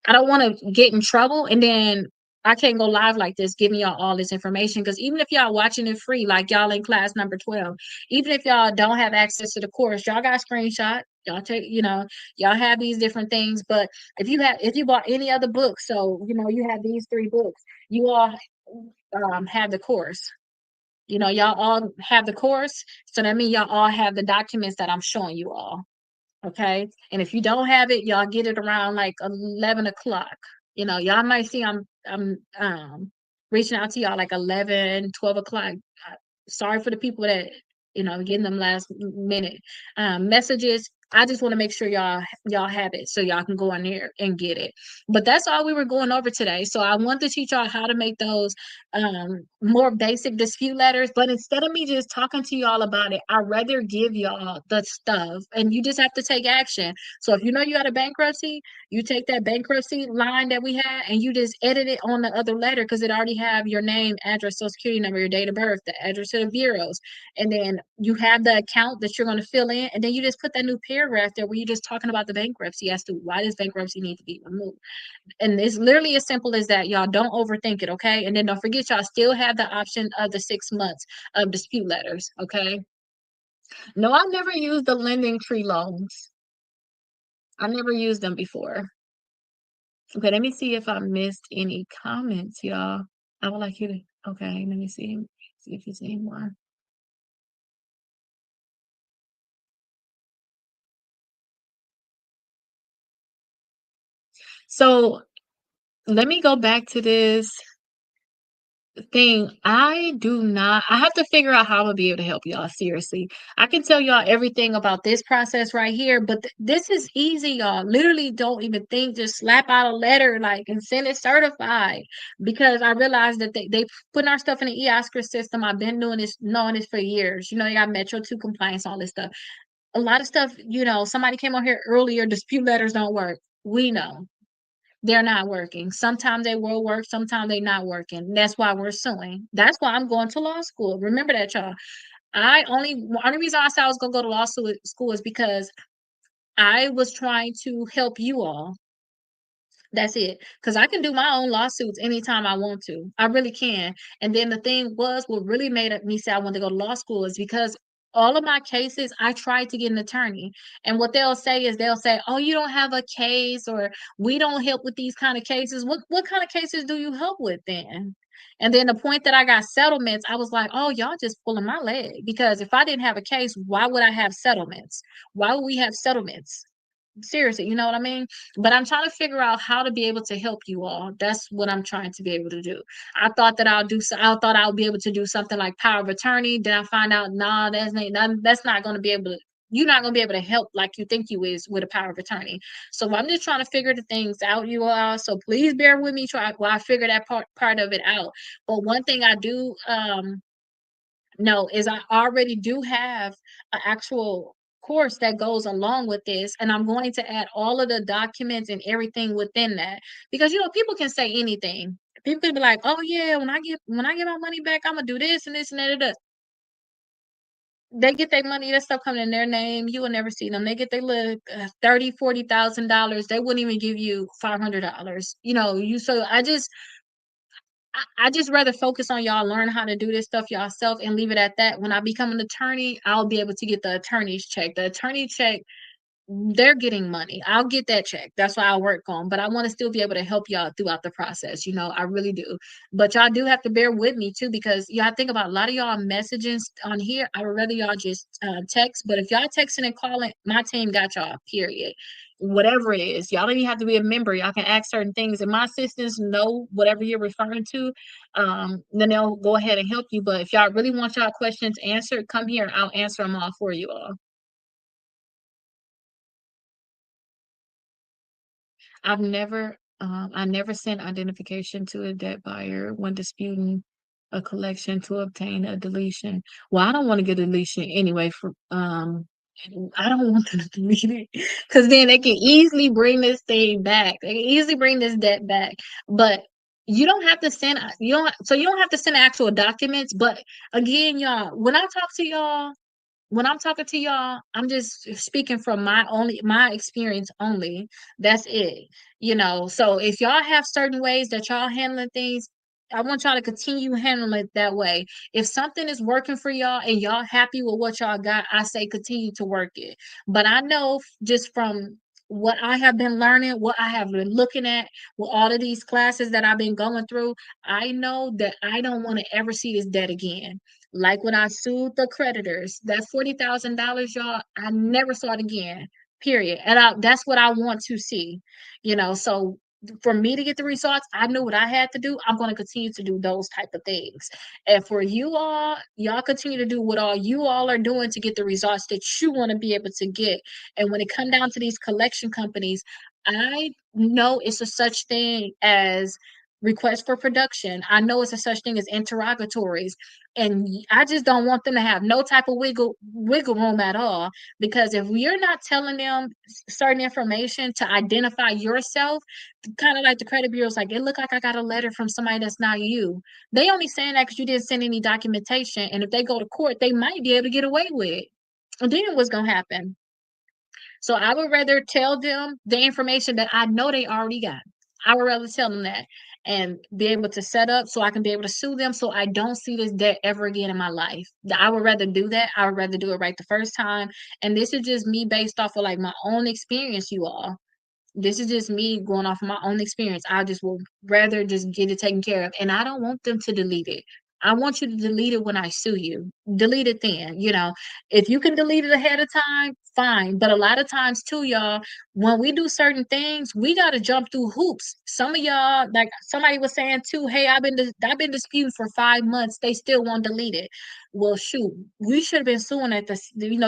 I don't want to get in trouble and then I can't go live like this, giving y'all all this information. Because even if y'all watching it free, like y'all in class number 12, even if y'all don't have access to the course, y'all got screenshot. Y'all take, y'all have these different things. But if you bought any other book, so you have these three books, you all have the course. Y'all all have the course. So that means y'all all have the documents that I'm showing you all. Okay. And if you don't have it, y'all get it around like 11 o'clock. Y'all might see I'm reaching out to y'all like 11, 12 o'clock. Sorry for the people that getting them last minute messages. I just want to make sure y'all have it so y'all can go in there and get it. But that's all we were going over today. So I want to teach y'all how to make those more basic dispute letters. But instead of me just talking to y'all about it, I'd rather give y'all the stuff and you just have to take action. So if you know you got a bankruptcy, you take that bankruptcy line that we had and you just edit it on the other letter because it already have your name, address, social security number, your date of birth, the address to the bureaus, and then you have the account that you're going to fill in, and then you just put that new paragraph there where you're just talking about the bankruptcy as to why does bankruptcy need to be removed. And it's literally as simple as that. Y'all don't overthink it, okay? And then don't forget, y'all still have the option of the 6 months of dispute letters, okay? No, I never used the lending tree loans. I never used them before. Okay, let me see if I missed any comments, y'all. I would like you to, okay, let me see if you see more. So let me go back to this thing. I have to figure out how I'm gonna be able to help y'all. Seriously, I can tell y'all everything about this process right here, but this is easy, y'all. Literally, don't even think. Just slap out a letter like and send it certified. Because I realized that they putting our stuff in the e-Oscar system. I've been knowing this for years. You got Metro 2 compliance, all this stuff. A lot of stuff. Somebody came on here earlier. Dispute letters don't work. We know. They're not working. Sometimes they will work, sometimes they not working. That's why we're suing. That's why I'm going to law school. Remember that, y'all. Only reason I said I was gonna go to law school is because I was trying to help you all. That's it. Because I can do my own lawsuits anytime I want to. I really can. And then the thing was, what really made me say I wanted to go to law school is because all of my cases, I tried to get an attorney. And what they'll say is they'll say, oh, you don't have a case, or we don't help with these kind of cases. What kind of cases do you help with then? And then the point that I got settlements, I was like, oh, y'all just pulling my leg. Because if I didn't have a case, why would I have settlements? Why would we have settlements? Seriously, you know what I mean? But I'm trying to figure out how to be able to help you all. That's what I'm trying to be able to do. I thought that I thought I'll be able to do something like power of attorney. Then I find out, nah, that's not going to be able to. You're not going to be able to help like you think you is with a power of attorney. So I'm just trying to figure the things out, you all. So please bear with me while I figure that part of it out. But one thing I do no, is I already do have an actual course that goes along with this, and I'm going to add all of the documents and everything within that because people can say anything. People can be like, "Oh yeah, when I get my money back, I'm gonna do this and this and that." And that." they get their money, that stuff coming in their name, you will never see them. They get their little 30, $40,000. They wouldn't even give you $500. So I just rather focus on y'all learn how to do this stuff yourself and leave it at that. When I become an attorney, I'll be able to get the attorney's check. The attorney check, they're getting money. I'll get that check. That's why I work on. But I want to still be able to help y'all throughout the process. I really do. But y'all do have to bear with me too, because y'all think about a lot of y'all messaging on here. I would rather y'all just text. But if y'all texting and calling, my team got y'all. Period. Whatever it is, y'all don't even have to be a member. Y'all can ask certain things, and my assistants know whatever you're referring to. Then they'll go ahead and help you. But if y'all really want y'all questions answered, come here. I'll answer them all for you all. I never sent identification to a debt buyer when disputing a collection to obtain a deletion. Well, I don't want to get a deletion anyway. I don't want to delete it because then they can easily bring this thing back. They can easily bring this debt back. But you don't have to send. You don't have to send actual documents. But again, y'all, when I'm talking to y'all, I'm just speaking from my experience only. That's it. So if y'all have certain ways that y'all handling things, I want y'all to continue handling it that way. If something is working for y'all and y'all happy with what y'all got, I say continue to work it. But I know just from what I have been learning, what I have been looking at with all of these classes that I've been going through, I know that I don't want to ever see this debt again. Like when I sued the creditors, that $40,000, y'all, I never saw it again. Period. And that's what I want to see. So for me to get the results, I knew what I had to do. I'm going to continue to do those type of things. And for you all, y'all continue to do what all you all are doing to get the results that you want to be able to get. And when it come down to these collection companies, I know it's a such thing as request for production. I know it's a such thing as interrogatories, and I just don't want them to have no type of wiggle room at all. Because if you're not telling them certain information to identify yourself, kind of like the credit bureau's like, it looked like I got a letter from somebody that's not you. They only saying that because you didn't send any documentation, and if they go to court, they might be able to get away with it. And then what's gonna happen? So I would rather tell them the information that I know they already got. I would rather tell them that and be able to set up so I can be able to sue them so I don't see this debt ever again in my life. I would rather do that. I would rather do it right the first time. And this is just me based off of like my own experience, you all. This is just me going off of my own experience. I just will rather just get it taken care of. And I don't want them to delete it. I want you to delete it when I sue you. Delete it then. If you can delete it ahead of time, fine. But a lot of times too, y'all, when we do certain things, we gotta jump through hoops. Some of y'all, like somebody was saying too, hey, I've been disputing for 5 months. They still won't delete it. Well, shoot, we should have been suing at the,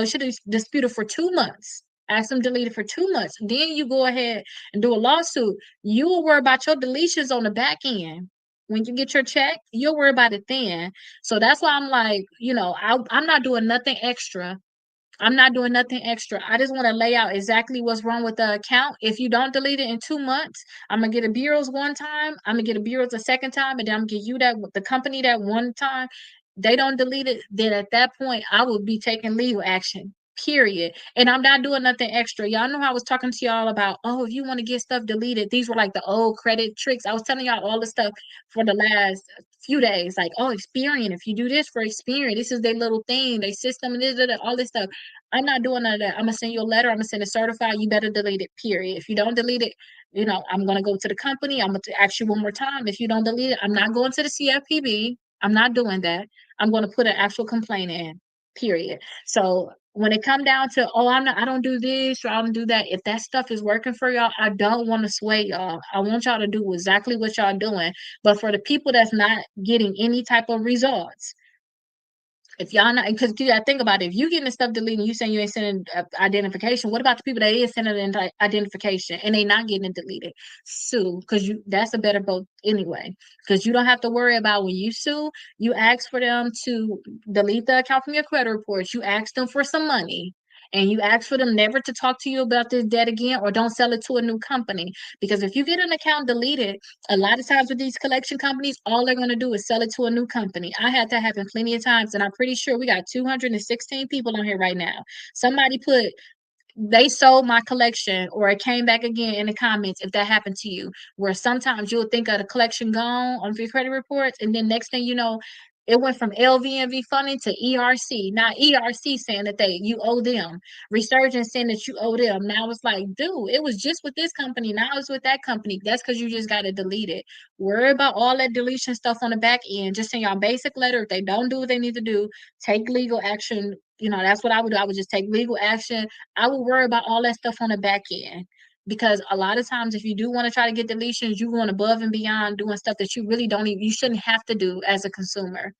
should have disputed for 2 months. Ask them delete it for 2 months. Then you go ahead and do a lawsuit. You will worry about your deletions on the back end. When you get your check, you'll worry about it then. So that's why I'm like, I'm not doing nothing extra. I'm not doing nothing extra. I just want to lay out exactly what's wrong with the account. If you don't delete it in 2 months, I'm gonna get a bureaus one time. I'm gonna get a bureaus a second time, and then I'm gonna get you that the company that one time. They don't delete it, then at that point I will be taking legal action. Period. And I'm not doing nothing extra. Y'all know how I was talking to y'all about, oh, if you want to get stuff deleted, these were like the old credit tricks. I was telling y'all all the stuff for the last few days, like, oh, Experian. If you do this for Experian, this is their little thing, they system, and all this stuff. I'm not doing none of that. I'm gonna send you a letter. I'm gonna send it certified. You better delete it. Period. If you don't delete it, I'm gonna go to the company. I'm gonna ask you one more time. If you don't delete it, I'm not going to the CFPB. I'm not doing that. I'm gonna put an actual complaint in. Period. So when it come down to, oh, I don't do this or I don't do that. If that stuff is working for y'all, I don't want to sway y'all. I want y'all to do exactly what y'all doing. But for the people that's not getting any type of results, if y'all not, because you gotta think about it. If you getting the stuff deleted, and you saying you ain't sending identification. What about the people that is sending identification and they not getting it deleted? Sue, because that's a better boat anyway. Because you don't have to worry about when you sue. You ask for them to delete the account from your credit reports. You ask them for some money. and you ask for them never to talk to you about this debt again, or don't sell it to a new company. Because if you get an account deleted, a lot of times with these collection companies, all they're going to do is sell it to a new company. I had that happen plenty of times, and I'm pretty sure we got 216 people on here right now. Somebody put they sold my collection, or it came back again in the comments if that happened to you, where sometimes you'll think of the collection gone on your credit reports, and then next thing you know, it went from LVNV funding to ERC. Now ERC saying that you owe them, Resurgence saying that you owe them. Now it's like, dude, it was just with this company, now it's with that company. That's because you just got to delete it. Worry about all that deletion stuff on the back end. Just send y'all basic letter. If they don't do what they need to do, take legal action. That's what I would do. I would just take legal action. I would worry about all that stuff on the back end, because a lot of times if you do want to try to get deletions, you're going above and beyond doing stuff that you really don't even, you shouldn't have to do as a consumer.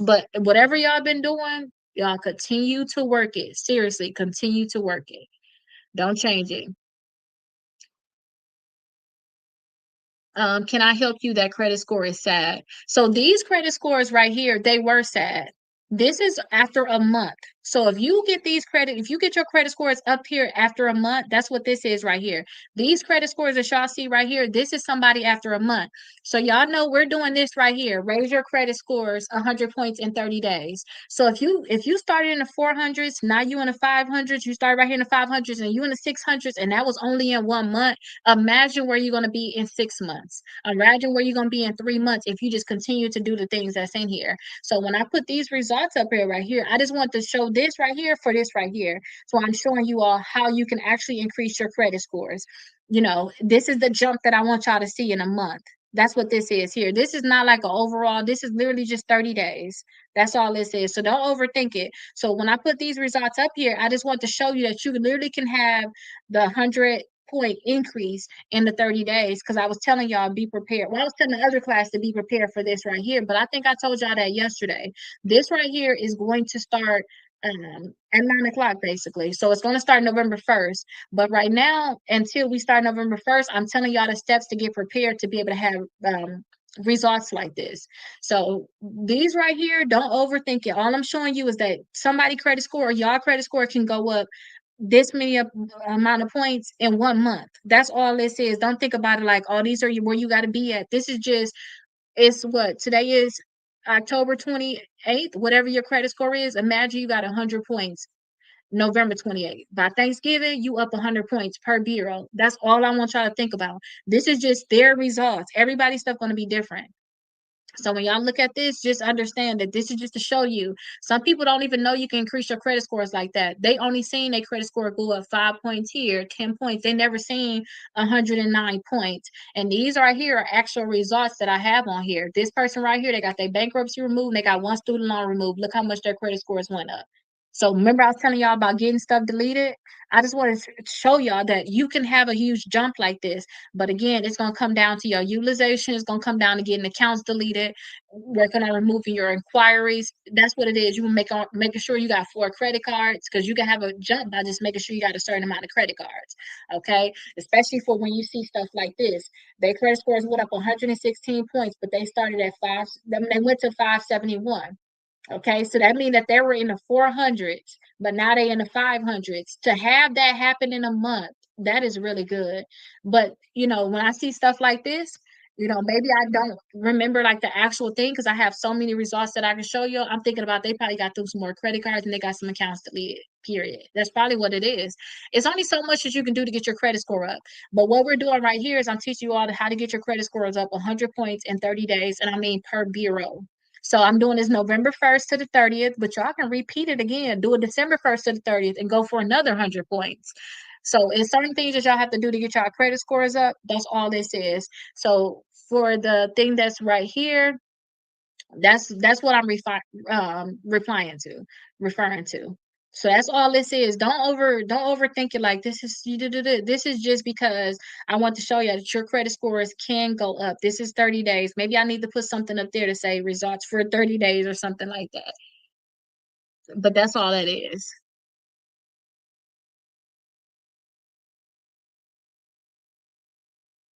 But whatever y'all been doing, y'all continue to work it. Seriously, continue to work it. Don't change it. Can I help you? That credit score is sad. So these credit scores right here, they were sad. This is after a month. So if you get your credit scores up here after a month, that's what this is right here. These credit scores that y'all see right here, this is somebody after a month. So y'all know we're doing this right here. Raise your credit scores 100 points in 30 days. So if you started in the 400s, now you in the 500s, you start right here in the 500s, and you in the 600s, and that was only in 1 month. Imagine where you're going to be in 6 months. Imagine where you're going to be in 3 months if you just continue to do the things that's in here. So when I put these results up here right here, I just want to show this right here for this right here. So I'm showing you all how you can actually increase your credit scores. This is the jump that I want y'all to see in a month. That's what this is here. This is not like an overall. This is literally just 30 days. That's all this is. So don't overthink it. So when I put these results up here, I just want to show you that you literally can have the 100-point increase in the 30 days, because I was telling y'all be prepared. Well, I was telling the other class to be prepared for this right here, but I think I told y'all that yesterday. This right here is going to start at 9 o'clock basically. So it's going to start November 1st. But right now, until we start November 1st, I'm telling y'all the steps to get prepared to be able to have results like this. So these right here, don't overthink it. All I'm showing you is that somebody credit score or y'all credit score can go up this many amount of points in 1 month. That's all this is. Don't think about it like, oh, these are where you got to be at. This is just, it's what today is, October 28th, whatever your credit score is. Imagine you got 100 points November 28th. By Thanksgiving, you up 100 points per bureau. That's all I want y'all to think about. This is just their results. Everybody's stuff going to be different. So when y'all look at this, just understand that this is just to show you. Some people don't even know you can increase your credit scores like that. They only seen their credit score go up 5 points here, 10 points. They never seen 109 points. And these right here are actual results that I have on here. This person right here, they got their bankruptcy removed, and they got one student loan removed. Look how much their credit scores went up. So remember I was telling y'all about getting stuff deleted? I just want to show y'all that you can have a huge jump like this. But again, it's going to come down to your utilization. It's going to come down to getting accounts deleted, working on removing your inquiries. That's what it is. You making sure you got 4 credit cards, because you can have a jump by just making sure you got a certain amount of credit cards. Okay, especially for when you see stuff like this. Their credit scores went up 116 points, but they started at five. They went to 571. Okay, so that means that they were in the 400s, but now they in the 500s. To have that happen in a month, that is really good. But when I see stuff like this, maybe I don't remember like the actual thing, because I have so many results that I can show you. I'm thinking about they probably got through some more credit cards and they got some accounts deleted. Period. That's probably what it is. It's only so much that you can do to get your credit score up. But what we're doing right here is I'm teaching you all how to get your credit scores up 100 points in 30 days, and I mean per bureau. So I'm doing this November 1st to the 30th, but y'all can repeat it again. Do it December 1st to the 30th and go for another 100 points. So it's certain things that y'all have to do to get y'all credit scores up. That's all this is. So for the thing that's right here, that's what I'm replying to, referring to. So that's all this is. Don't overthink it like this is this is just because I want to show you that your credit scores can go up. This is 30 days. Maybe I need to put something up there to say results for 30 days or something like that. But that's all that is.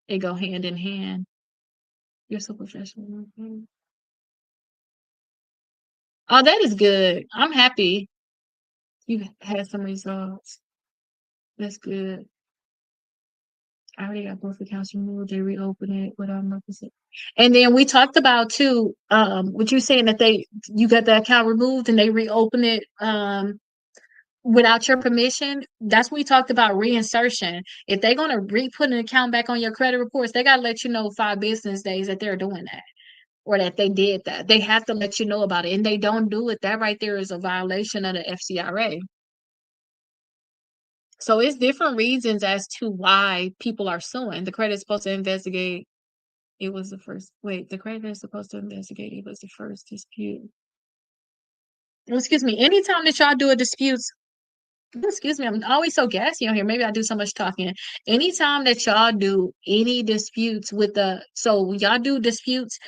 It go hand in hand. You're so professional. Oh, that is good. I'm happy. You had some results. That's good. I already got both accounts removed. They reopened it without notice. And then we talked about too, what you saying that you got the account removed and they reopen it without your permission. That's what we talked about reinsertion. If they're gonna re-put an account back on your credit reports, they gotta let you know 5 business days that they're doing that or that they did that. They have to let you know about it. And they don't do it. That right there is a violation of the FCRA. So it's different reasons as to why people are suing. The credit's supposed to investigate. It was the first. Wait, the creditor is supposed to investigate. It was the first dispute. Oh, excuse me. Anytime that y'all do a dispute, excuse me, I'm always so gassy on here. Maybe I do so much talking. Anytime that y'all do any disputes with so y'all do disputes.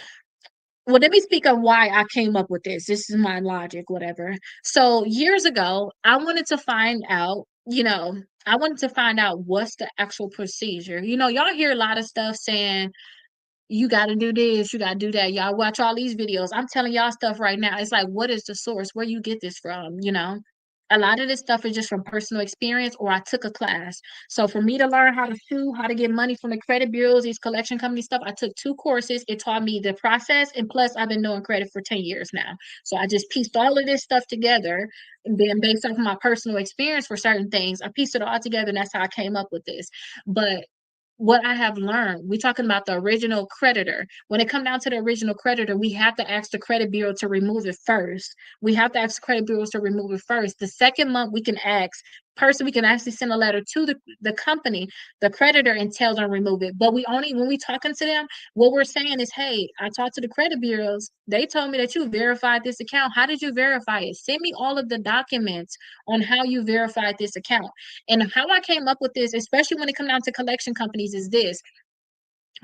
Well, let me speak on why I came up with this. This is my logic, whatever. So years ago, I wanted to find out, I wanted to find out what's the actual procedure. Y'all hear a lot of stuff saying you got to do this, you got to do that. Y'all watch all these videos. I'm telling y'all stuff right now. It's like, what is the source? Where you get this from? A lot of this stuff is just from personal experience, or I took a class. So for me to learn how to sue, how to get money from the credit bureaus, these collection company stuff, I took 2 courses. It taught me the process, and plus I've been doing credit for 10 years now. So I just pieced all of this stuff together, and then based off of my personal experience for certain things, I pieced it all together, and that's how I came up with this. But what I have learned, we're talking about the original creditor. When it comes down to the original creditor, we have to ask the credit bureau to remove it first. We have to ask the credit bureaus to remove it first. The second month, we can we can actually send a letter to the company, the creditor, and tell them to remove it. But when we talking to them, what we're saying is, hey, I talked to the credit bureaus. They told me that you verified this account. How did you verify it? Send me all of the documents on how you verified this account. And how I came up with this, especially when it comes down to collection companies, is this.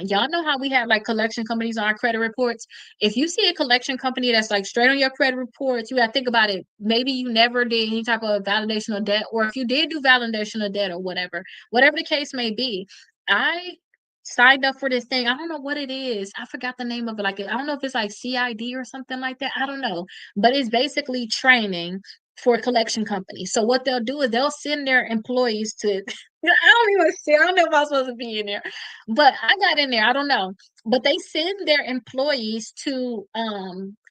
Y'all know how we have like collection companies on our credit reports. If you see a collection company that's like straight on your credit reports, you got to think about it. Maybe you never did any type of validation of debt, or if you did do validation of debt or whatever the case may be. I signed up for this thing. I don't know what it is. I forgot the name of it. Like, I don't know if it's like CID or something like that. I don't know. But it's basically training for collection companies. So what they'll do is they'll send their employees to I don't even see. I don't know if I'm supposed to be in there, but I got in there. I don't know. But they send their employees to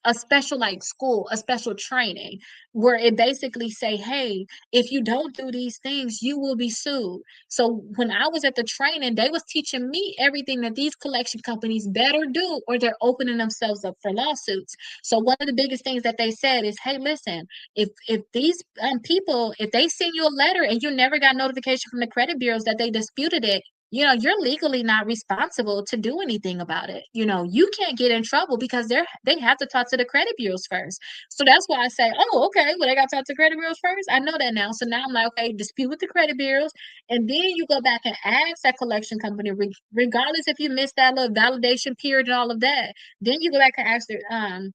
a special like school, a special training where it basically say, hey, if you don't do these things, you will be sued. So when I was at the training, they was teaching me everything that these collection companies better do, or they're opening themselves up for lawsuits. So one of the biggest things that they said is, hey, listen, if these people, if they send you a letter and you never got notification from the credit bureaus that they disputed it, you're legally not responsible to do anything about it. You can't get in trouble because they have to talk to the credit bureaus first. So that's why I say, oh, okay, well, they got to talk to credit bureaus first. I know that now. So now I'm like, okay, dispute with the credit bureaus, and then you go back and ask that collection company, regardless if you missed that little validation period and all of that. Then you go back and ask the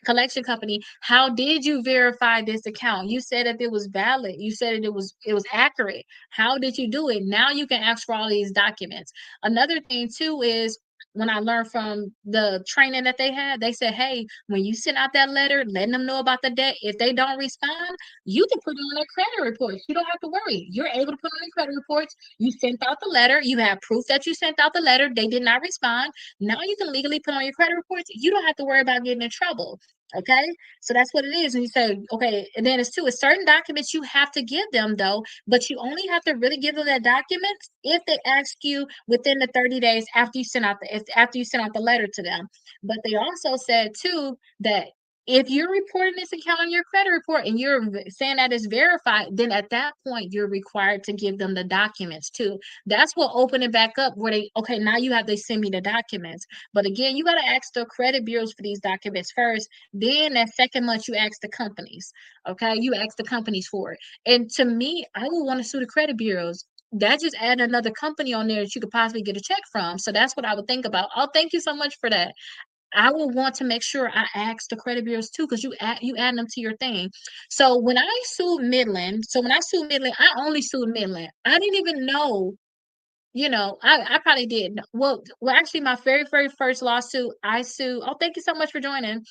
collection company, how did you verify this account? You said that it was valid. You said that it was accurate. How did you do it? Now you can ask for all these documents. Another thing too is, when I learned from the training that they had, they said, hey, when you send out that letter, letting them know about the debt, if they don't respond, you can put it on their credit reports. You don't have to worry. You're able to put on their credit reports. You sent out the letter. You have proof that you sent out the letter. They did not respond. Now you can legally put on your credit reports. You don't have to worry about getting in trouble. Okay, so that's what it is. And you say, okay, and then it's two, it's certain documents you have to give them though, but you only have to really give them that document if they ask you within the 30 days after you send out the letter to them. But they also said too that if you're reporting this account on your credit report and you're saying that it's verified, then at that point you're required to give them the documents too. That's what open it back up where okay, now you have to send me the documents. But again, you got to ask the credit bureaus for these documents first. Then that second month, you ask the companies. Okay, you ask the companies for it. And to me, I would want to sue the credit bureaus. That just add another company on there that you could possibly get a check from. So that's what I would think about. Oh, thank you so much for that. I would want to make sure I ask the credit bureaus too, because you add them to your thing. So when I sued Midland, I only sued Midland. I didn't even know, I probably did. Well, actually, my very, very first lawsuit, I sued. Oh, thank you so much for joining.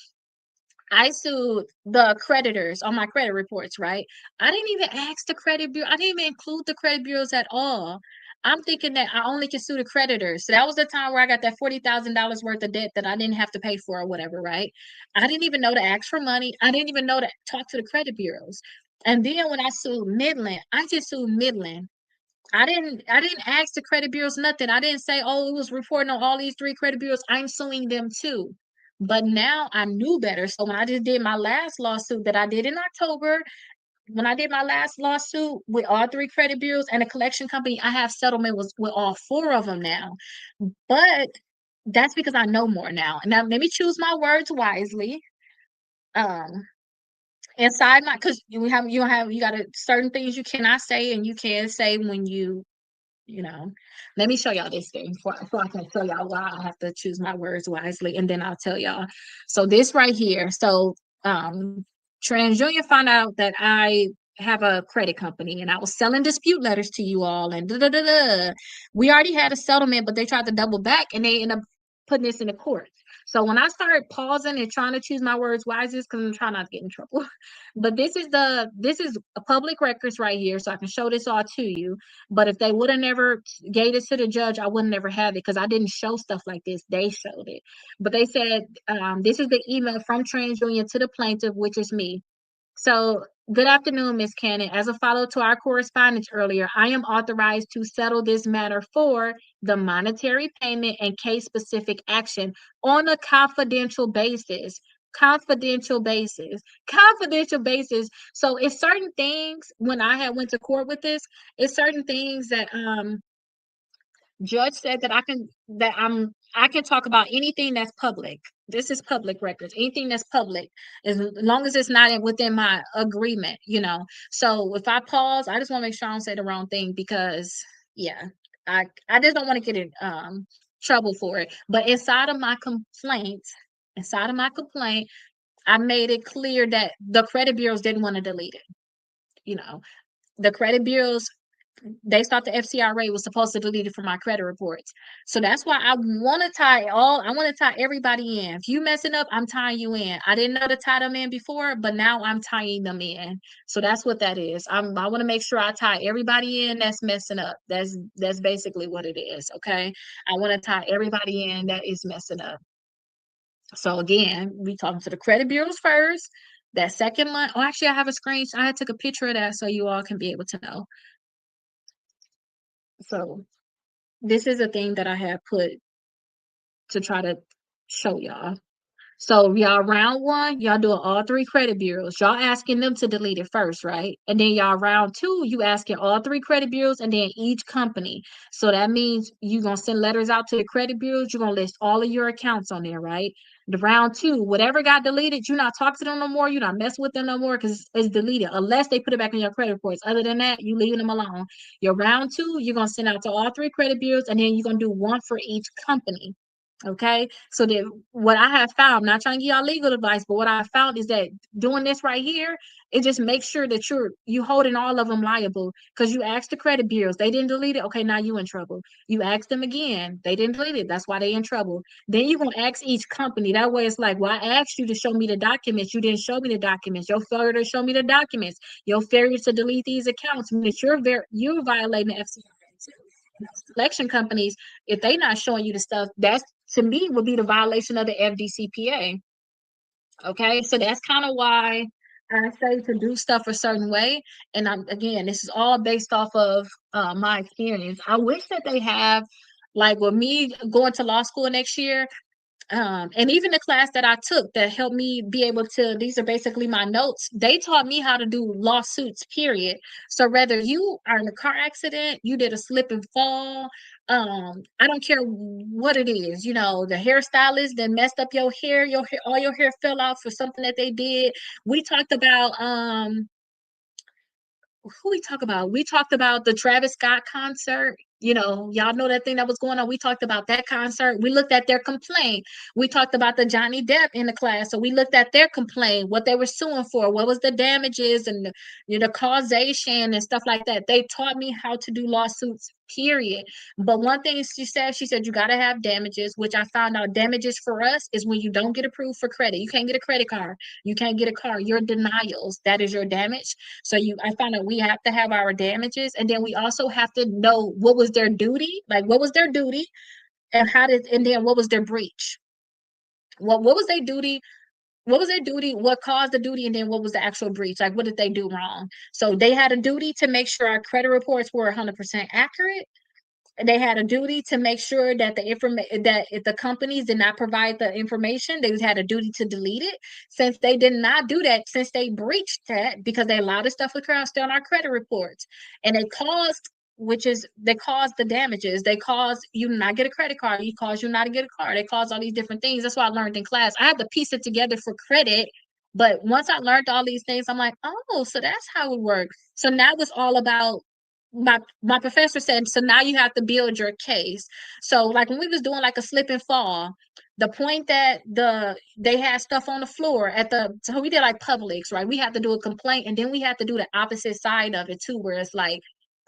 I sued the creditors on my credit reports, right? I didn't even ask the credit bureau. I didn't even include the credit bureaus at all. I'm thinking that I only can sue the creditors. So that was the time where I got that $40,000 worth of debt that I didn't have to pay for or whatever, right? I didn't even know to ask for money. I didn't even know to talk to the credit bureaus. And then when I sued Midland, I just sued Midland. I didn't ask the credit bureaus nothing. I didn't say, oh, it was reporting on all these three credit bureaus. I'm suing them too. But now I knew better. So when I just did my last lawsuit that I did in October, when I did my last lawsuit with all three credit bureaus and a collection company, I have settlement with all four of them now. But that's because I know more now. And now let me choose my words wisely. Um, inside my because you gotta certain things you cannot say and you can say when you know, let me show y'all this thing so I can show y'all why I have to choose my words wisely, and then I'll tell y'all. So this right here. So TransUnion found out that I have a credit company and I was selling dispute letters to you all and da da da da. We already had a settlement, but they tried to double back and they ended up putting this in the court. So when I started pausing and trying to choose my words wisely, because I'm trying not to get in trouble. But this is a public records right here, so I can show this all to you. But if they would have never gave this to the judge, I would never have it because I didn't show stuff like this. They showed it. But they said, this is the email from TransUnion to the plaintiff, which is me. So, good afternoon, Ms. Cannon. As a follow to our correspondence earlier, I am authorized to settle this matter for the monetary payment and case-specific action on a confidential basis. Confidential basis. Confidential basis. So, it's certain things when I had went to court with this, it's certain things that judge said that I can talk about anything that's public. This is public records. Anything that's public, as long as it's not within my agreement, you know. So if I pause, I just want to make sure I don't say the wrong thing because yeah, I just don't want to get in trouble for it. But inside of my complaint, I made it clear that the credit bureaus didn't want to delete it. You know, the credit bureaus they thought the FCRA was supposed to delete it from my credit reports. So that's why I want to tie everybody in. If you messing up, I'm tying you in. I didn't know to tie them in before, but now I'm tying them in. So that's what that is. I want to make sure I tie everybody in that's messing up. That's basically what it is. Okay. I want to tie everybody in that is messing up. So again, we talking to the credit bureaus first. That second month, oh, actually, I have a screen. I took a picture of that so you all can be able to know. So this is a thing that I have put to try to show y'all. So y'all round one, y'all doing all three credit bureaus. Y'all asking them to delete it first, right? And then y'all round two, you asking all three credit bureaus and then each company. So that means you gonna send letters out to the credit bureaus. You're gonna list all of your accounts on there, right? The round two, whatever got deleted, you not talk to them no more. You not mess with them no more because it's deleted unless they put it back in your credit reports. Other than that, you leaving them alone. Your round two, you're gonna send out to all three credit bureaus and then you're gonna do one for each company. Okay, so then what I have found, I'm not trying to give y'all legal advice, but what I found is that doing this right here, it just makes sure that you holding all of them liable because you asked the credit bureaus, they didn't delete it. Okay, now you in trouble. You asked them again, they didn't delete it. That's why they in trouble. Then you're gonna ask each company. That way it's like, well, I asked you to show me the documents. You didn't show me the documents. Your failure to show me the documents, your failure to delete these accounts, mean that you're violating the FCRA too. Collection companies, if they not showing you the stuff, that's to me would be the violation of the FDCPA. Okay, so that's kind of why I say to do stuff a certain way. And again, this is all based off of my experience. I wish that they have, like with me going to law school next year, and even the class that I took that helped me be able to, these are basically my notes. They taught me how to do lawsuits, period. So whether you are in a car accident, you did a slip and fall, I don't care what it is, the hairstylist that messed up your hair, all your hair fell out for something that they did. We talked about who we talk about? We talked about the Travis Scott concert. Y'all know that thing that was going on. We talked about that concert. We looked at their complaint. We talked about the Johnny Depp in the class. So we looked at their complaint, what they were suing for, what was the damages and the causation and stuff like that. They taught me how to do lawsuits, period. But one thing she said you got to have damages, which I found out damages for us is when you don't get approved for credit. You can't get a credit card. You can't get a car. Your denials, that is your damage. So I found out we have to have our damages. And then we also have to know what was their duty, like what was their duty and then what was their breach? What was their duty? What was their duty? What caused the duty? And then what was the actual breach? Like, what did they do wrong? So they had a duty to make sure our credit reports were 100% accurate. They had a duty to make sure that the information that if the companies did not provide the information, they had a duty to delete it. Since they did not do that, since they breached that because they allowed the stuff to come still on our credit reports, and they caused the damages. They caused you not get a credit card. You caused you not to get a car. They caused all these different things. That's what I learned in class. I had to piece it together for credit. But once I learned all these things, I'm like, oh, so that's how it works. So now it's all about my professor said, so now you have to build your case. So like when we was doing like a slip and fall, the point that they had stuff on the floor so we did like Publix, right? We had to do a complaint and then we had to do the opposite side of it too, where it's like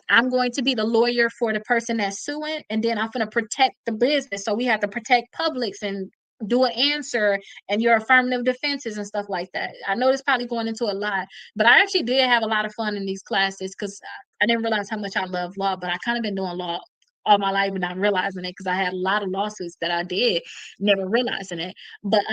I'm going to be the lawyer for the person that's suing, and then I'm going to protect the business. So we have to protect Publix and do an answer and your affirmative defenses and stuff like that. I know it's probably going into a lot, but I actually did have a lot of fun in these classes because I didn't realize how much I love law, but I kind of been doing law all my life and not realizing it because I had a lot of lawsuits that I did, never realizing it. But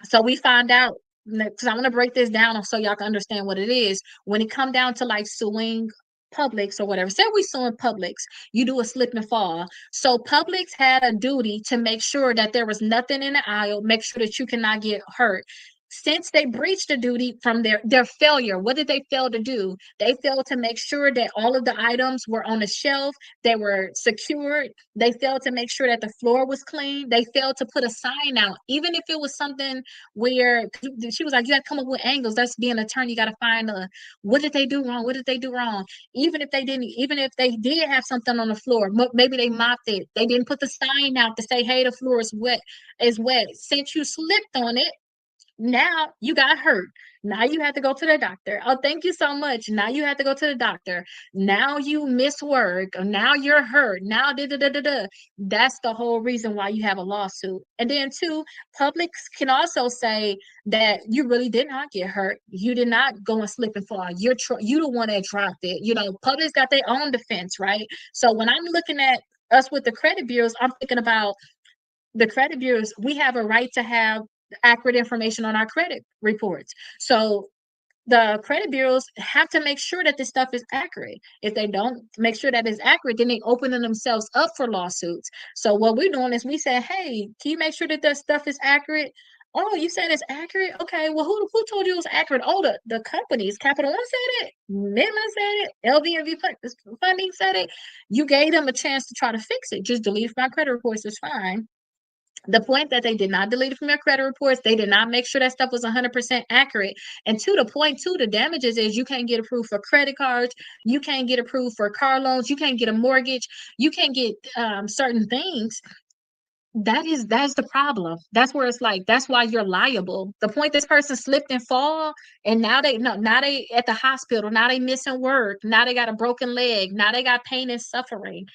so we find out because I'm gonna break this down so y'all can understand what it is. When it come down to like suing Publix or whatever, say we suing Publix, you do a slip and fall. So Publix had a duty to make sure that there was nothing in the aisle, make sure that you cannot get hurt. Since they breached the duty from their failure, what did they fail to do? They failed to make sure that all of the items were on the shelf, they were secured. They failed to make sure that the floor was clean. They failed to put a sign out, even if it was something where she was like, "You got to come up with angles." That's being an attorney. You got to find what did they do wrong? What did they do wrong? Even if they did have something on the floor, maybe they mopped it. They didn't put the sign out to say, "Hey, the floor is wet." Is wet. Since you slipped on it, now you got hurt. Now you have to go to the doctor. Oh, thank you so much. Now you have to go to the doctor. Now you miss work. Now you're hurt. Now da da da da da. That's the whole reason why you have a lawsuit. And then two, Publix can also say that you really did not get hurt. You did not go and slip and fall. You the one that dropped it. Publix got their own defense, right? So when I'm looking at us with the credit bureaus, I'm thinking about the credit bureaus. We have a right to have accurate information on our credit reports. So the credit bureaus have to make sure that this stuff is accurate. If they don't make sure that it's accurate, then they opening themselves up for lawsuits. So what we're doing is we say, hey, can you make sure that that stuff is accurate? Oh, you said it's accurate? Okay, well, who told you it was accurate? Oh, the companies. Capital One said it. Midland said it. LVMV funding said it. You gave them a chance to try to fix it. Just delete my credit reports is fine. The point that they did not delete it from their credit reports, they did not make sure that stuff was 100% accurate. And to the point, too, the damages is you can't get approved for credit cards, you can't get approved for car loans, you can't get a mortgage, you can't get certain things. That's the problem. That's where it's like that's why you're liable. The point this person slipped and fall, and now they at the hospital, now they missing work, now they got a broken leg, now they got pain and suffering.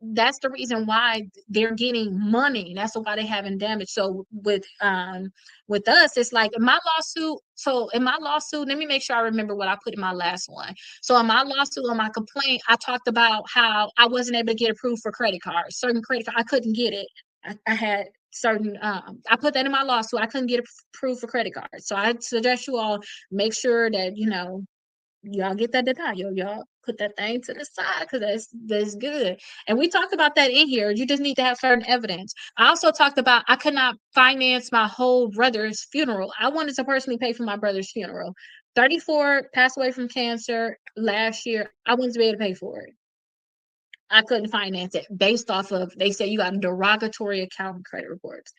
That's the reason why they're getting money. That's why they having damage. So with us, it's like in my lawsuit. So in my lawsuit, let me make sure I remember what I put in my last one. So in my lawsuit on my complaint, I talked about how I wasn't able to get approved for credit cards. Certain credit card, I couldn't get it. I had certain I put that in my lawsuit. I couldn't get approved for credit cards. So I suggest you all make sure that y'all get that denial. Y'all put that thing to the side because that's good. And we talked about that in here. You just need to have certain evidence. I also talked about I could not finance my whole brother's funeral. I wanted to personally pay for my brother's funeral. 34, passed away from cancer last year. I wanted to be able to pay for it. I couldn't finance it based off of they said you got a derogatory account credit reports.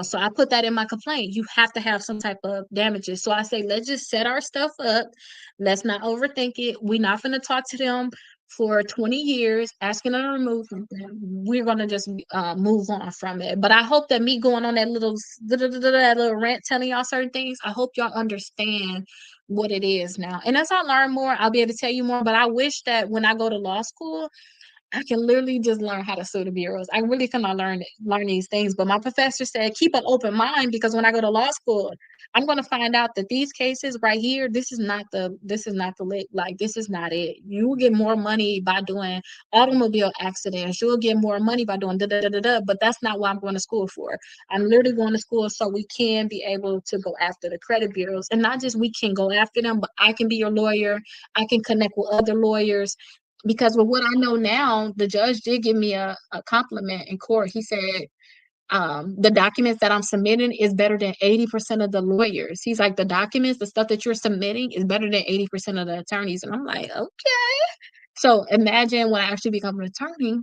So I put that in my complaint. You have to have some type of damages. So I say, let's just set our stuff up. Let's not overthink it. We're not going to talk to them for 20 years, asking them to remove them. We're going to just move on from it. But I hope that me going on that little rant, telling y'all certain things, I hope y'all understand what it is now. And as I learn more, I'll be able to tell you more. But I wish that when I go to law school, I can literally just learn how to sue the bureaus. I really cannot learn these things. But my professor said keep an open mind because when I go to law school, I'm gonna find out that these cases right here, this is not the like this is not it. You will get more money by doing automobile accidents. You'll get more money by doing da da da da da. But that's not what I'm going to school for. I'm literally going to school so we can be able to go after the credit bureaus, and not just we can go after them, but I can be your lawyer. I can connect with other lawyers because with what I know now, the judge did give me a compliment in court. He said, the documents that I'm submitting is better than 80% of the lawyers. He's like, the documents, the stuff that you're submitting is better than 80% of the attorneys. And I'm like, okay. So imagine when I actually become an attorney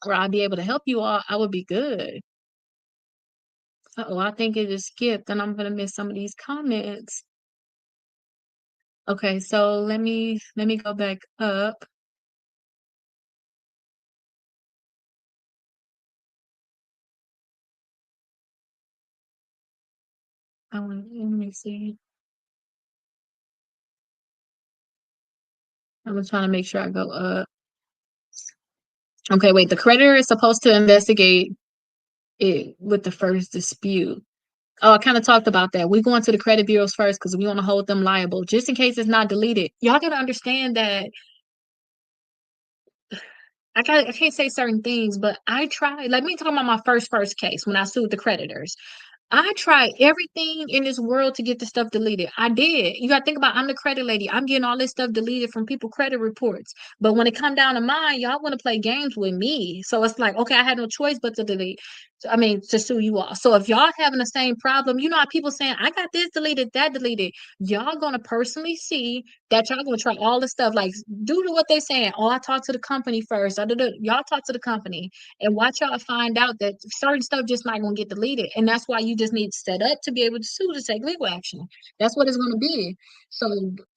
where I'll be able to help you all, I would be good. Oh, I think it just skipped and I'm gonna miss some of these comments. Okay, so let me go back up. Let me see. I'm trying to make sure I go up. Okay, wait. The creditor is supposed to investigate it with the first dispute. Oh, I kind of talked about that. We go into the credit bureaus first because we want to hold them liable, just in case it's not deleted. Y'all gotta understand that I can't say certain things, but I tried. Let me talk about my first case when I sued the creditors. I tried everything in this world to get the stuff deleted. I did. You got to think about I'm the credit lady. I'm getting all this stuff deleted from people credit reports. But when it come down to mine, y'all want to play games with me. So it's like, okay, I had no choice but to delete. I mean, to sue you all. So if y'all having the same problem, you know how people saying, I got this deleted, that deleted. Y'all gonna personally see that y'all gonna try all the stuff. Like due to what they saying, oh, I talked to the company first. Y'all talk to the company and watch y'all find out that certain stuff just not gonna get deleted. And that's why you just need to set up to be able to sue to take legal action. That's what it's gonna be. So,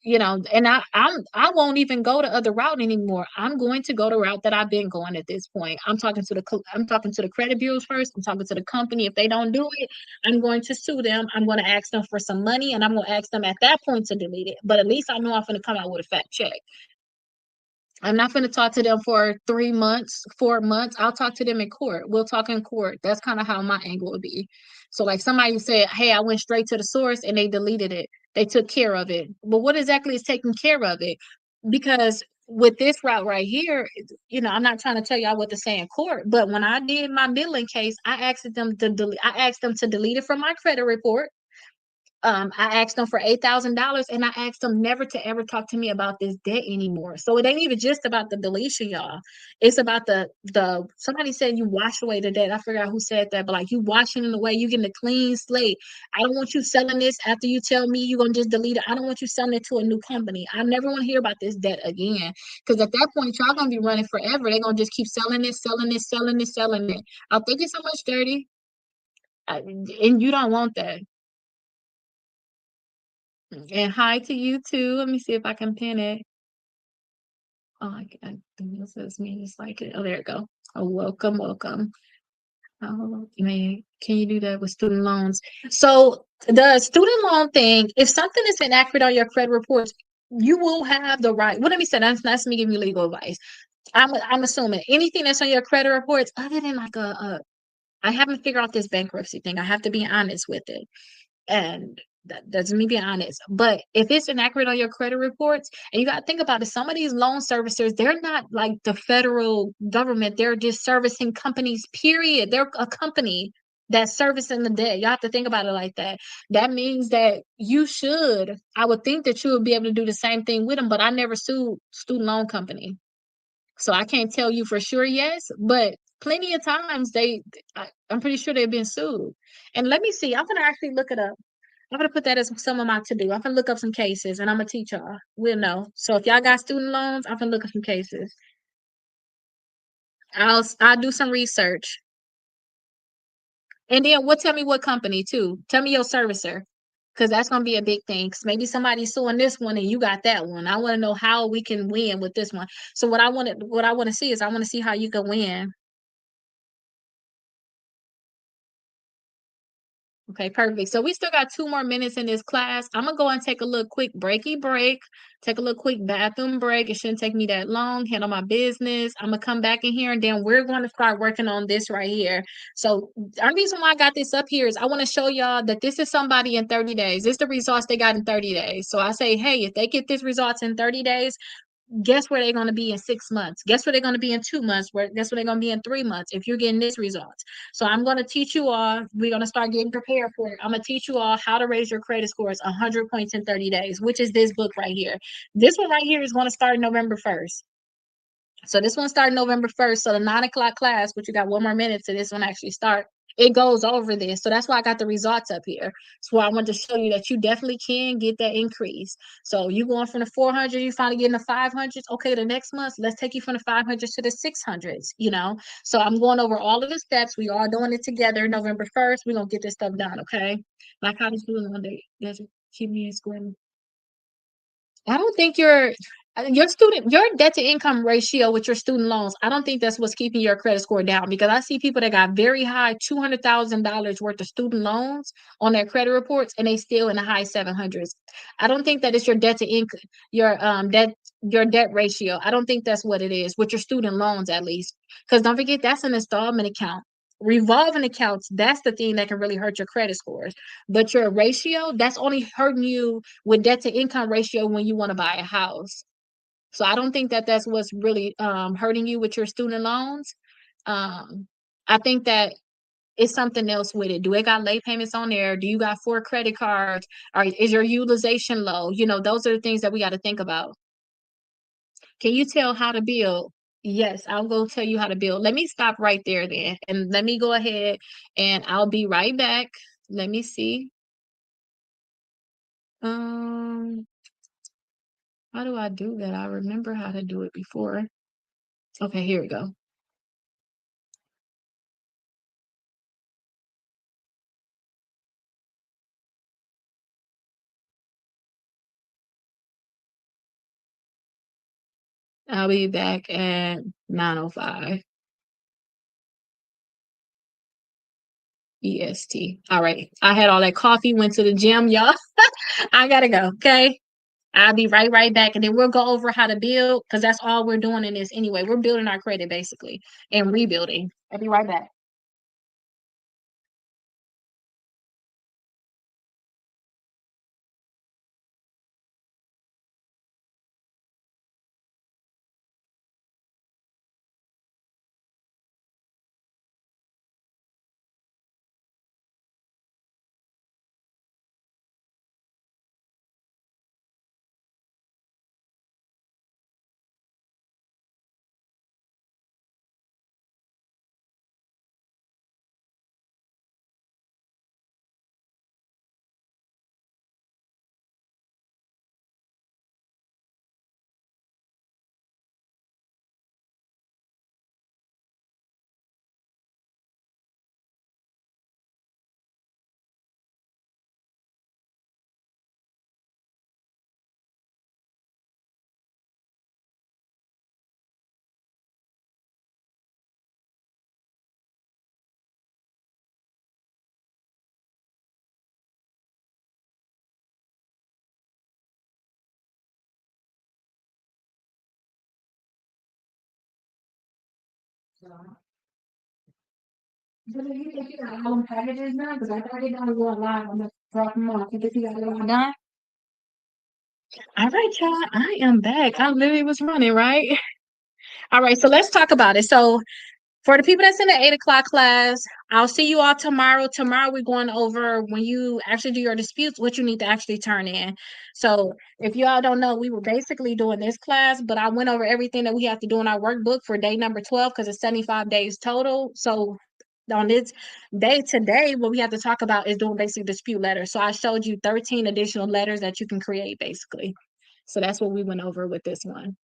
and I won't even go the other route anymore. I'm going to go the route that I've been going at this point. I'm talking to the credit bureaus first. I'm talking to the company. If they don't do it, I'm going to sue them. I'm going to ask them for some money and I'm going to ask them at that point to delete it. But at least I know I'm going to come out with a fact check. I'm not going to talk to them for 3 months, 4 months. I'll talk to them in court. We'll talk in court. That's kind of how my angle would be. So, like somebody said, hey, I went straight to the source and they deleted it. They took care of it. But what exactly is taking care of it? Because with this route right here, I'm not trying to tell y'all what to say in court, but when I did my billing case, I asked them to delete it from my credit report. I asked them for $8,000 and I asked them never to ever talk to me about this debt anymore. So it ain't even just about the deletion, y'all. It's about the somebody said you wash away the debt. I forgot who said that, but like you washing it away, you getting a clean slate. I don't want you selling this after you tell me you're gonna just delete it. I don't want you selling it to a new company. I never want to hear about this debt again. Because at that point, y'all gonna be running forever. They're gonna just keep selling it, selling it, selling it, selling it. I'll think it's so much dirty. And you don't want that. And hi to you too. Let me see if I can pin it. Oh, I think this is me just like it. Oh, there it go. Oh, welcome, welcome. Oh man, can you do that with student loans? So the student loan thing, if something is inaccurate on your credit reports, you will have the right. What let me say, that's me giving you legal advice. I'm assuming anything that's on your credit reports, other than like I haven't figured out this bankruptcy thing. I have to be honest with it. And that's me being honest. But if it's inaccurate on your credit reports, and you got to think about it, some of these loan servicers, they're not like the federal government. They're just servicing companies, period. They're a company that's servicing the debt. You have to think about it like that. That means that I would think that you would be able to do the same thing with them, but I never sued student loan company. So I can't tell you for sure, yes, but plenty of times I'm pretty sure they've been sued. And let me see, I'm gonna actually look it up. I'm gonna put that as some of my to do. I'm gonna look up some cases and I'm gonna teach y'all. We'll know. So if y'all got student loans, I'm gonna look up some cases. I'll do some research. And then tell me what company too. Tell me your servicer. Cause that's gonna be a big thing. Cause maybe somebody's suing this one and you got that one. I want to know how we can win with this one. So what I want to see is I want to see how you can win. Okay, perfect. So we still got 2 more minutes in this class. Imma go and take a little quick breaky break, take a little quick bathroom break. It shouldn't take me that long, handle my business. Imma come back in here, and then we're gonna start working on this right here. So, the only reason why I got this up here is I wanna show y'all that this is somebody in 30 days. This the results they got in 30 days. So I say, "Hey, if they get this results in 30 days, guess where they're going to be in 6 months, guess where they're going to be in 2 months, where guess where they're going to be in 3 months if you're getting this results." So I'm going to teach you all, we're going to start getting prepared for it. I'm going to teach you all how to raise your credit scores 100 points in 30 days, which is this book right here. This one right here is going to start November 1st. So this one started November 1st. So the 9 o'clock class, which you got 1 more minute to this one actually start, it goes over this. So that's why I got the results up here. So I want to show you that you definitely can get that increase. So you going from the 400, you finally getting the 500s. Okay, the next month, let's take you from the 500s to the 600s, you know? So I'm going over all of the steps. We are doing it together. November 1st, we're going to get this stuff done, okay? Like how this doing one day. Does it keep me in school? I don't think your debt to income ratio with your student loans, I don't think that's what's keeping your credit score down, because I see people that got very high $200,000 worth of student loans on their credit reports, and they still in the high 700s. I don't think that it's your debt to income, your debt ratio. I don't think that's what it is with your student loans, at least. Because don't forget, that's an installment account. Revolving accounts, that's the thing that can really hurt your credit scores. But your ratio, that's only hurting you with debt to income ratio when you want to buy a house. So I don't think that that's what's really hurting you with your student loans. Um, I think that it's something else with it. Do it got late payments on there? Do you got 4 credit cards? Or is your utilization low? You know, those are the things that we got to think about. Can you tell how to build? Yes, I'll go tell you how to build. Let me stop right there then, and let me go ahead, and I'll be right back. Let me see. Um, how do I do that? I remember how to do it before. Okay, here we go. I'll be back at 9:05 EST. All right. I had all that coffee, went to the gym, y'all. I gotta go. Okay. I'll be right back. And then we'll go over how to build, because that's all we're doing in this anyway. We're building our credit basically and rebuilding. I'll be right back. So do you think you got all them packages now? Because I thought it done go live. I'm gonna drop them off. You think you got it all done? All right, y'all. I am back. I literally was running, right? All right, so let's talk about it. So for the people that's in the 8 o'clock class, I'll see you all tomorrow. Tomorrow we're going over when you actually do your disputes, what you need to actually turn in. So if you all don't know, we were basically doing this class, but I went over everything that we have to do in our workbook for day number 12, because it's 75 days total. So on this day today, what we have to talk about is doing basically dispute letters. So I showed you 13 additional letters that you can create basically. So that's what we went over with this one.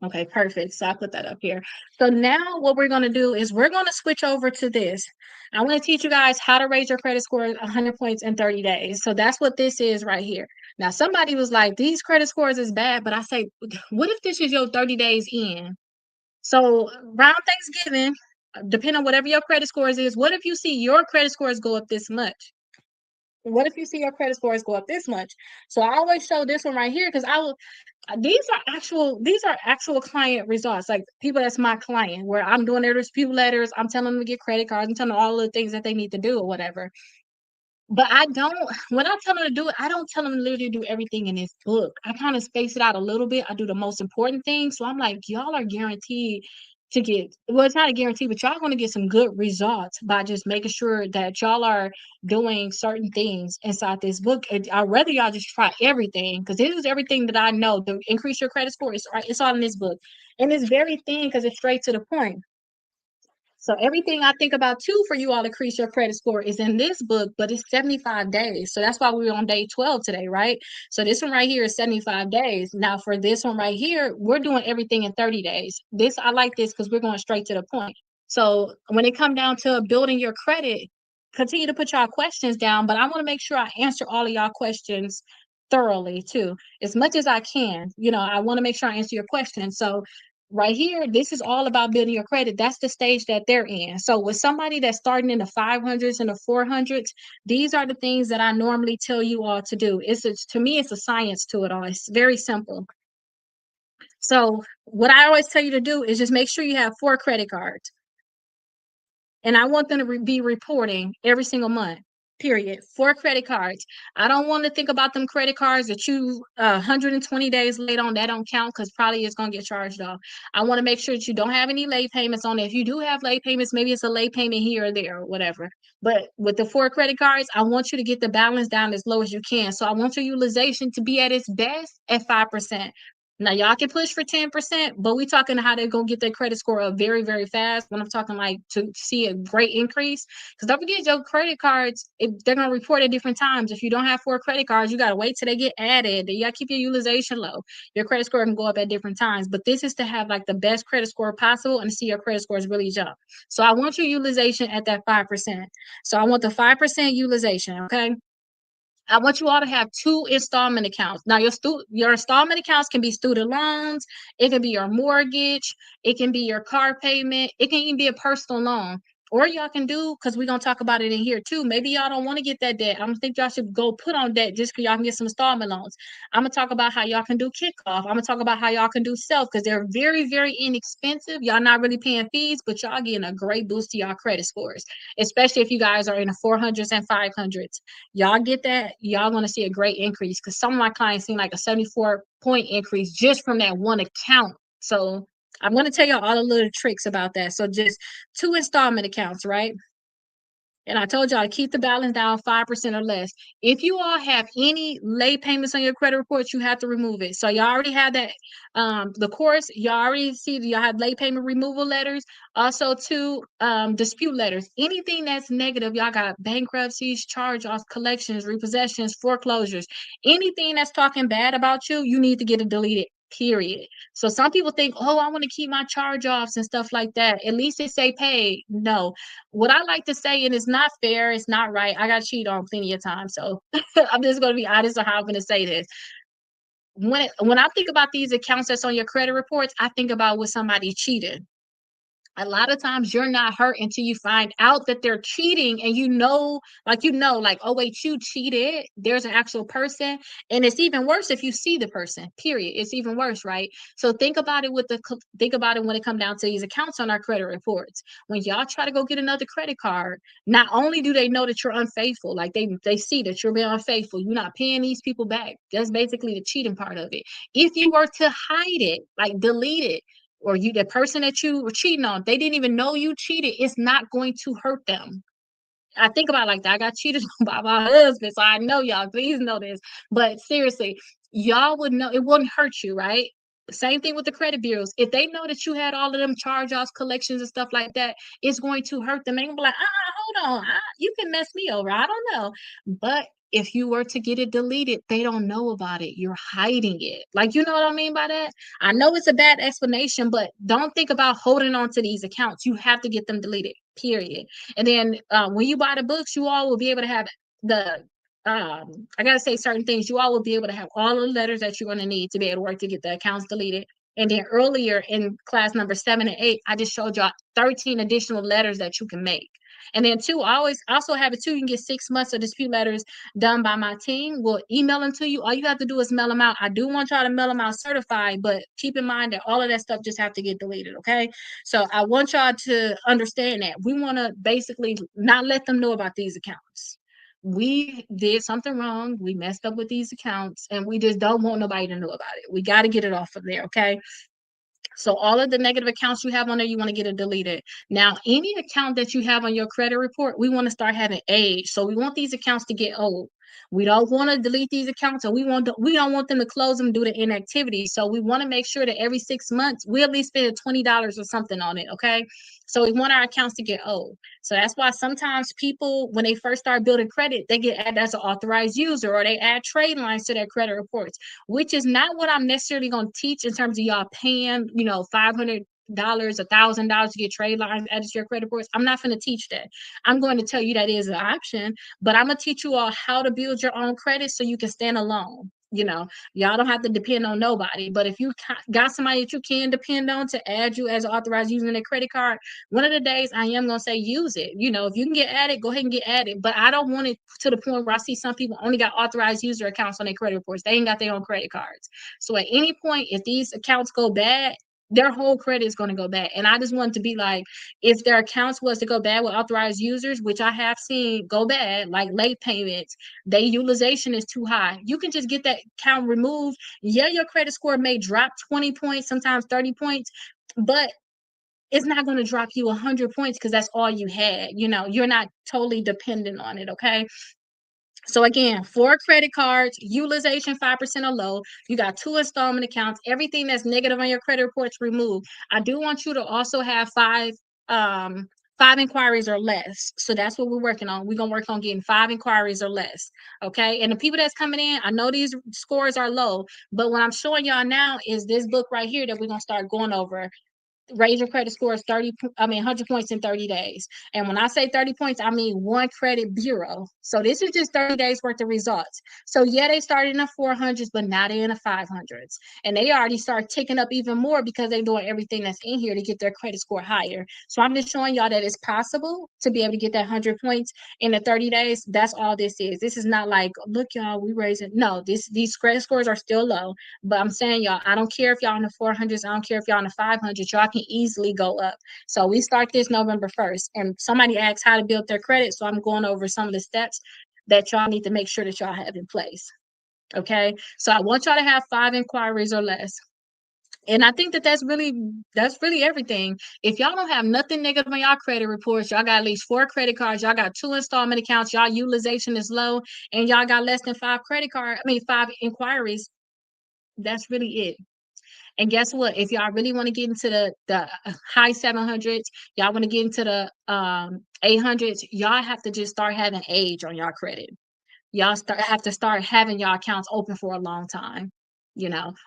Okay, perfect. So I put that up here. So now what we're going to do is we're going to switch over to this. I want to teach you guys how to raise your credit score 100 points in 30 days. So that's what this is right here. Now, somebody was like, these credit scores is bad, but I say, what if this is your 30 days in? So around Thanksgiving, depending on whatever your credit scores is, what if you see your credit scores go up this much? What if you see your credit scores go up this much? So I always show this one right here because I will. These are actual client results, like people that's my client, where I'm doing their dispute letters, I'm telling them to get credit cards, I'm telling them all the things that they need to do or whatever. But I don't when I tell them to do it, I don't tell them to literally do everything in this book. I kind of space it out a little bit. I do the most important things. So I'm like, y'all are guaranteed to get, well, it's not a guarantee, but y'all going to get some good results by just making sure that y'all are doing certain things inside this book. I'd rather y'all just try everything because this is everything that I know to increase your credit score. It's all in this book. And it's very thin because it's straight to the point. So everything I think about too for you all to increase your credit score is in this book, but it's 75 days. So that's why we're on day 12 today, right? So this one right here is 75 days. Now for this one right here, we're doing everything in 30 days. This I like this because we're going straight to the point. So when it come down to building your credit, continue to put y'all questions down, but I want to make sure I answer all of y'all questions thoroughly too, as much as I can. I want to make sure I answer your questions. So right here, this is all about building your credit. That's the stage that they're in. So with somebody that's starting in the 500s and the 400s, these are the things that I normally tell you all to do. To me, it's a science to it all. It's very simple. So what I always tell you to do is just make sure you have 4 credit cards. And I want them to be reporting every single month. Period. 4 credit cards. I don't want to think about them credit cards that you 120 days late on. That don't count because probably it's gonna get charged off. I want to make sure that you don't have any late payments on it. If you do have late payments, maybe it's a late payment here or there or whatever. But with the 4 credit cards, I want you to get the balance down as low as you can. So I want your utilization to be at its best at 5%. Now y'all can push for 10%, but we talking how they're gonna get their credit score up very, very fast. When I'm talking like to see a great increase, because don't forget your credit cards, they're gonna report at different times. If you don't have 4 credit cards, you gotta wait till they get added. You gotta keep your utilization low. Your credit score can go up at different times, but this is to have like the best credit score possible and see your credit scores really jump. So I want your utilization at that 5%. So I want the 5% utilization. Okay. I want you all to have 2 installment accounts. Now, your installment accounts can be student loans, it can be your mortgage, it can be your car payment, it can even be a personal loan. Or y'all can do, because we're gonna talk about it in here too. Maybe y'all don't want to get that debt. I don't think y'all should go put on debt just because y'all can get some installment loans. I'm gonna talk about how y'all can do kickoff. I'm gonna talk about how y'all can do self because they're very, very inexpensive. Y'all not really paying fees, but y'all getting a great boost to y'all credit scores, especially if you guys are in the 400s and 500s. Y'all get that, y'all going to see a great increase because some of my clients seen like a 74-point increase just from that one account. So I'm going to tell y'all all the little tricks about that. So just 2 installment accounts, right? And I told y'all to keep the balance down 5% or less. If you all have any late payments on your credit reports, you have to remove it. So y'all already had that. The course, y'all already see y'all have late payment removal letters. Also, dispute letters. Anything that's negative, y'all got bankruptcies, charge-offs, collections, repossessions, foreclosures. Anything that's talking bad about you, you need to get it deleted. Period. So some people think, oh, I want to keep my charge offs and stuff like that. At least it say paid. No, what I like to say, and it's not fair, it's not right. I got cheated on plenty of times, so I'm just going to be honest on how I'm going to say this. When I think about these accounts that's on your credit reports, I think about when somebody cheated. A lot of times you're not hurt until you find out that they're cheating and like, oh wait, you cheated. There's an actual person. And it's even worse if you see the person, period. It's even worse, right? So think about it when it comes down to these accounts on our credit reports. When y'all try to go get another credit card, not only do they know that you're unfaithful, like they see that you're being unfaithful, you're not paying these people back. That's basically the cheating part of it. If you were to hide it, like delete it, or the person that you were cheating on, they didn't even know you cheated, it's not going to hurt them. I think about it like that. I got cheated on by my husband, so I know y'all. Please know this. But seriously, y'all would know it wouldn't hurt you, right? Same thing with the credit bureaus. If they know that you had all of them charge offs, collections, and stuff like that, it's going to hurt them. They're gonna be like, hold on, you can mess me over. I don't know. But if you were to get it deleted, they don't know about it. You're hiding it. Like, you know what I mean by that? I know it's a bad explanation, but don't think about holding on to these accounts. You have to get them deleted, period. And then when you buy the books, you all will be able to have the I gotta say certain things. You all will be able to have all the letters that you're going to need to be able to work to get the accounts deleted. And then earlier in class number 7 and 8, I just showed y'all 13 additional letters that you can make. And then two, I always also have it too. You can get 6 months of dispute letters done by my team. We'll email them to you. All you have to do is mail them out. I do want y'all to mail them out certified, but keep in mind that all of that stuff just have to get deleted. Okay. So I want y'all to understand that we want to basically not let them know about these accounts. We did something wrong. We messed up with these accounts and we just don't want nobody to know about it. We got to get it off of there. Okay. So all of the negative accounts you have on there, you want to get it deleted. Now, any account that you have on your credit report, we want to start having age. So we want these accounts to get old. We don't want to delete these accounts, or we don't want them to close them due to inactivity. So we want to make sure that every 6 months we at least spend $20 or something on it. Okay. So we want our accounts to get old. So that's why sometimes people, when they first start building credit, they get added as an authorized user or they add trade lines to their credit reports, which is not what I'm necessarily going to teach in terms of y'all paying, $500, $1,000 to get trade lines added to your credit reports. I'm not going to teach that. I'm going to tell you that is an option, but I'm going to teach you all how to build your own credit so you can stand alone. Y'all don't have to depend on nobody. But if you got somebody that you can depend on to add you as authorized using their credit card, one of the days I am going to say use it. If you can get added, go ahead and get added. But I don't want it to the point where I see some people only got authorized user accounts on their credit reports. They ain't got their own credit cards. So at any point, if these accounts go bad, their whole credit is going to go bad. And I just want to be like, if their accounts was to go bad with authorized users, which I have seen go bad, like late payments, their utilization is too high. You can just get that account removed. Yeah, your credit score may drop 20 points, sometimes 30 points, but it's not going to drop you 100 points because that's all you had. You're not totally dependent on it. Okay. So again, 4 credit cards, utilization 5% or low. You got 2 installment accounts. Everything that's negative on your credit reports removed. I do want you to also have five inquiries or less. So that's what we're working on. We're gonna work on getting 5 inquiries or less. Okay. And the people that's coming in, I know these scores are low, but what I'm showing y'all now is this book right here that we're gonna start going over. Raise your credit score is 100 points in 30 days. And when I say 30 points, I mean one credit bureau. So this is just 30 days worth of results. So yeah, they started in the 400s, but now they're in the 500s. And they already start ticking up even more because they're doing everything that's in here to get their credit score higher. So I'm just showing y'all that it's possible to be able to get that 100 points in the 30 days. That's all this is. This is not like, look, y'all, we raising. No, these credit scores are still low. But I'm saying, y'all, I don't care if y'all in the 400s. I don't care if y'all in the 500s. Y'all can easily go up. So we start this November 1st. And somebody asked how to build their credit. So I'm going over some of the steps that y'all need to make sure that y'all have in place. Okay. So I want y'all to have 5 inquiries or less. And I think that's really everything. If y'all don't have nothing negative on y'all credit reports, y'all got at least 4 credit cards, y'all got 2 installment accounts, y'all utilization is low, and y'all got less than 5 inquiries, that's really it. And guess what? If y'all really want to get into the high 700s, y'all want to get into the 800s, y'all have to just start having age on y'all credit. Y'all have to start having y'all accounts open for a long time,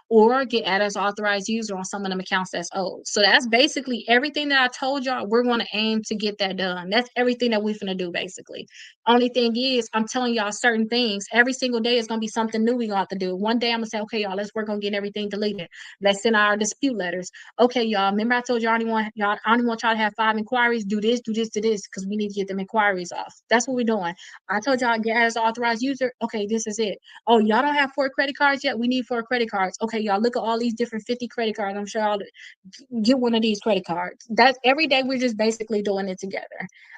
or get added as authorized user on some of them accounts that's old. So that's basically everything that I told y'all. We're going to aim to get that done. That's everything that we're going to do, basically. Only thing is, I'm telling y'all certain things. Every single day is going to be something new we got to do. One day I'm going to say, okay, y'all, let's work on getting everything deleted. Let's send our dispute letters. Okay, y'all, remember I told y'all I only want y'all to have 5 inquiries. Do this, because we need to get them inquiries off. That's what we're doing. I told y'all get as authorized user. Okay, this is it. Oh, y'all don't have 4 credit cards yet? We need 4 credit cards. Okay, y'all look at all these different 50 credit cards. I'm sure y'all get one of these credit cards. That's every day we're just basically doing it together.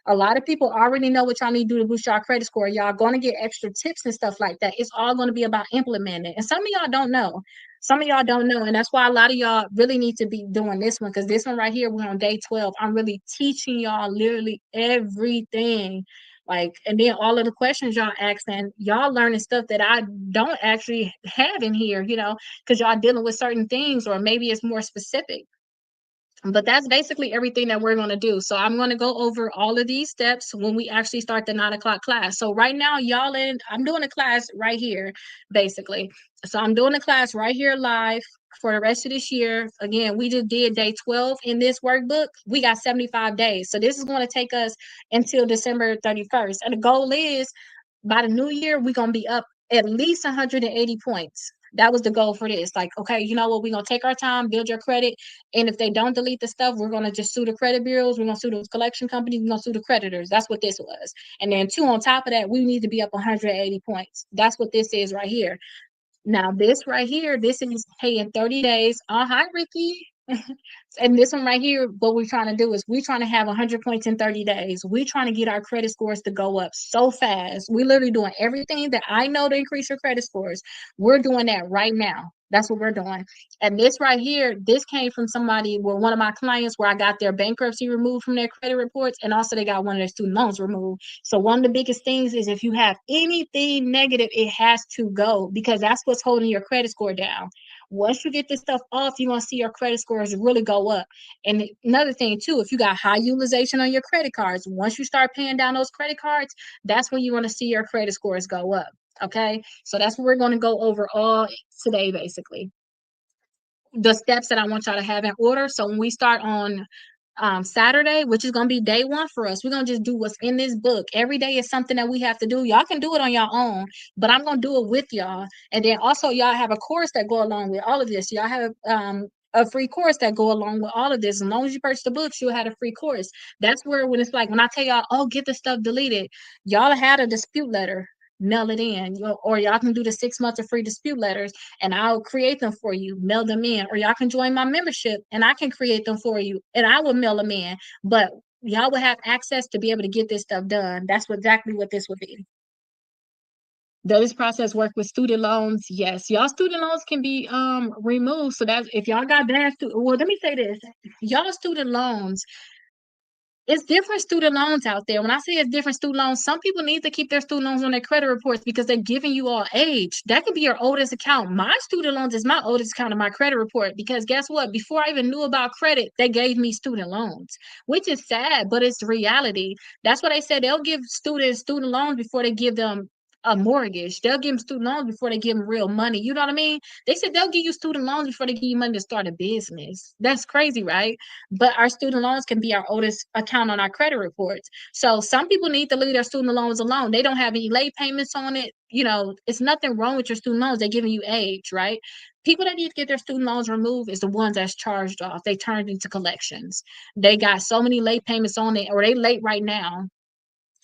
A lot of people already know what y'all need to do to boost y'all credit score. Y'all gonna get extra tips and stuff like that. It's all gonna be about implementing. And some of y'all don't know. Some of y'all don't know. And that's why a lot of y'all really need to be doing this one. Because this one right here, we're on day 12. I'm really teaching y'all literally everything. And then all of the questions y'all asking, y'all learning stuff that I don't actually have in here, because y'all dealing with certain things, or maybe it's more specific. But that's basically everything that we're going to do. So I'm going to go over all of these steps when we actually start the 9 o'clock class. So right now, I'm doing a class right here, basically. So I'm doing a class right here live for the rest of this year. Again, we just did day 12 in this workbook. We got 75 days. So this is going to take us until December 31st. And the goal is by the new year, we're going to be up at least 180 points. That was the goal for this. Like, okay, you know what? We're gonna take our time, build your credit, and if they don't delete the stuff, we're gonna just sue the credit bureaus. We're gonna sue those collection companies. We're gonna sue the creditors. That's what this was. And then two on top of that, we need to be up 180 points. That's what this is right here. Now, this right here, this is hey in 30 days. Hi, Ricky. And this one right here, what we're trying to do is we're trying to have 100 points in 30 days. We're trying to get our credit scores to go up so fast. We're literally doing everything that I know to increase your credit scores. We're doing that right now. That's what we're doing. And this right here, this came from somebody where one of my clients where I got their bankruptcy removed from their credit reports, and also they got one of their student loans removed. So one of the biggest things is if you have anything negative, it has to go because that's what's holding your credit score down. Once you get this stuff off, you're gonna see your credit scores really go up. And another thing too, if you got high utilization on your credit cards, once you start paying down those credit cards, that's when you're gonna see your credit scores go up. Okay, so that's what we're gonna go over all today, basically. The steps that I want y'all to have in order. So when we start on Saturday, which is gonna be day one for us. We're gonna just do what's in this book. Every day is something that we have to do. Y'all can do it on your own, but I'm gonna do it with y'all. And then also y'all have a course that go along with all of this. Y'all have a free course that go along with all of this. As long as you purchase the books, you'll have a free course. That's where when it's like when I tell y'all, oh, get the stuff deleted, y'all had a dispute letter. Mail it in, or y'all can do the 6 months of free dispute letters and I'll create them for you, mail them in, or y'all can join my membership and I can create them for you and I will mail them in. But y'all will have access to be able to get this stuff done. That's exactly what this would be. Does this process work with student loans? Yes. Y'all student loans can be removed. So that's if y'all got bad well, let me say this. Y'all student loans, it's different student loans out there. When I say it's different student loans, some people need to keep their student loans on their credit reports because they're giving you all age. That could be your oldest account. My student loans is my oldest account on my credit report because guess what? Before I even knew about credit, they gave me student loans, which is sad, but it's reality. That's why they said they'll give students student loans before they give them a mortgage. They'll give them student loans before they give them real money. You know what I mean? They said they'll give you student loans before they give you money to start a business. That's crazy, right? But our student loans can be our oldest account on our credit reports. So some people need to leave their student loans alone. They don't have any late payments on it. You know, it's nothing wrong with your student loans. They're giving you age, right? People that need to get their student loans removed is the ones that's charged off. They turned into collections. They got so many late payments on it, or they late right now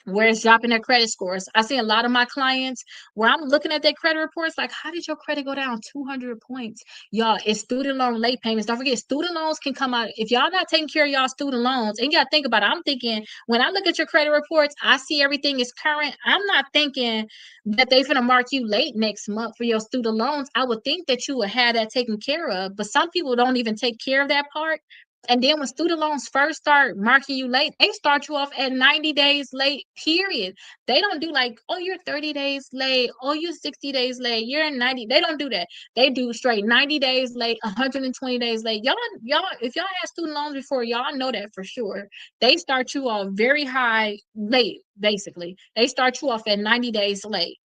where it's dropping their credit scores. I see a lot of my clients where I'm looking at their credit reports, like, how did your credit go down 200 points? Y'all, it's student loan late payments. Don't forget, student loans can come out. If y'all not taking care of y'all student loans, and you got to think about it, I'm thinking, when I look at your credit reports, I see everything is current. I'm not thinking that they're going to mark you late next month for your student loans. I would think that you would have that taken care of, but some people don't even take care of that part. And then when student loans first start marking you late, they start you off at 90 days late, period. They don't do like, oh, you're 30 days late, oh, you're 60 days late, you're in 90. They don't do that. They do straight 90 days late, 120 days late. Y'all, if y'all had student loans before, y'all know that for sure. They start you off very high late, basically. They start you off at 90 days late.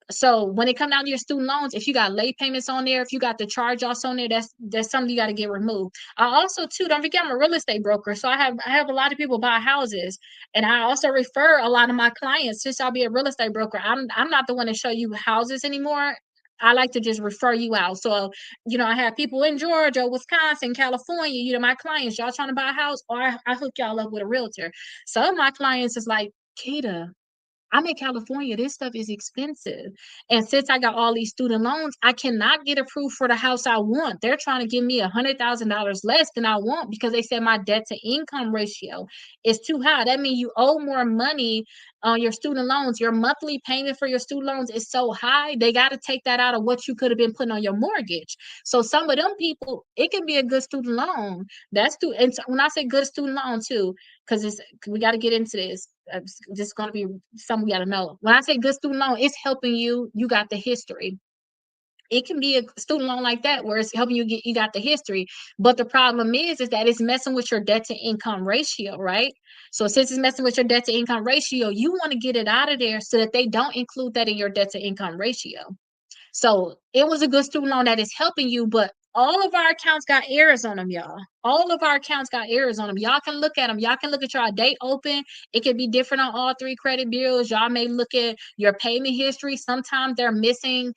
So when it comes down to your student loans, if you got late payments on there, if you got the charge offs on there, that's something you got to get removed. I also too don't forget I'm a real estate broker, so I have a lot of people buy houses, and I also refer a lot of my clients. Since I'll be a real estate broker, I'm not the one to show you houses anymore. I like to just refer you out. So, I have people in Georgia, Wisconsin, California, my clients, y'all trying to buy a house, or I hook y'all up with a realtor. Some of my clients is like, Kita, I'm in California. This stuff is expensive. And since I got all these student loans, I cannot get approved for the house I want. They're trying to give me $100,000 less than I want because they said my debt to income ratio is too high. That means you owe more money on your student loans. Your monthly payment for your student loans is so high. They got to take that out of what you could have been putting on your mortgage. So some of them people, it can be a good student loan. And so when I say good student loan too, because we got to get into this. This is going to be something we got to know. When I say good student loan, it's helping you. You got the history. It can be a student loan like that where it's helping you got the history. But the problem is that it's messing with your debt to income ratio, right? So since it's messing with your debt to income ratio, you want to get it out of there so that they don't include that in your debt to income ratio. So it was a good student loan that is helping you, but all of our accounts got errors on them, y'all. All of our accounts got errors on them. Y'all can look at them. Y'all can look at your date open. It can be different on all three credit bureaus. Y'all may look at your payment history. Sometimes they're missing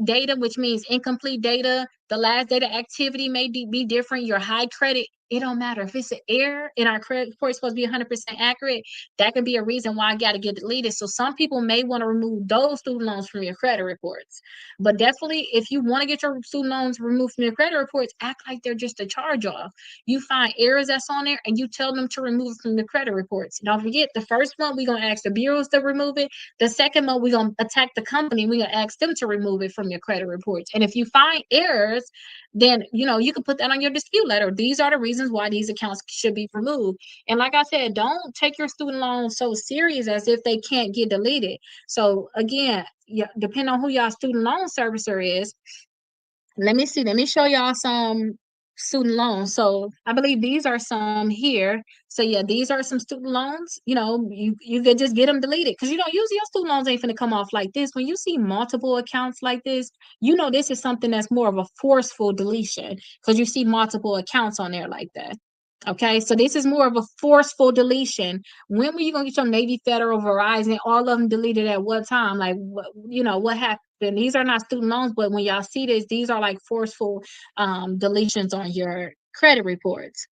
data, which means incomplete data. The last data activity may be different. Your high credit, it don't matter. If it's an error in our credit report, it's supposed to be 100% accurate. That could be a reason why I got to get deleted. So some people may want to remove those student loans from your credit reports. But definitely, if you want to get your student loans removed from your credit reports, act like they're just a charge off. You find errors that's on there and you tell them to remove it from the credit reports. Don't forget, the first month we're going to ask the bureaus to remove it. The second month we're going to attack the company. We're going to ask them to remove it from your credit reports. And if you find errors, then you can put that on your dispute letter. These are the reasons why these accounts should be removed. And like I said, don't take your student loans so serious as if they can't get deleted. So again, yeah, depending on who y'all student loan servicer is, let me see. Let me show y'all some student loans. So I believe these are some here. So yeah, these are some student loans. You could just get them deleted because usually your student loans ain't finna come off like this. When you see multiple accounts like this, this is something that's more of a forceful deletion because you see multiple accounts on there like that. Okay, so this is more of a forceful deletion. When were you gonna get your Navy, Federal, Verizon, all of them deleted at what time? Like, what happened? These are not student loans, but when y'all see this, these are like forceful deletions on your credit reports.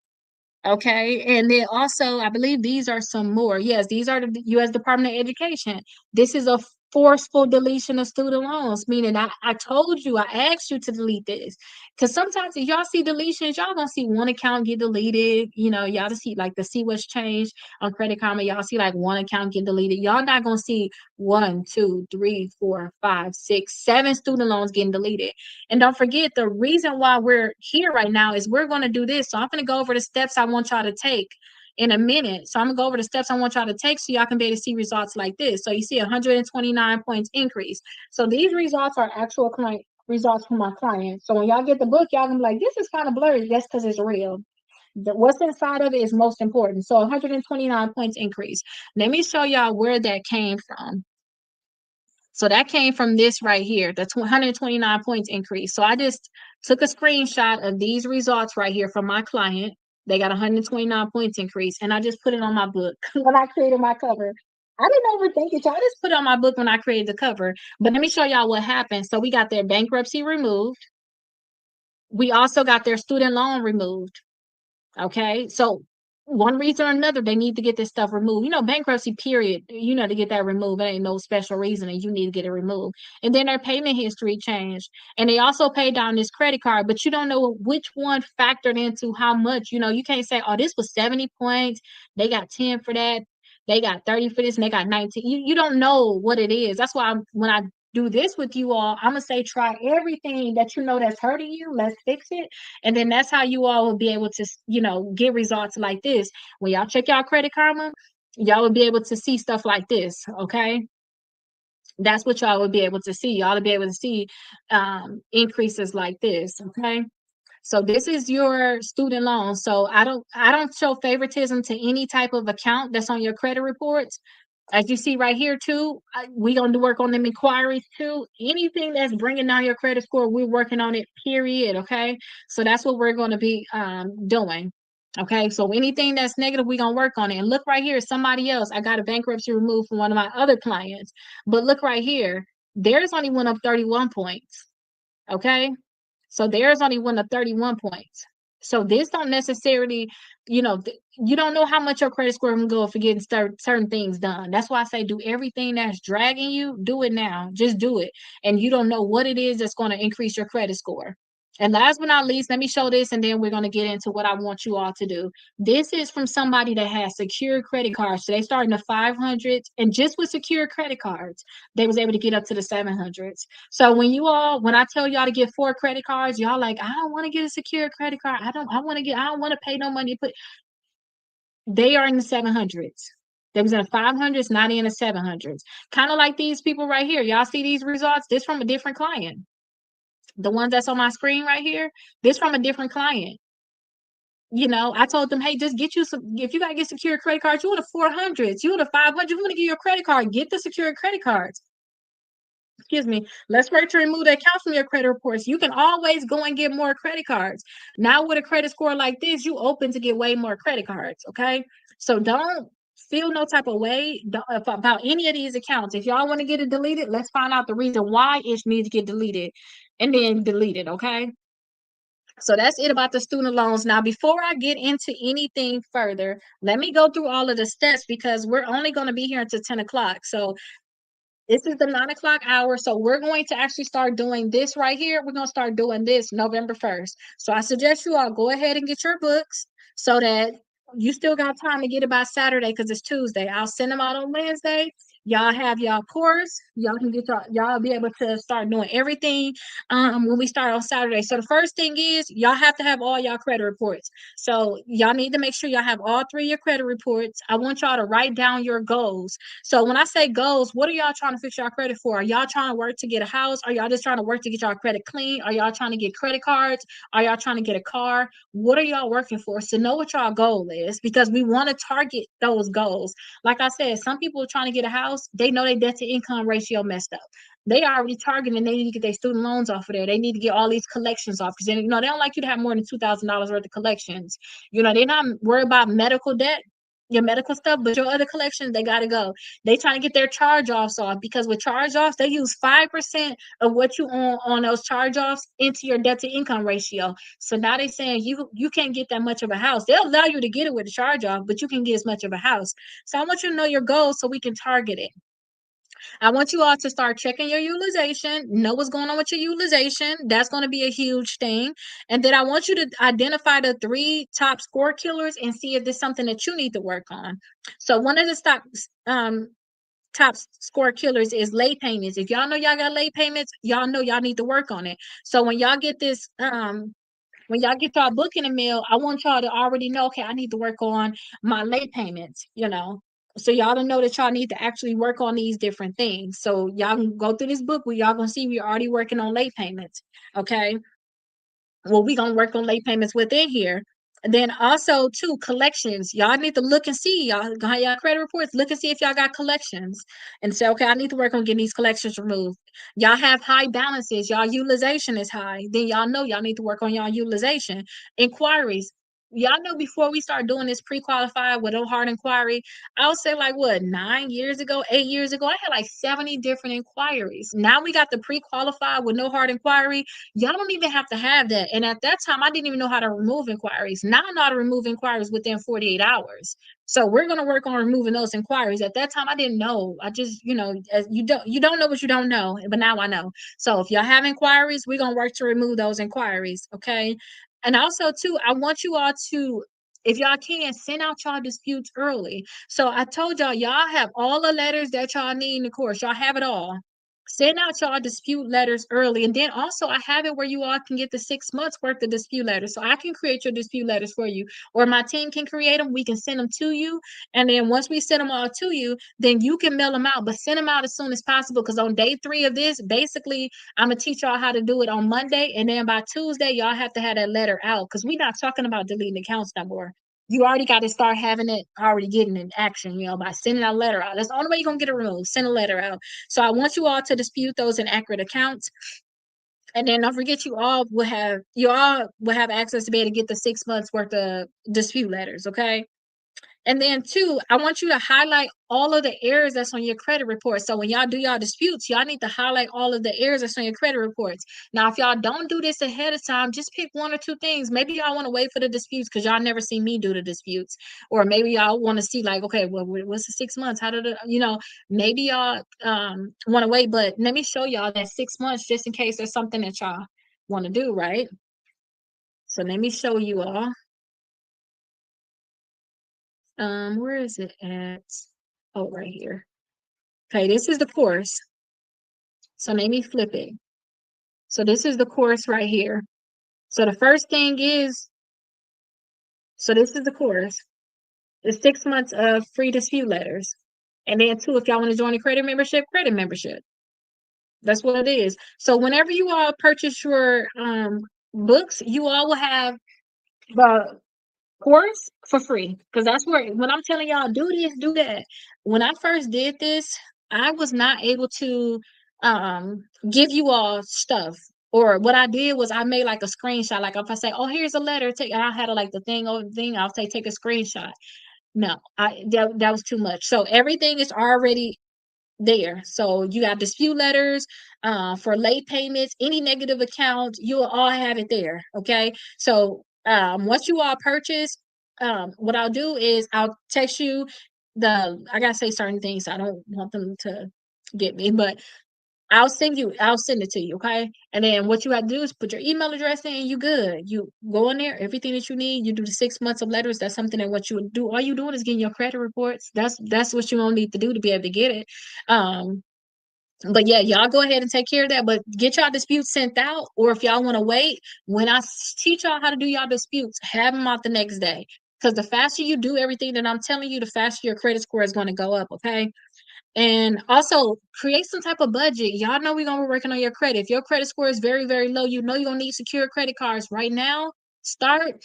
Okay, and then also, I believe these are some more. Yes, these are the U.S. Department of Education. This is a forceful deletion of student loans, meaning I told you, I asked you to delete this. Because sometimes if y'all see deletions, y'all gonna see one account get deleted. Y'all just see like the see what's changed on Credit Karma. Y'all see like one account get deleted. Y'all not gonna see 1, 2, 3, 4, 5, 6, 7 student loans getting deleted. And don't forget, the reason why we're here right now is we're going to do this. So I'm going to go over the steps I want y'all to take in a minute. So I'm going to go over the steps I want y'all to take so y'all can be able to see results like this. So you see 129 points increase. So these results are actual client results from my client. So when y'all get the book, y'all gonna be like, this is kind of blurry. That's because it's real. What's inside of it is most important. So 129 points increase. Let me show y'all where that came from. So that came from this right here, the 129 points increase. So I just took a screenshot of these results right here from my client. They got 129 points increase, and I just put it on my book when I created my cover. I didn't overthink it, y'all. I just put it on my book when I created the cover. But let me show y'all what happened. So we got their bankruptcy removed. We also got their student loan removed. Okay, so one reason or another, they need to get this stuff removed. Bankruptcy period, to get that removed, it ain't no special reason and you need to get it removed. And then their payment history changed. And they also paid down this credit card, but you don't know which one factored into how much. You can't say, oh, this was 70 points. They got 10 for that. They got 30 for this and they got 19. You don't know what it is. That's why when I do this with you all, I'm gonna say try everything that that's hurting you. Let's fix it. And then that's how you all will be able to, get results like this. When y'all check y'all Credit Karma, y'all will be able to see stuff like this. Okay. That's what y'all will be able to see. Y'all will be able to see increases like this. Okay. So this is your student loan. So I don't show favoritism to any type of account that's on your credit reports. As you see right here too, we gonna work on them inquiries too. Anything that's bringing down your credit score, we're working on it. Period. Okay, so that's what we're going to be doing. Okay, so anything that's negative, we're gonna work on it. And look right here, somebody else. I got a bankruptcy removed from one of my other clients, but look right here, theirs only went up 31 points. Okay, so theirs only went up 31 points. So this don't necessarily, you don't know how much your credit score can go for getting certain things done. That's why I say do everything that's dragging you, do it now. Just do it. And you don't know what it is that's going to increase your credit score. And last but not least, let me show this and then we're going to get into what I want you all to do. This is from somebody that has secure credit cards. So they start in the 500s and just with secure credit cards, they was able to get up to the 700s. So when I tell y'all to get 4 credit cards, y'all like, I don't want to get a secure credit card. I don't want to pay no money. But they are in the 700s. They was in the 500s, not in the 700s. Kind of like these people right here. Y'all see these results? This from a different client. The ones that's on my screen right here, this from a different client. I told them, hey, just get you some. If you gotta get secure credit cards, you want the 400s, you want the 500s, you want to get your credit card, get the secure credit cards. Excuse me. Let's work to remove that account from your credit reports. You can always go and get more credit cards. Now with a credit score like this, you open to get way more credit cards. Okay. So don't feel no type of way about any of these accounts. If y'all want to get it deleted, let's find out the reason why it needs to get deleted and then delete it. Okay. So that's it about the student loans. Now, before I get into anything further, let me go through all of the steps because we're only going to be here until 10 o'clock. So this is the 9 o'clock hour. So we're going to actually start doing this right here. We're going to start doing this November 1st. So I suggest you all go ahead and get your books so that you still got time to get it by Saturday because it's Tuesday. I'll send them out on Wednesday. Y'all have y'all course. Y'all can get y'all be able to start doing everything when we start on Saturday. So the first thing is y'all have to have all y'all credit reports. So y'all need to make sure y'all have all three of your credit reports. I want y'all to write down your goals. So when I say goals, what are y'all trying to fix y'all credit for? Are y'all trying to work to get a house? Are y'all just trying to work to get y'all credit clean? Are y'all trying to get credit cards? Are y'all trying to get a car? What are y'all working for? So know what y'all goal is because we want to target those goals. Like I said, some people are trying to get a house. They know their debt to income ratio messed up. They already targeting. They need to get their student loans off of there. They need to get all these collections off because they don't like you to have more than $2,000 worth of collections. They're not worried about medical debt, your medical stuff, but your other collections, they got to go. They trying to get their charge offs off because with charge offs, they use 5% of what you own on those charge offs into your debt to income ratio. So now they're saying you can't get that much of a house. They'll allow you to get it with a charge off, but you can get as much of a house. So I want you to know your goals so we can target it. I want you all to start checking your utilization, know what's going on with your utilization. That's going to be a huge thing. And then I want you to identify the 3 top score killers and see if there's something that you need to work on. So one of the top score killers is late payments. If y'all know y'all got late payments, y'all know y'all need to work on it. So when y'all get y'all book in the mail, I want y'all to already know, okay, I need to work on my late payments. So y'all to know that y'all need to actually work on these different things. So y'all can go through this book where y'all gonna see we're already working on late payments. Okay. Well, we're gonna work on late payments within here. And then also too, collections. Y'all need to look and see y'all got y'all credit reports. Look and see if y'all got collections and say, okay, I need to work on getting these collections removed. Y'all have high balances, y'all utilization is high. Then y'all know y'all need to work on y'all utilization. Inquiries. Y'all know before we start doing this pre-qualified with no hard inquiry, I'll say like what 9 years ago, 8 years ago, I had like 70 different inquiries. Now we got the pre-qualified with no hard inquiry. Y'all don't even have to have that. And at that time, I didn't even know how to remove inquiries. Now I know how to remove inquiries within 48 hours. So we're gonna work on removing those inquiries. At that time, I didn't know. I just, as you don't know what you don't know, but now I know. So if y'all have inquiries, we're gonna work to remove those inquiries. Okay. And also too, I want you all to, if y'all can, send out y'all disputes early. So I told y'all have all the letters that y'all need in the course. Y'all have it all. Send out y'all dispute letters early. And then also I have it where you all can get the 6 months worth of dispute letters. So I can create your dispute letters for you, or my team can create them. We can send them to you. And then once we send them all to you, then you can mail them out, but send them out as soon as possible. Because on day 3 of this, basically, I'm going to teach y'all how to do it on Monday. And then by Tuesday, y'all have to have that letter out because we're not talking about deleting accounts no more. You already got to start having it already getting in action, by sending a letter out. That's the only way you're going to get it removed. Send a letter out. So I want you all to dispute those inaccurate accounts. And then don't forget you all will have access to be able to get the 6 months worth of dispute letters. Okay. And then two, I want you to highlight all of the errors that's on your credit report. So when y'all do y'all disputes, y'all need to highlight all of the errors that's on your credit reports. Now, if y'all don't do this ahead of time, just pick 1 or 2 things. Maybe y'all want to wait for the disputes because y'all never see me do the disputes. Or maybe y'all want to see like, okay, well, what's the 6 months? How did maybe y'all want to wait, but let me show y'all that 6 months just in case there's something that y'all want to do, right? So let me show you all. Where is it at? Oh, right here. Okay, this is the course. So let me flip it. So this is the course right here. So the first thing is, so this is the course. It's 6 months of free dispute letters. And then two, if y'all want to join a credit membership. That's what it is. So whenever you all purchase your books, you all will have the course for free. Because that's where when I'm telling y'all do this, do that. When I first did this, I was not able to give you all stuff. Or what I did was I made like a screenshot. Like if I say, oh, here's a letter, take I had like the thing over the thing, I'll say take a screenshot. No, that was too much. So everything is already there. So you got dispute letters for late payments, any negative accounts, you'll all have it there. Okay. So once you all purchase, what I'll do is I'll text you I gotta say certain things. I don't want them to get me, but I'll send it to you, okay? And then what you have to do is put your email address in and you good. You go in there, everything that you need, you do the 6 months of letters. That's something that what you would do. All you doing is getting your credit reports. That's what you gonna need to do to be able to get it. Um, but yeah, y'all go ahead and take care of that. But get y'all disputes sent out, or if y'all want to wait, when teach y'all how to do y'all disputes, have them out the next day. Because the faster you do everything that I'm telling you, the faster your credit score is going to go up. Okay. And also create some type of budget. Y'all know we're gonna be working on your credit. If your credit score is very, very low, you know you're gonna need secure credit cards right now. Start.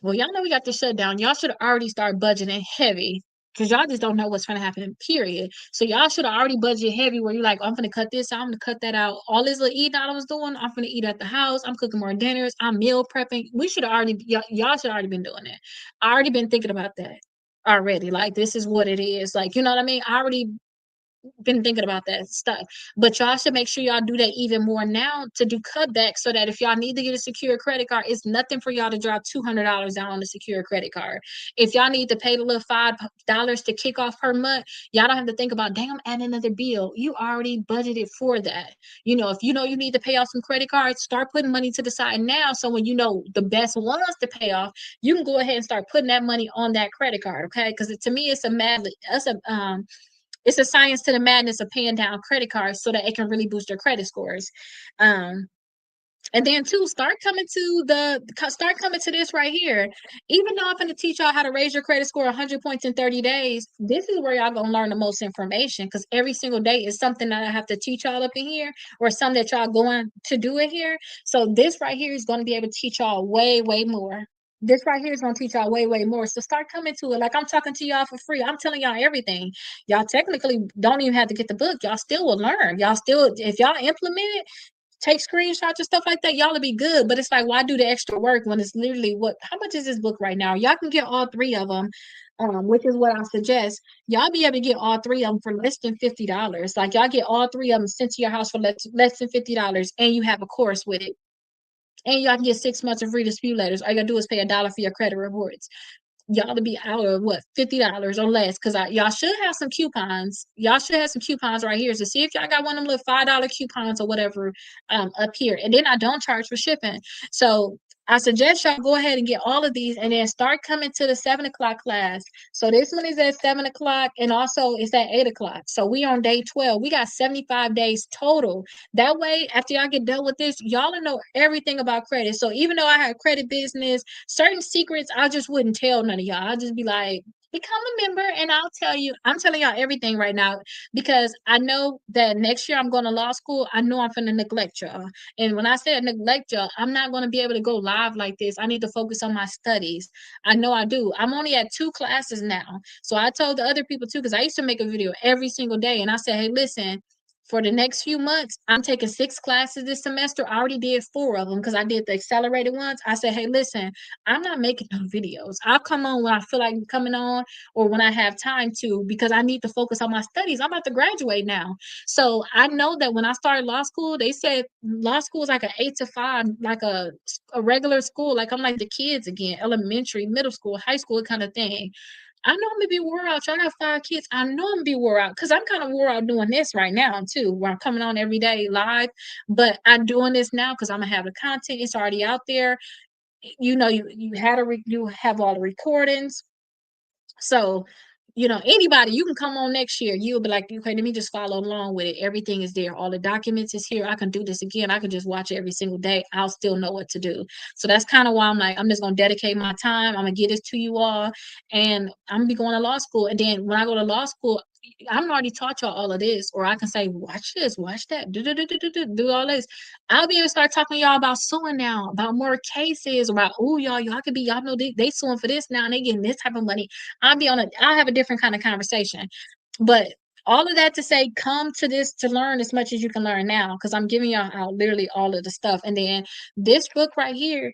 Well, y'all know we got the shutdown. Y'all should already start budgeting heavy because y'all just don't know what's gonna happen. Period. So y'all should have already budgeted heavy. Where you're like, I'm gonna cut this out. I'm gonna cut that out. All this little eating I was doing, I'm gonna eat at the house. I'm cooking more dinners. I'm meal prepping. We should have already. Y'all should already been doing that. I already been thinking about that already. Like this is what it is. Like you know what I mean. I already been thinking about that stuff. But y'all should make sure y'all do that even more now to do cutbacks so that if y'all need to get a secure credit card, it's nothing for y'all to drop $200 down on a secure credit card. If y'all need to pay the little $5 to kick off per month, y'all don't have to think about, damn, add another bill. You already budgeted for that. You know, if you know you need to pay off some credit cards, start putting money to the side now. So when you know the best ones to pay off, you can go ahead and start putting that money on that credit card. Okay. Because to me, it's a science to the madness of paying down credit cards so that it can really boost your credit scores. Um, and then too, start coming to this right here. Even though I'm going to teach y'all how to raise your credit score 100 points in 30 days, this is where y'all gonna learn the most information because every single day is something that I have to teach y'all up in here or something that y'all going to do in here. So this right here is going to be able to teach y'all way, way more. This right here is going to teach y'all way, way more. So start coming to it. Like I'm talking to y'all for free. I'm telling y'all everything. Y'all technically don't even have to get the book. Y'all still will learn. Y'all still, if y'all implement it, take screenshots and stuff like that, y'all will be good. But it's like, why do the extra work when it's literally how much is this book right now? Y'all can get all three of them, which is what I suggest. Y'all be able to get all three of them for less than $50. Like y'all get all three of them sent to your house for less than $50, and you have a course with it. And y'all can get 6 months of free dispute letters. All you gotta do is pay $1 for your credit rewards. Y'all to be out of what $50 or less because y'all should have some coupons. Y'all should have some coupons right here. So see if y'all got one of them little $5 coupons or whatever up here. And then I don't charge for shipping. So I suggest y'all go ahead and get all of these and then start coming to the 7 o'clock class. So this one is at 7 o'clock and also it's at 8 o'clock. So we on day 12. We got 75 days total. That way, after y'all get done with this, y'all will know everything about credit. So even though I have credit business, certain secrets I just wouldn't tell none of y'all. I'll just be like, become a member and I'll tell you. I'm telling y'all everything right now because I know that next year I'm going to law school. I know I'm going to neglect y'all. And when I say neglect y'all, I'm not going to be able to go live like this. I need to focus on my studies. I know I do. I'm only at 2 classes now. So I told the other people too, because I used to make a video every single day. And I said, hey, listen, for the next few months, I'm taking 6 classes this semester. I already did 4 of them because I did the accelerated ones. I said, hey, listen, I'm not making no videos. I'll come on when I feel like coming on or when I have time to because I need to focus on my studies. I'm about to graduate now. So I know that when I started law school, they said law school is like an 8 to 5, like a regular school. Like I'm like the kids again, elementary, middle school, high school kind of thing. I know I'm gonna be wore out. Y'all got 5 kids. I know I'm gonna be wore out because I'm kind of wore out doing this right now too, where I'm coming on every day live. But I'm doing this now because I'm gonna have the content. It's already out there. You know, you have all the recordings. So, anybody, you can come on next year. You'll be like, okay, let me just follow along with it. Everything is there. All the documents is here. I can do this again. I can just watch it every single day. I'll still know what to do. So that's kind of why I'm like, I'm just going to dedicate my time. I'm going to get this to you all. And I'm going to be going to law school. And then when I go to law school, I'm already taught y'all all of this, or I can say, watch this, watch that, do all this. I'll be able to start talking to y'all about suing now, about more cases, about y'all could be, y'all know they suing for this now and they getting this type of money. I'll have a different kind of conversation. But all of that to say, come to this to learn as much as you can learn now, because I'm giving y'all out literally all of the stuff. And then this book right here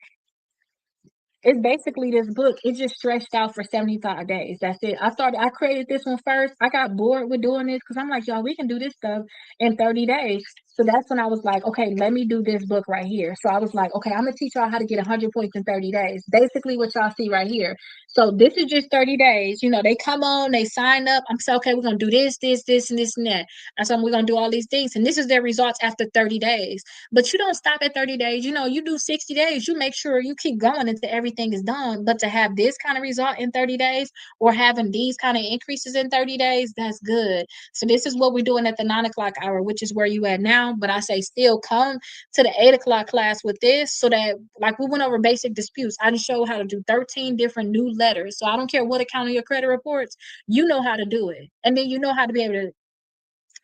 It's basically this book. It's just stretched out for 75 days. That's it. I created this one first. I got bored with doing this because I'm like, y'all, we can do this stuff in 30 days. So that's when I was like, okay, let me do this book right here. So I was like, okay, I'm gonna teach y'all how to get 100 points in 30 days. Basically, what y'all see right here. So this is just 30 days. You know, they come on, they sign up. I'm saying, okay, we're gonna do this, and this, and that. And so we're gonna do all these things. And this is their results after 30 days. But you don't stop at 30 days. You know, you do 60 days. You make sure you keep going until everything is done. But to have this kind of result in 30 days or having these kind of increases in 30 days, that's good. So this is what we're doing at the 9 o'clock hour, which is where you at now. But I say still come to the 8 o'clock class with this so that like we went over basic disputes. I just showed how to do 13 different new letters. So I don't care what account of your credit reports, you know how to do it. And then you know how to be able to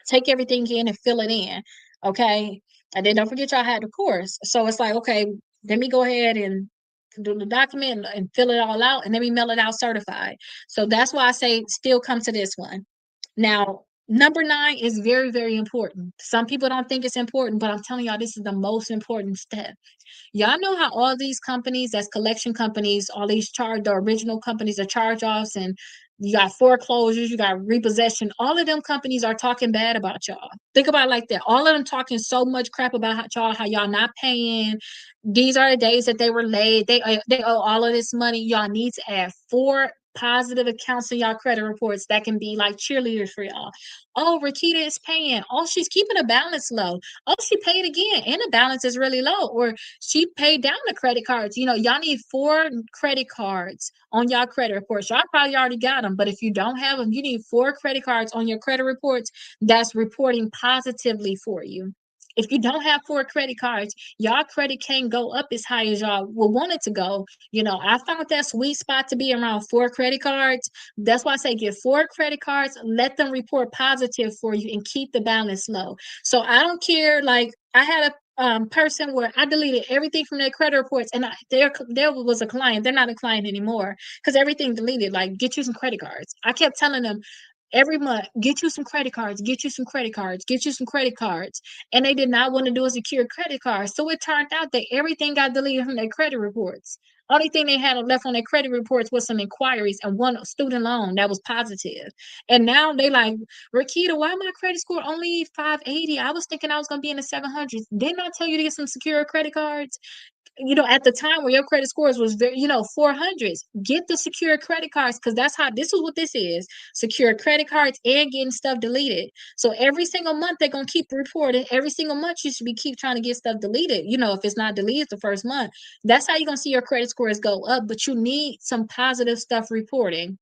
take everything in and fill it in. Okay. And then don't forget y'all had the course. So it's like, okay, let me go ahead and do the document and fill it all out and then we mail it out certified. So that's why I say still come to this one. Now, number 9 is very, very important. Some people don't think it's important, but I'm telling y'all, this is the most important step. Y'all know how all these companies, that's collection companies, all these the original companies are charge offs, and you got foreclosures, you got repossession. All of them companies are talking bad about y'all. Think about it like that. All of them talking so much crap about how y'all not paying. These are the days that they were late. They owe all of this money. Y'all need to add 4 positive accounts in y'all credit reports that can be like cheerleaders for y'all. Oh, Rakita is paying. Oh, she's keeping a balance low. Oh, she paid again, and the balance is really low. Or she paid down the credit cards. You know, y'all need 4 credit cards on y'all credit reports. Y'all probably already got them, but if you don't have them, you need 4 credit cards on your credit reports that's reporting positively for you. If you don't have 4 credit cards, y'all credit can't go up as high as y'all will want it to go. You know, I found that sweet spot to be around 4 credit cards. That's why I say get 4 credit cards, let them report positive for you, and keep the balance low. So I don't care. Like I had a person where I deleted everything from their credit reports, and there was a client. They're not a client anymore because everything deleted. Like, get you some credit cards. I kept telling them every month, get you some credit cards, get you some credit cards, get you some credit cards, and they did not want to do a secure credit card. So it turned out that everything got deleted from their credit reports. Only thing they had left on their credit reports was some inquiries and one student loan that was positive. And now they like, Rakita, why my credit score only 580? I was thinking I was gonna be in the 700s. Didn't I tell you to get some secure credit cards? You know, at the time where your credit scores was very, 400s, get the secure credit cards because that's how this is what this is secure credit cards and getting stuff deleted. So every single month they're gonna keep reporting. Every single month you should be keep trying to get stuff deleted. You know, if it's not deleted the first month, that's how you're gonna see your credit scores go up. But you need some positive stuff reporting.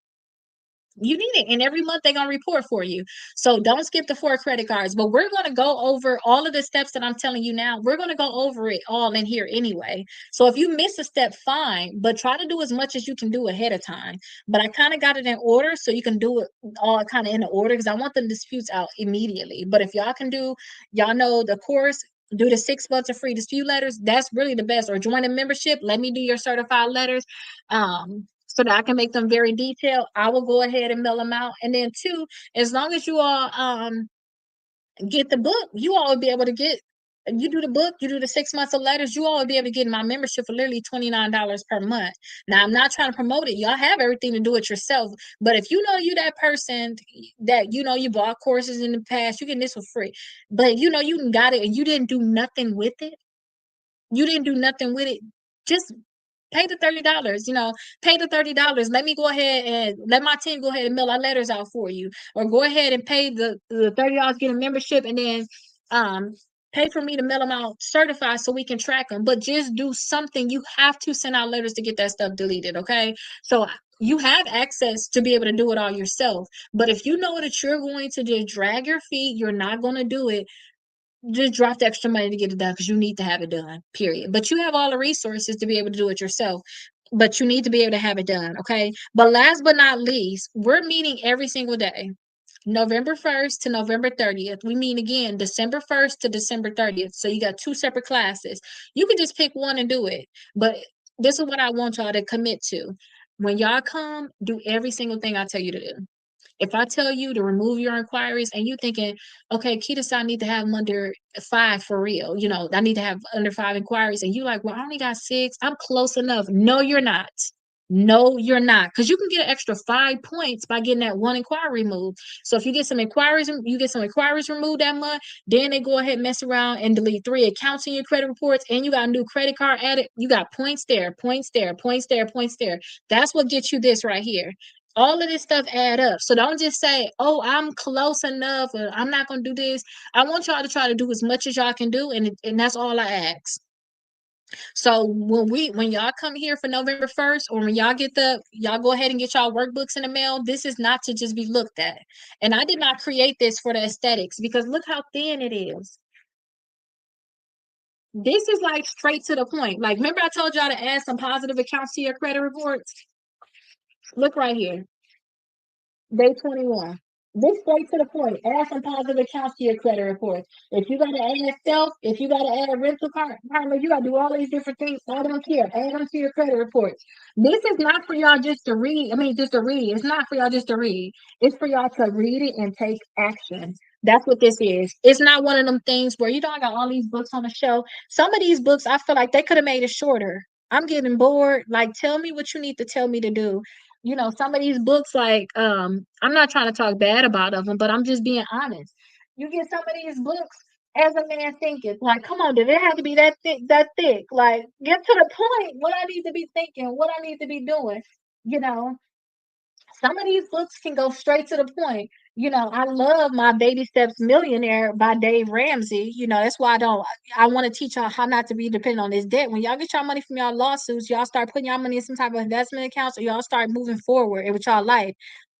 You need it, and every month they're gonna report for you. So don't skip the 4 credit cards. But we're gonna go over all of the steps that I'm telling you now. We're gonna go over it all in here anyway. So if you miss a step, fine, but try to do as much as you can do ahead of time. But I kind of got it in order so you can do it all kind of in the order because I want the disputes out immediately. But if y'all can do, y'all know the course, do the 6 months of free dispute letters, that's really the best. Or join a membership, let me do your certified letters. So that I can make them very detailed, I will go ahead and mail them out. And then 2, as long as you all get the book, you all will be able to get, you do the book, you do the 6 months of letters, you all will be able to get my membership for literally $29 per month. Now I'm not trying to promote it. Y'all have everything to do it yourself. But if you know you that person that you bought courses in the past, you get this for free. But you got it and you didn't do nothing with it. You didn't do nothing with it. Just pay the $30, pay the $30. Let me go ahead and let my team go ahead and mail our letters out for you. Or go ahead and pay the $30, get a membership, and then um pay for me to mail them out certified so we can track them. But just do something. You have to send out letters to get that stuff deleted, okay? So you have access to be able to do it all yourself. But if you know that you're going to just drag your feet, you're not going to do it, just drop the extra money to get it done because you need to have it done, period. But you have all the resources to be able to do it yourself. But you need to be able to have it done, okay? But last but not least, we're meeting every single day. November 1st to November 30th. We meet again December 1st to December 30th. So you got 2 separate classes. You can just pick one and do it. But this is what I want y'all to commit to. When y'all come, do every single thing I tell you to do. If I tell you to remove your inquiries and you thinking, okay, Keita said I need to have them under 5 for real, I need to have under 5 inquiries, and you like, well, I only got 6. I'm close enough. No, you're not. No, you're not, because you can get an extra 5 points by getting that one inquiry removed. So if you get some inquiries removed that month, then they go ahead and mess around and delete 3 accounts in your credit reports, and you got a new credit card added. You got points there, points there, points there, points there. That's what gets you this right here. All of this stuff add up. So don't just say, oh, I'm close enough, or I'm not gonna do this. I want y'all to try to do as much as y'all can do, and that's all I ask. So when y'all come here for November 1st, or when y'all go ahead and get y'all workbooks in the mail, this is not to just be looked at. And I did not create this for the aesthetics, because look how thin it is. This is like straight to the point. Like, remember I told y'all to add some positive accounts to your credit reports? Look right here. Day 21. This straight to the point. Add some positive accounts to your credit report. If you gotta add self, if you gotta add a rental car, you gotta do all these different things. I don't care. Add them to your credit reports. This is not for y'all just to read. I mean, just to read. It's not for y'all just to read. It's for y'all to read it and take action. That's what this is. It's not one of them things where I got all these books on the shelf. Some of these books, I feel like they could have made it shorter. I'm getting bored. Like, tell me what you need to tell me to do. Some of these books, like, I'm not trying to talk bad about them, but I'm just being honest. You get some of these books, as a man thinking, like, come on, did it have to be that thick, that thick? Like, get to the point, what I need to be thinking, what I need to be doing. you know some of these books can go straight to the point. I love My Baby Steps Millionaire by Dave Ramsey. That's why I want to teach y'all how not to be dependent on this debt. When y'all get y'all money from y'all lawsuits, y'all start putting y'all money in some type of investment accounts, or y'all start moving forward with y'all life.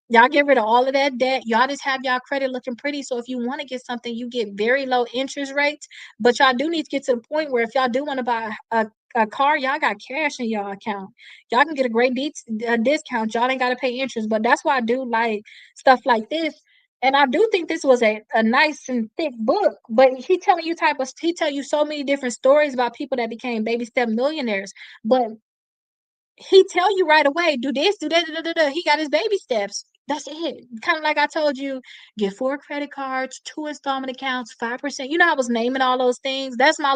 Y'all get rid of all of that debt. Y'all just have y'all credit looking pretty. So if you want to get something, you get very low interest rates. But y'all do need to get to the point where if y'all do want to buy a car, y'all got cash in y'all account. Y'all can get a great discount. Y'all ain't got to pay interest. But that's why I do like stuff like this. And I do think this was a nice and thick book. But he tell you so many different stories about people that became baby step millionaires. But he tell you right away, do this, do that, da, da, da. He got his baby steps. That's it. Kind of like I told you, get 4 credit cards, 2 installment accounts, 5%. I was naming all those things. That's my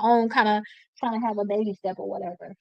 own kind of trying to have a baby step or whatever.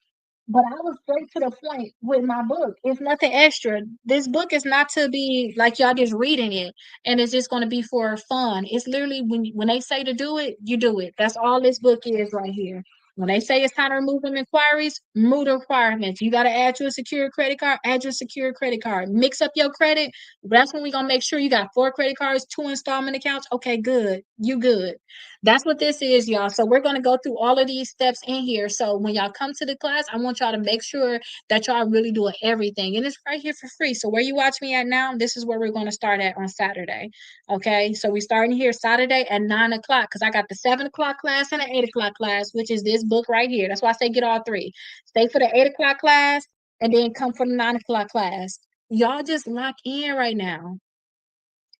But I was straight to the point with my book. It's nothing extra. This book is not to be like y'all just reading it and it's just going to be for fun. It's literally when they say to do it, you do it. That's all this book is right here. When they say it's time to remove them inquiries, remove the requirements. You got to add your secure credit card, add your secure credit card. Mix up your credit. That's when we're going to make sure you got 4 credit cards, 2 installment accounts. Okay, good. You good. That's what this is, y'all. So we're going to go through all of these steps in here. So when y'all come to the class, I want y'all to make sure that y'all really doing everything. And it's right here for free. So where you watch me at now, this is where we're going to start at on Saturday. Okay. So we starting here Saturday at 9 o'clock, because I got the 7 o'clock class and the 8 o'clock class, which is this book right here. That's why I say get all 3. Stay for the 8 o'clock class and then come for the 9 o'clock class. Y'all just lock in right now.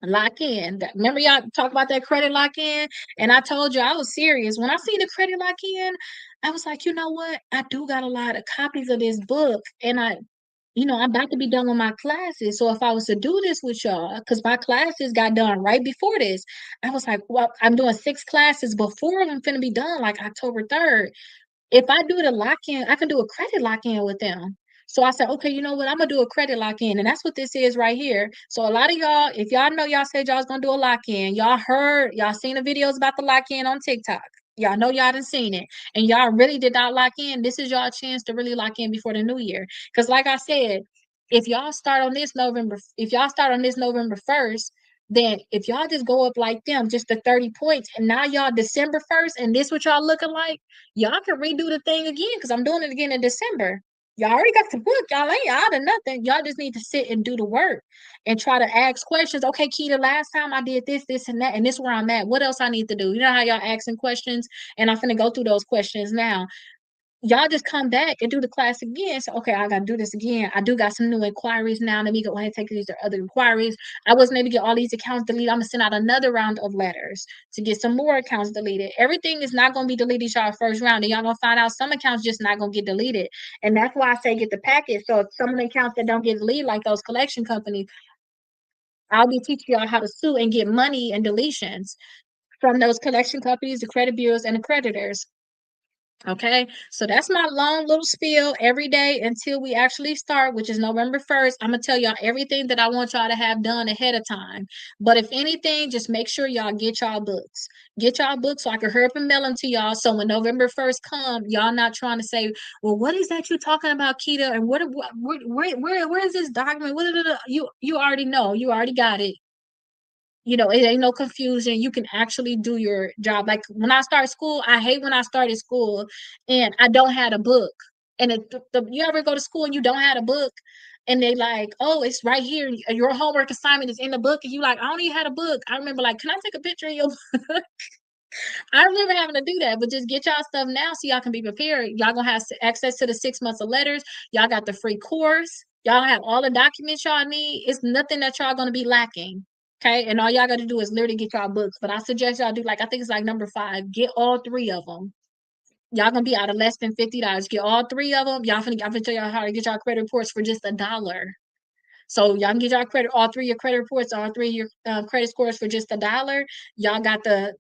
Lock in. Remember y'all talk about that credit lock in? And I told you I was serious. When I see the credit lock in, I was like, you know what? I do got a lot of copies of this book. And I'm about to be done with my classes. So if I was to do this with y'all, because my classes got done right before this, I was like, well, I'm doing 6 classes before I'm finna be done, like October 3rd. If I do the lock in, I can do a credit lock in with them. So I said, okay, you know what? I'm gonna do a credit lock in, and that's what this is right here. So a lot of y'all, if y'all know, y'all said y'all was gonna do a lock in, y'all seen the videos about the lock in on TikTok. Y'all know y'all done seen it, and y'all really did not lock in. This is y'all chance to really lock in before the new year. Because like I said, if y'all start on this November 1st, then if y'all just go up like them, just the 30 points, and now y'all December 1st, and this what y'all looking like, y'all can redo the thing again, because I'm doing it again in December. Y'all already got the book. Y'all ain't out of nothing. Y'all just need to sit and do the work and try to ask questions. Okay, Keita, last time I did this, this, and that, and this where I'm at. What else I need to do? You know how y'all asking questions? And I'm finna go through those questions now. Y'all just come back and do the class again. So, okay, I gotta do this again. I do got some new inquiries now. Let me go ahead and take these other inquiries. I wasn't able to get all these accounts deleted. I'm gonna send out another round of letters to get some more accounts deleted. Everything is not gonna be deleted y'all first round. And y'all gonna find out some accounts just not gonna get deleted. And that's why I say get the package. So some of the accounts that don't get deleted, like those collection companies, I'll be teaching y'all how to sue and get money and deletions from those collection companies, the credit bureaus, and the creditors. Okay, so that's my long little spiel every day until we actually start, which is November 1st. I'm gonna tell y'all everything that I want y'all to have done ahead of time. But if anything, just make sure y'all get y'all books. Get y'all books so I can hurry up and mail them to y'all. So when November 1st come, y'all not trying to say, well, what is that you talking about, Keita? And where is this document? You already know, you already got it. It ain't no confusion. You can actually do your job. Like when I started school, I hate when I started school and I don't have a book. And you ever go to school and you don't have a book, and they like, oh, it's right here. Your homework assignment is in the book, and you like, I don't even have a book. I remember like, can I take a picture of your book? I remember having to do that, but just get y'all stuff now so y'all can be prepared. Y'all gonna have access to the 6 months of letters. Y'all got the free course. Y'all have all the documents y'all need. It's nothing that y'all gonna be lacking. Okay, and all y'all got to do is literally get y'all books. But I suggest y'all do like I think it's like number 5. Get all 3 of them. Y'all gonna be out of less than $50. Get all 3 of them. I'm gonna tell y'all how to get y'all credit reports for just $1. So y'all can get y'all credit, all 3 of your credit reports, all 3 of your credit scores for just $1. Y'all got the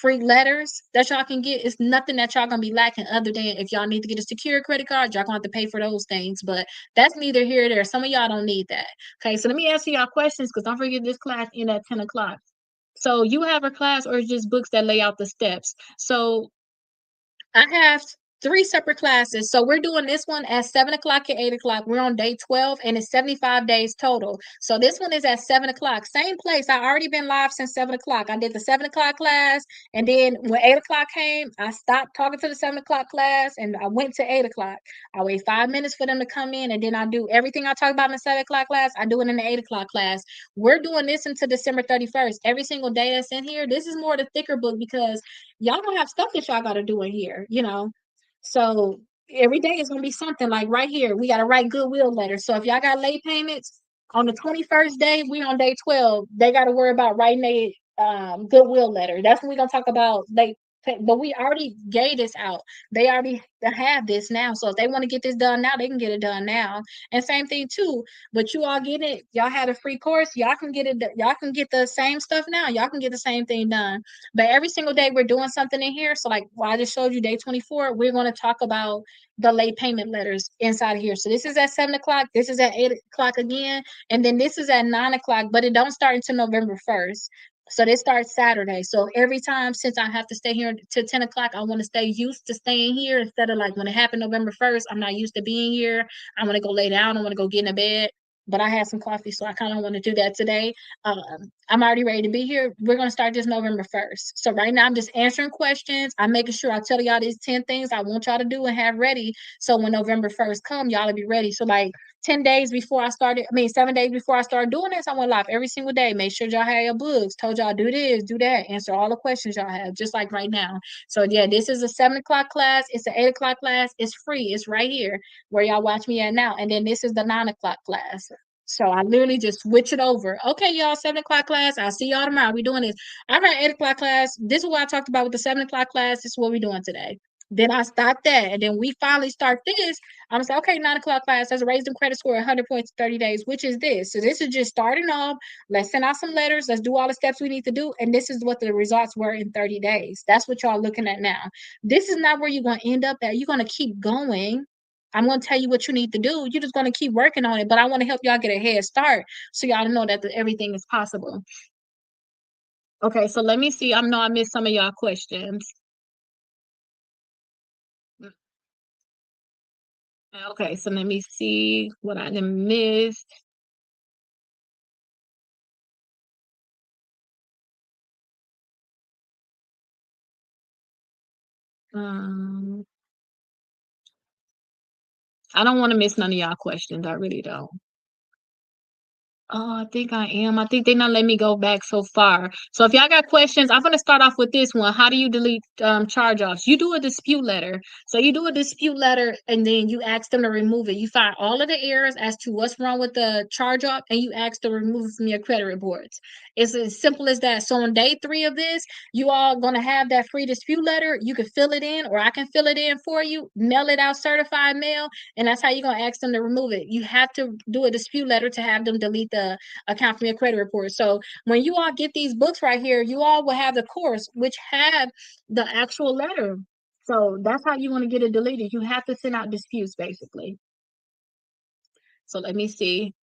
free letters that y'all can get. It's nothing that y'all gonna be lacking other than if y'all need to get a secure credit card, y'all gonna have to pay for those things. But that's neither here or there. Some of y'all don't need that. Okay, so let me answer y'all questions because don't forget this class in at 10 o'clock. So you have a class or just books that lay out the steps. So I have 3 separate classes. So we're doing this one at 7 o'clock and 8 o'clock. We're on day 12 and it's 75 days total. So this one is at 7 o'clock. Same place. I already been live since 7 o'clock. I did the 7 o'clock class. And then when 8 o'clock came, I stopped talking to the 7 o'clock class and I went to 8 o'clock. I wait 5 minutes for them to come in and then I do everything I talk about in the 7 o'clock class. I do it in the 8 o'clock class. We're doing this until December 31st. Every single day that's in here. This is more the thicker book because y'all gonna have stuff that y'all gotta do in here. So every day is gonna be something like right here. We gotta write goodwill letters. So if y'all got late payments on the 21st day, we on day 12. They gotta worry about writing a goodwill letter. That's when we're gonna talk about late but we already gave this out. They already have this now. So if they want to get this done now, they can get it done now. And same thing too. But you all get it. Y'all had a free course. Y'all can get it. Y'all can get the same stuff now. Y'all can get the same thing done. But every single day we're doing something in here. So like I just showed you day 24, we're going to talk about the late payment letters inside of here. So this is at 7 o'clock. This is at 8 o'clock again. And then this is at 9 o'clock, but it don't start until November 1st. So this starts Saturday. So every time since I have to stay here till 10 o'clock, I want to stay used to staying here instead of like when it happened November 1st, I'm not used to being here. I want to go lay down. I want to go get in a bed. But I had some coffee, so I kind of want to do that today. Um, I'm already ready to be here. We're going to start this November 1st. So right now I'm just answering questions. I'm making sure I tell y'all these 10 things I want y'all to do and have ready. So when November 1st come, y'all will be ready. So like 10 days before I started, 7 days before I started doing this, I went live every single day. Make sure y'all have your books. Told y'all do this, do that, answer all the questions y'all have, just like right now. So yeah, this is a 7 o'clock class. It's an 8 o'clock class. It's free. It's right here where y'all watch me at now. And then this is the 9 o'clock class. So I literally just switch it over. Okay, y'all, 7 o'clock class. I'll see y'all tomorrow. We doing this. All right, 8 o'clock class. This is what I talked about with the 7 o'clock class. This is what we doing today. Then I stopped that. And then we finally start this. I'm gonna say, okay, 9 o'clock class, let's raise them credit score 100 points in 30 days, which is this. So this is just starting off. Let's send out some letters. Let's do all the steps we need to do. And this is what the results were in 30 days. That's what y'all looking at now. This is not where you're going to end up at. You're going to keep going. I'm going to tell you what you need to do. You're just going to keep working on it. But I want to help y'all get a head start so y'all know that everything is possible. Okay, so let me see. I know I missed some of y'all questions. Okay, so let me see what I done missed. Um, I don't want to miss none of y'all questions. I really don't. Oh, I think I am. I think they not let me go back so far. So if y'all got questions, I'm gonna start off with this one. How do you delete charge offs? You do a dispute letter. So you do a dispute letter and then you ask them to remove it. You find all of the errors as to what's wrong with the charge off and you ask to remove it from your credit reports. It's as simple as that. So on day 3 of this, you all gonna have that free dispute letter. You can fill it in or I can fill it in for you, mail it out certified mail, and that's how you're gonna ask them to remove it. You have to do a dispute letter to have them delete the account from your credit report. So when you all get these books right here, you all will have the course which have the actual letter. So that's how you want to get it deleted. You have to send out disputes basically. So let me see.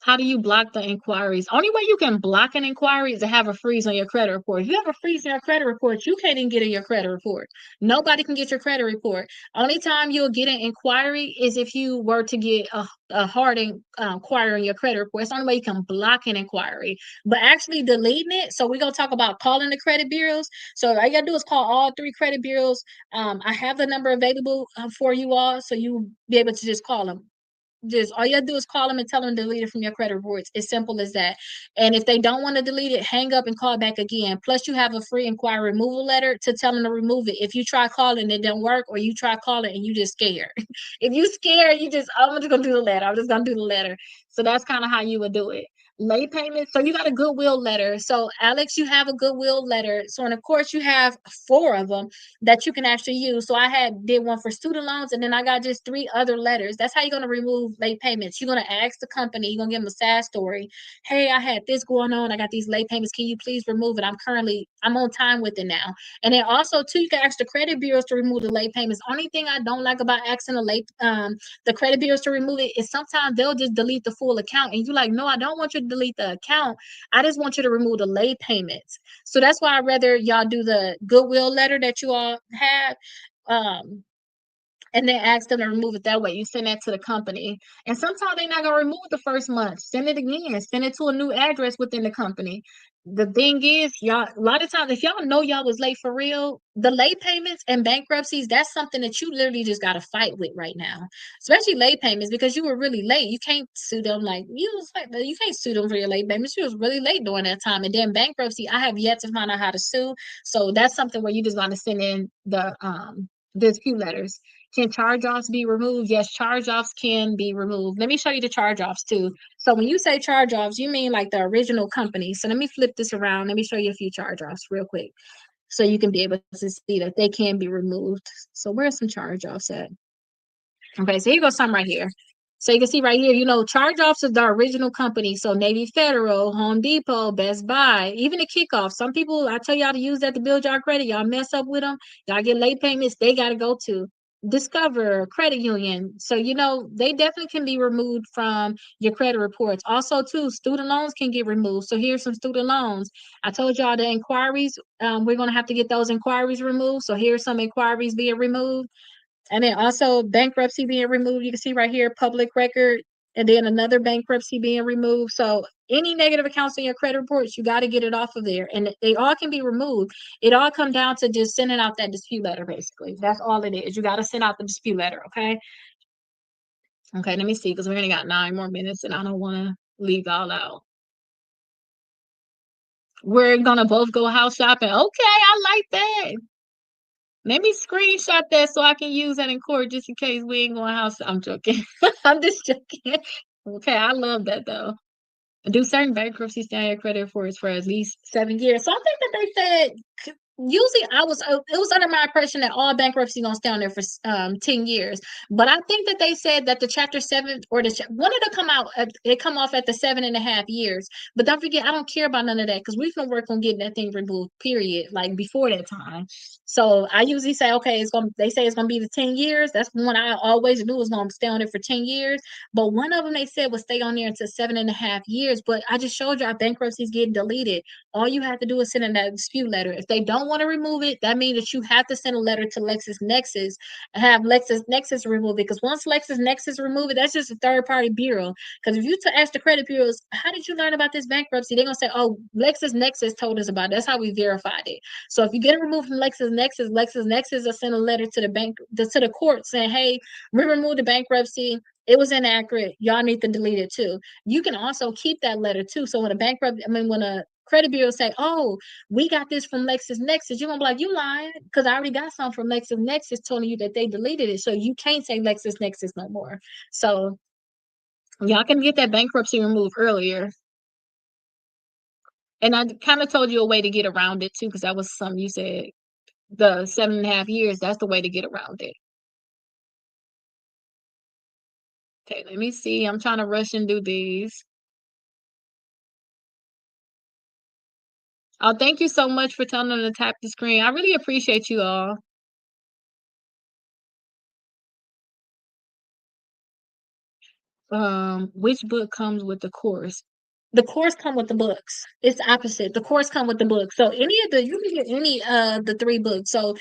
How do you block the inquiries? Only way you can block an inquiry is to have a freeze on your credit report. If you have a freeze on your credit report, you can't even get in your credit report. Nobody can get your credit report. Only time you'll get an inquiry is if you were to get a hard inquiry on your credit report. It's the only way you can block an inquiry. But actually deleting it, so we're going to talk about calling the credit bureaus. So all you got to do is call all 3 credit bureaus. I have the number available for you all, so you be able to just call them. Just all you have to do is call them and tell them to delete it from your credit reports. It's simple as that. And if they don't want to delete it, hang up and call back again. Plus, you have a free inquiry removal letter to tell them to remove it. If you try calling and it didn't work, or you try calling and you just scared. If you scared, you just, I'm just gonna do the letter. I'm just gonna do the letter. So that's kind of how you would do it. Late payments. So you got a goodwill letter. So Alex, you have a goodwill letter. So and of course you have 4 of them that you can actually use. So I did one for student loans, and then I got just 3 other letters. That's how you're gonna remove late payments. You're gonna ask the company, you're gonna give them a sad story. Hey, I had this going on. I got these late payments. Can you please remove it? I'm on time with it now. And then also too, you can ask the credit bureaus to remove the late payments. Only thing I don't like about asking the credit bureaus to remove it is sometimes they'll just delete the full account, and you're like, no, I don't want you to delete the account. I just want you to remove the late payments. So that's why I'd rather y'all do the goodwill letter that you all have. Um, and then ask them to remove it that way. You send that to the company. And sometimes they're not gonna remove it the first month. Send it again. Send it to a new address within the company. The thing is, y'all, a lot of times, if y'all know y'all was late for real, the late payments and bankruptcies, that's something that you literally just got to fight with right now. Especially late payments, because you were really late. You can't sue them like you was like you can't sue them for your late payments. You was really late during that time. And then bankruptcy, I have yet to find out how to sue. So that's something where you just want to send in the few letters. Can charge-offs be removed? Yes, charge-offs can be removed. Let me show you the charge-offs too. So when you say charge-offs, you mean like the original company. So let me flip this around. Let me show you a few charge-offs real quick so you can be able to see that they can be removed. So where's some charge-offs at? Okay, so here goes some right here. So you can see right here, charge-offs is the original company. So Navy Federal, Home Depot, Best Buy, even the kickoff. Some people, I tell y'all to use that to build y'all credit. Y'all mess up with them. Y'all get late payments. They got to go to Discover, Credit Union. So, they definitely can be removed from your credit reports. Also, too, student loans can get removed. So here's some student loans. I told y'all the inquiries. We're going to have to get those inquiries removed. So here's some inquiries being removed. And then also bankruptcy being removed. You can see right here, public record, and then another bankruptcy being removed. So any negative accounts in your credit reports, you got to get it off of there. And they all can be removed. It all comes down to just sending out that dispute letter, basically. That's all it is. You got to send out the dispute letter, okay? Okay, let me see, because we only got 9 more minutes, and I don't want to leave y'all out. We're going to both go house shopping. Okay, I like that. Let me screenshot that so I can use that in court just in case we ain't going house. I'm joking. I'm just joking. Okay, I love that though. Do certain bankruptcy stand your credit reports for at least 7 years? So I think that they said usually it was under my impression that all bankruptcy gonna stay on there for 10 years. But I think that they said that the chapter 7 or when did it come out? It come off at the 7.5 years. But don't forget, I don't care about none of that because we've been working on getting that thing removed, period, like before that time. So I usually say, okay, they say it's gonna be the 10 years. That's one I always knew was gonna stay on there for 10 years. But one of them they said would stay on there until 7.5 years. But I just showed you our bankruptcies getting deleted. All you have to do is send in that dispute letter. If they don't want to remove it, that means that you have to send a letter to LexisNexis and have LexisNexis remove it. Because once LexisNexis remove it, that's just a third party bureau. Because if you ask the credit bureaus, how did you learn about this bankruptcy? They're gonna say, oh, LexisNexis told us about it. That's how we verified it. So if you get it removed from LexisNexis will send a letter to the court saying, hey, we removed the bankruptcy. It was inaccurate. Y'all need to delete it too. You can also keep that letter too. So when a credit bureau say, oh, we got this from LexisNexis, you're gonna be like, you lying, because I already got some from LexisNexis telling you that they deleted it. So you can't say LexisNexis no more. So y'all can get that bankruptcy removed earlier. And I kind of told you a way to get around it too, because that was something you said. The 7.5 years, that's the way to get around it. Okay, let me see. I'm trying to rush and do these. Oh, thank you so much for telling them to tap the screen. I really appreciate you all. Which book comes with the course? The course come with the books. It's opposite. The course come with the books. So any of the you can get any the three books. So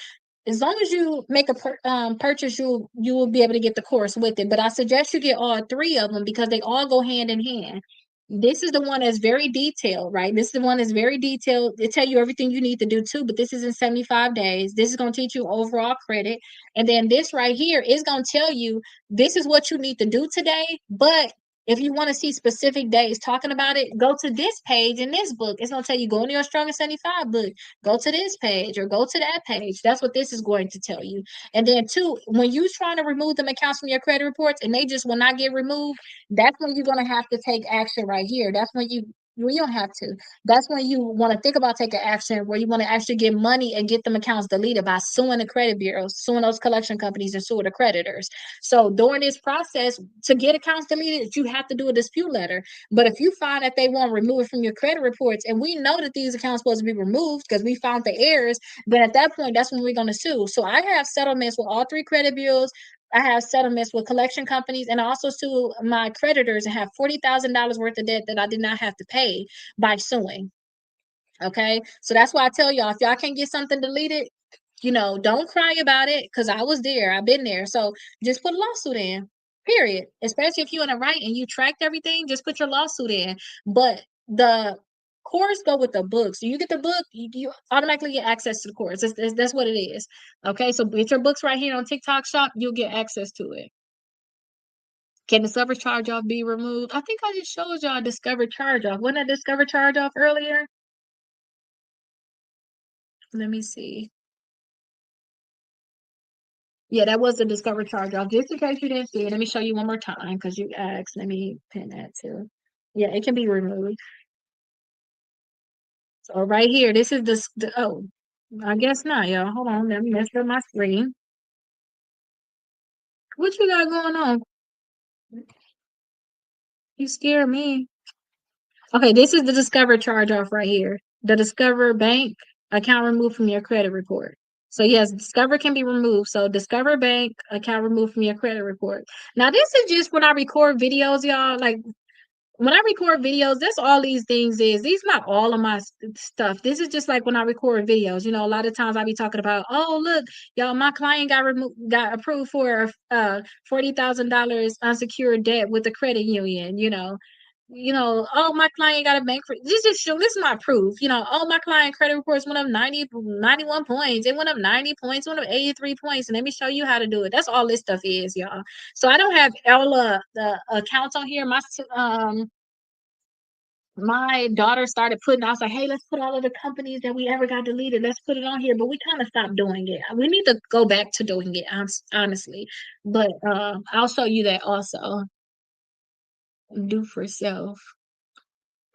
as long as you make a purchase, you will be able to get the course with it. But I suggest you get all three of them because they all go hand in hand. This is the one that's very detailed, right? This is the one that's very detailed. They tell you everything you need to do too, but this is in 75 days. This is going to teach you overall credit. And then this right here is going to tell you this is what you need to do today, but if you want to see specific days talking about it, go to this page in this book. It's going to tell you go into your Stronger 75 book, go to this page or go to that page. That's what this is going to tell you. And then, two, when you trying to remove them accounts from your credit reports and they just will not get removed, that's when you're going to have to take action right here. That's when you don't have to. That's when you want to think about taking action where you want to actually get money and get them accounts deleted by suing the credit bureaus, suing those collection companies, and suing the creditors. So during this process, to get accounts deleted, you have to do a dispute letter. But if you find that they want to remove it from your credit reports, and we know that these accounts supposed to be removed because we found the errors, then at that point, that's when we're going to sue. So I have settlements with all three credit bureaus. I have settlements with collection companies, and I also sue my creditors and have $40,000 worth of debt that I did not have to pay by suing. Okay, so that's why I tell y'all if y'all can't get something deleted, don't cry about it because I was there. I've been there. So just put a lawsuit in, period. Especially if you're in a right and you tracked everything, just put your lawsuit in. But the course go with the book. So you get the book, you automatically get access to the course. That's what it is. Okay, so get your books right here on TikTok Shop, you'll get access to it. Can Discover Charge Off be removed? I think I just showed y'all Discover Charge Off. Wasn't that Discover Charge Off earlier? Let me see. Yeah, that was the Discover charge off. Just in case you didn't see it, let me show you one more time because you asked. Let me pin that too. Yeah, it can be removed. So right here, this is oh, I guess not, y'all. Hold on, let me mess up my screen. What you got going on? You scare me. Okay, this is the Discover charge off right here. The Discover Bank account removed from your credit report. So yes, Discover can be removed. So Discover Bank account removed from your credit report. Now this is just when I record videos, y'all. Like when I record videos, that's all these things is. These not all of my stuff. This is just like when I record videos. A lot of times I be talking about, oh look, y'all, my client got approved for $40,000 unsecured debt with the credit union. Oh my client got a bank for this is my proof. Oh my client credit reports went up 91 points. It went up 90 points, went up 83 points. And let me show you how to do it. That's all this stuff is, y'all. So I don't have all the accounts on here. My daughter started putting, I was like, hey, let's put all of the companies that we ever got deleted. Let's put it on here. But we kind of stopped doing it. We need to go back to doing it, honestly. But I'll show you that also. Do for self.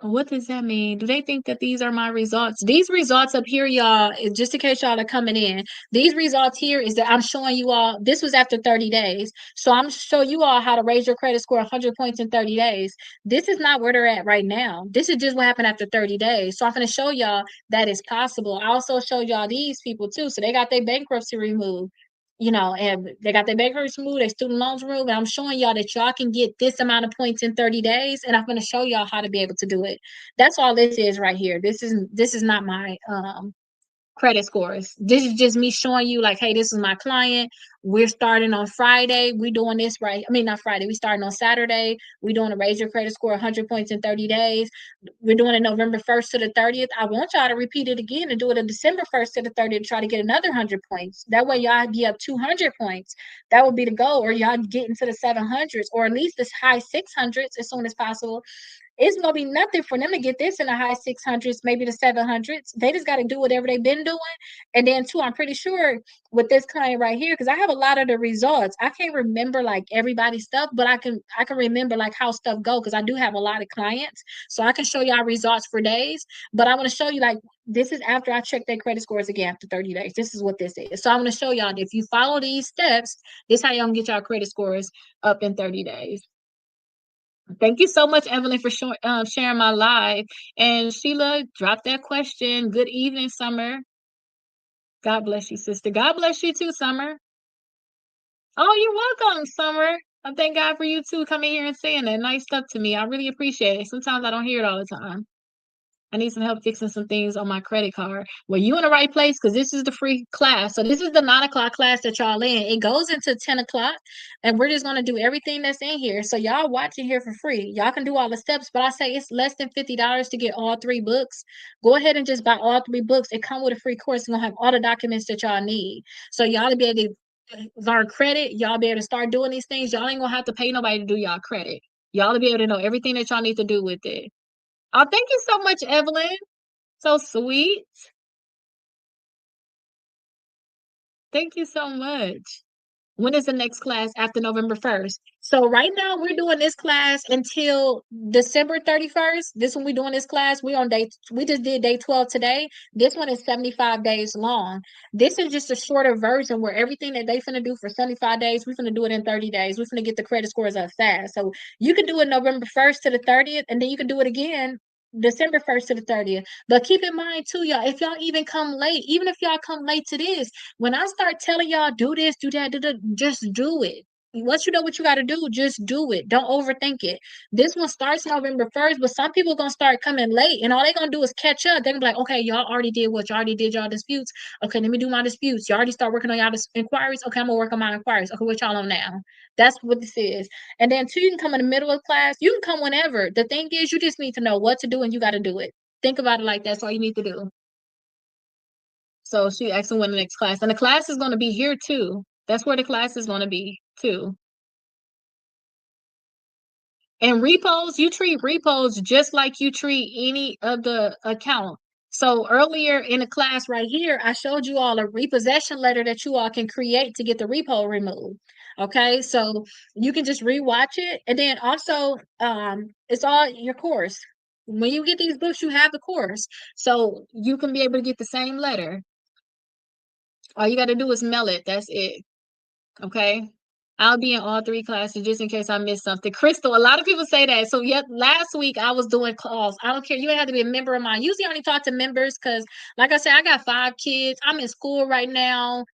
What does that mean? Do they think that these are my results? These results up here, y'all, just in case y'all are coming in, these results here is that I'm showing you all, this was after 30 days. So I'm showing you all how to raise your credit score 100 points in 30 days. This is not where they're at right now. This is just what happened after 30 days. So I'm going to show y'all that it's possible. I also showed y'all these people too. So they got their bankruptcy removed. And they got their bankruptcy removed, their student loans removed. And I'm showing y'all that y'all can get this amount of points in 30 days. And I'm going to show y'all how to be able to do it. That's all this is right here. This is not my credit scores. This is just me showing you like, hey, this is my client. We're starting on Friday. We doing this right. I mean, not Friday. We starting on Saturday. We doing a raise your credit score 100 points in 30 days. We're doing it November 1st to the 30th. I want y'all to repeat it again and do it on December 1st to the 30th to try to get another 100 points. That way y'all be up 200 points. That would be the goal. Or y'all get into the 700s or at least the high 600s as soon as possible. It's gonna be nothing for them to get this in the high 600s, maybe the 700s. They just got to do whatever they've been doing. And then too, I'm pretty sure with this client right here, because I have a lot of the results. I can't remember like everybody's stuff, but I can remember like how stuff go because I do have a lot of clients. So I can show y'all results for days. But I'm gonna show you like this is after I check their credit scores again after 30 days. This is what this is. So I'm gonna show y'all that if you follow these steps, this is how y'all gonna get y'all credit scores up in 30 days. Thank you so much, Evelyn, for sharing my live. And Sheila, drop that question. Good evening, Summer. God bless you, sister. God bless you too, Summer. Oh, you're welcome, Summer. I thank God for you too coming here and saying that nice stuff to me. I really appreciate it. Sometimes I don't hear it all the time. I need some help fixing some things on my credit card. Well, you in the right place because this is the free class. So this is the 9 o'clock class that y'all in. It goes into 10 o'clock, and we're just gonna do everything that's in here. So y'all watching here for free. Y'all can do all the steps, but I say it's less than $50 to get all 3 books. Go ahead and just buy all 3 books. It come with a free course. It's gonna have all the documents that y'all need. So y'all to be able to learn credit. Y'all be able to start doing these things. Y'all ain't gonna have to pay nobody to do y'all credit. Y'all to be able to know everything that y'all need to do with it. Oh, thank you so much, Evelyn. So sweet. Thank you so much. When is the next class after November 1st? So right now we're doing this class until December 31st. This one we're doing this class. We just did day 12 today. This one is 75 days long. This is just a shorter version where everything that they finna do for 75 days, we're finna do it in 30 days. We're finna get the credit scores up fast. So you can do it November 1st to the 30th, and then you can do it again December 1st to the 30th. But keep in mind too, y'all, if y'all even come late, even if y'all come late to this, when I start telling y'all do this, do that, do that, just do it. Once you know what you got to do, just do it. Don't overthink it. This one starts November 1st, but some people gonna start coming late, and all they gonna do is catch up. They're gonna be like, okay, y'all already did what you already did, y'all disputes. Okay, let me do my disputes. You already start working on y'all inquiries. Okay, I'm gonna work on my inquiries. Okay, what y'all on now? That's what this is. And then two, you can come in the middle of class. You can come whenever. The thing is, you just need to know what to do, and you got to do it. Think about it like that's all you need to do. So she asked him when the next class, and the class is going to be here too. That's where the class is going to be too. And repos, you treat repos just like you treat any of the account. So earlier in the class right here, I showed you all a repossession letter that you all can create to get the repo removed. Okay, so you can just rewatch it, and then also it's all your course. When you get these books, you have the course, so you can be able to get the same letter. All you got to do is mail it. That's it. Okay. I'll be in all 3 classes just in case I missed something. Crystal, a lot of people say that. So, yep, last week I was doing calls. I don't care. You ain't have to be a member of mine. Usually I only talk to members because, like I said, I got 5 kids. I'm in school right now.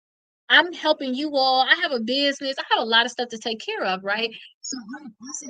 I'm helping you all. I have a business. I have a lot of stuff to take care of, right? So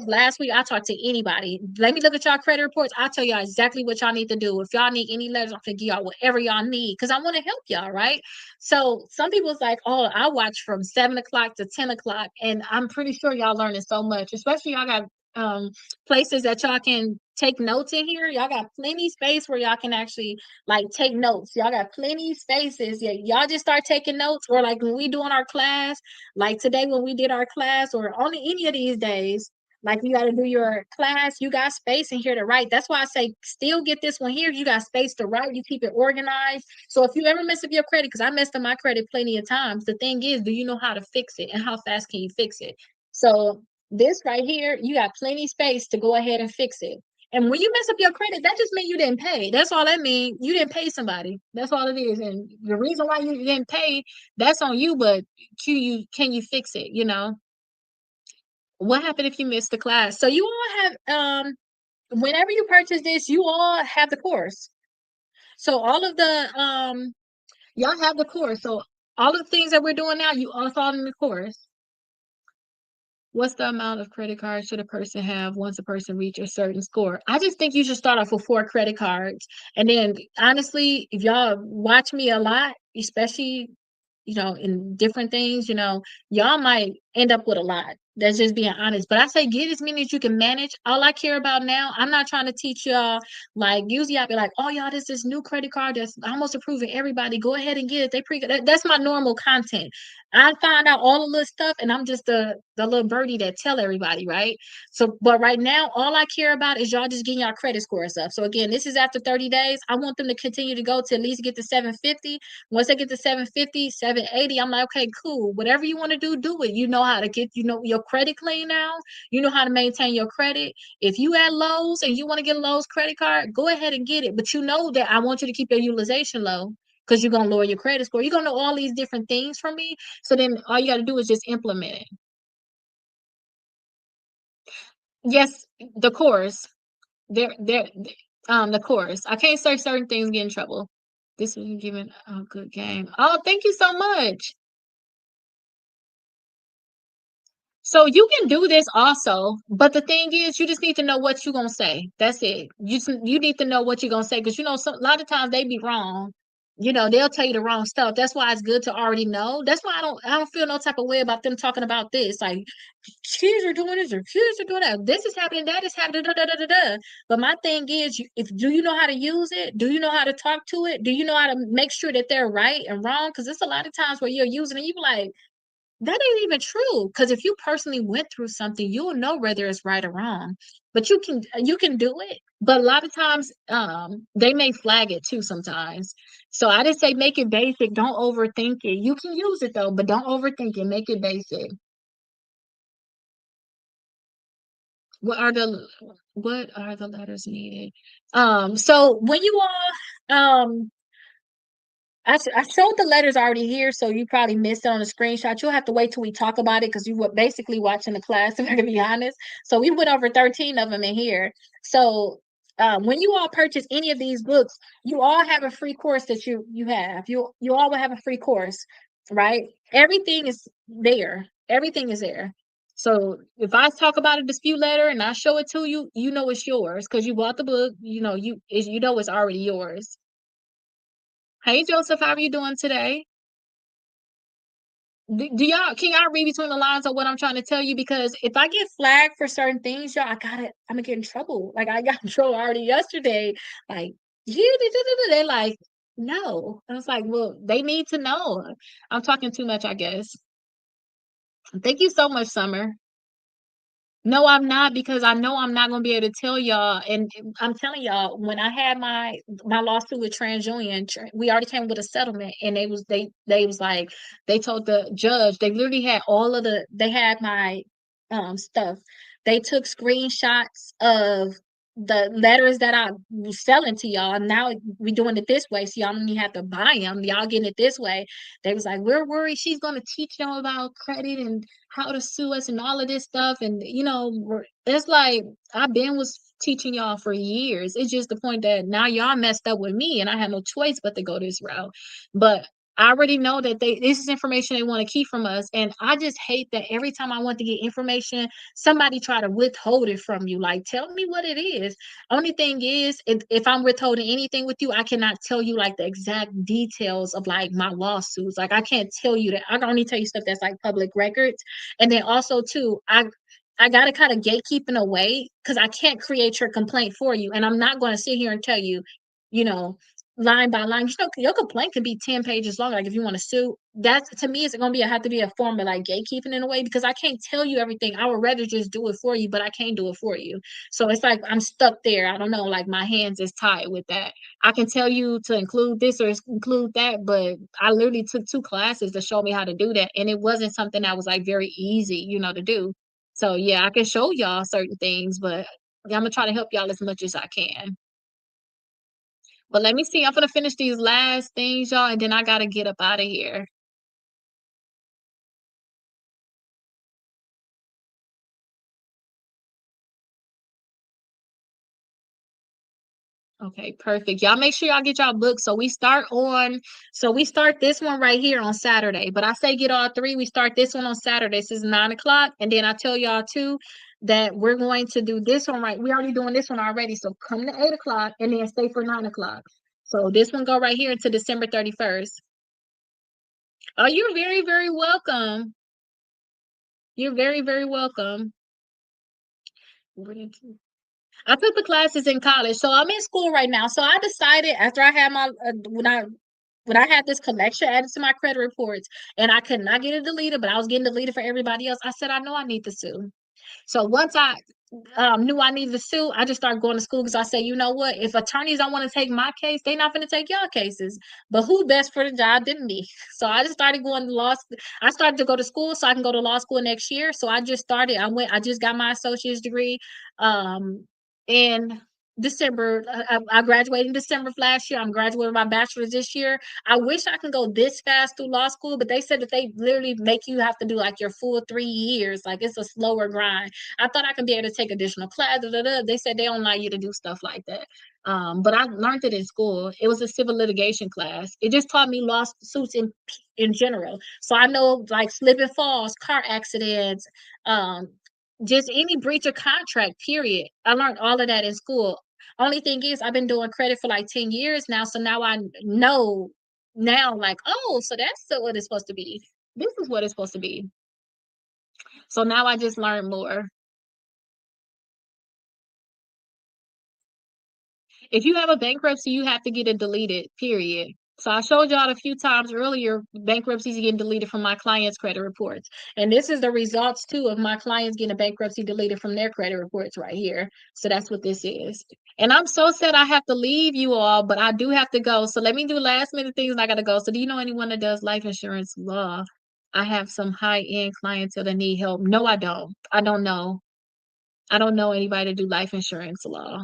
last week I talked to anybody. Let me look at y'all credit reports. I'll tell y'all exactly what y'all need to do. If y'all need any letters, I'm gonna give y'all whatever y'all need because I want to help y'all, right? So some people's like, oh, I watch from 7 o'clock to 10 o'clock, and I'm pretty sure y'all learning so much, especially y'all got um places that y'all can take notes in here. Y'all got plenty space where y'all can actually like take notes. Y'all got plenty spaces. Yeah, y'all just start taking notes, or like when we doing our class, like today when we did our class, or on any of these days, like you got to do your class, you got space in here to write. That's why I say still get this one here. You got space to write. You keep it organized. So if you ever mess up your credit, because I messed up my credit plenty of times, the thing is, do you know how to fix it, and how fast can you fix it? So this right here, you got plenty space to go ahead and fix it. And when you mess up your credit, that just means you didn't pay. That's all that means. You didn't pay somebody. That's all it is. And the reason why you didn't pay, that's on you. But can you fix it? You know what happened if you missed the class? So you all have whenever you purchase this, you all have the course. So all of the y'all have the course. So all of the things that we're doing now, you all saw in the course. What's the amount of credit cards should a person have once a person reach a certain score? I just think you should start off with 4 credit cards. And then honestly, if y'all watch me a lot, especially, in different things, y'all might end up with a lot. That's just being honest. But I say get as many as you can manage. All I care about now, I'm not trying to teach y'all, like usually I'll be like, oh y'all, this new credit card that's almost approving everybody. Go ahead and get it. That's my normal content. I find out all the little stuff, and I'm just the little birdie that tell everybody, right? So, but right now, all I care about is y'all just getting y'all credit scores up. So again, this is after 30 days. I want them to continue to go to at least get to 750. Once they get to 750, 780, I'm like, okay, cool. Whatever you want to do it. You know how to get, your credit clean now. You know how to maintain your credit. If you at Lowe's and you want to get a Lowe's credit card, go ahead and get it. But you know that I want you to keep your utilization low because you're gonna lower your credit score. You're gonna know all these different things from me. So then all you got to do is just implement it. Yes, the course. They're the course. I can't say certain things get in trouble. This was given a good game. Oh, thank you so much. So you can do this also, but the thing is, you just need to know what you're gonna say. That's it. You need to know what you're gonna say because a lot of times they be wrong. They'll tell you the wrong stuff. That's why it's good to already know. That's why I don't feel no type of way about them talking about this. Like kids are doing this or kids are doing that. This is happening, that is happening, da da da da da. But my thing is, if do you know how to use it? Do you know how to talk to it? Do you know how to make sure that they're right and wrong? Because there's a lot of times where you're using it, you be like, that ain't even true. Because if you personally went through something, you'll know whether it's right or wrong. But you can do it. But a lot of times, they may flag it too sometimes. So I just say make it basic. Don't overthink it. You can use it though, but don't overthink it. Make it basic. What are the what are the letters needed? So when you all I showed the letters already here, so you probably missed it on the screenshot. You'll have to wait till we talk about it because you were basically watching the class, if I can be honest. So we went over 13 of them in here. So when you all purchase any of these books, you all have a free course that you have. You all will have a free course, right? Everything is there. Everything is there. So if I talk about a dispute letter and I show it to you, you know it's yours because you bought the book. You know it's already yours. Hey Joseph, how are you doing today? Do y'all can y'all read between the lines of what I'm trying to tell you? Because if I get flagged for certain things, I'm gonna get in trouble. Like I got in trouble already yesterday. Like they like no. I was like, well, they need to know. I'm talking too much, I guess. Thank you so much, Summer. No, I'm not because I know I'm not gonna be able to tell y'all. And I'm telling y'all, when I had my lawsuit with TransUnion, we already came with a settlement, and they was like they told the judge they literally had they had my stuff. They took screenshots of the letters that I was selling to y'all. Now we doing it this way, so y'all don't even have to buy them. Y'all getting it this way. They was like, we're worried she's gonna teach y'all about credit and how to sue us and all of this stuff. And it's like I've been was teaching y'all for years. It's just the point that now y'all messed up with me and I had no choice but to go this route. But I already know that this is information they want to keep from us. And I just hate that every time I want to get information, somebody try to withhold it from you. Like, tell me what it is. Only thing is, if I'm withholding anything with you, I cannot tell you like the exact details of like my lawsuits. Like, I can't tell you that. I can only tell you stuff that's like public records. And then also too, I gotta kind of gatekeep in a way because I can't create your complaint for you, and I'm not going to sit here and tell you, you know, line by line. Your complaint can be 10 pages long. Like if you want to sue, that's to me, it's going to have to be a form of like gatekeeping in a way because I can't tell you everything. I would rather just do it for you, but I can't do it for you. So it's like I'm stuck there. I don't know. Like my hands is tied with that. I can tell you to include this or include that, but I literally took 2 classes to show me how to do that, and it wasn't something that was like very easy, to do. So yeah, I can show y'all certain things, but I'm gonna try to help y'all as much as I can. But let me see. I'm gonna finish these last things, y'all, and then I gotta get up out of here. Okay, perfect. Y'all make sure y'all get y'all books. So we start this one right here on Saturday. But I say get all three. We start this one on Saturday. This is 9 o'clock. And then I tell y'all too that we're going to do this one right. We already doing this one already. So come to 8 o'clock and then stay for 9 o'clock. So this one go right here until December 31st. Oh, you're very, very welcome. You're very, very welcome. I took the classes in college, so I'm in school right now. So I decided after I had my when I had this collection added to my credit reports, and I could not get it deleted, but I was getting deleted for everybody else. I said I know I need to sue. So once I knew I needed to sue, I just started going to school because I said, you know what? If attorneys don't want to take my case, they're not going to take y'all cases. But who best for the job than me? So I just started going to law. I started to go to school so I can go to law school next year. So I just started. I just got my associate's degree. Um, in December. I graduated in December of last year. I'm graduating my bachelor's this year. I wish I can go this fast through law school, but they said that they literally make you have to do like your full 3 years. Like it's a slower grind. I thought I could be able to take additional classes. They said they don't allow you to do stuff like that. But I learned it in school. It was a civil litigation class. It just taught me lawsuits in general. So I know like slip and falls, car accidents, um, just any breach of contract, period. I learned all of that in school. Only thing is, I've been doing credit for like 10 years now. So now I know now, like, oh, so that's what it's supposed to be. This is what it's supposed to be. So now I just learn more. If you have a bankruptcy, you have to get it deleted, period. So I showed y'all a few times earlier, bankruptcies getting deleted from my clients' credit reports. And this is the results too of my clients getting a bankruptcy deleted from their credit reports right here. So that's what this is. And I'm so sad I have to leave you all, but I do have to go. So let me do last minute things and I gotta go. So do you know anyone that does life insurance law? I have some high end clientele that need help. No, I don't. I don't know. I don't know anybody to do life insurance law.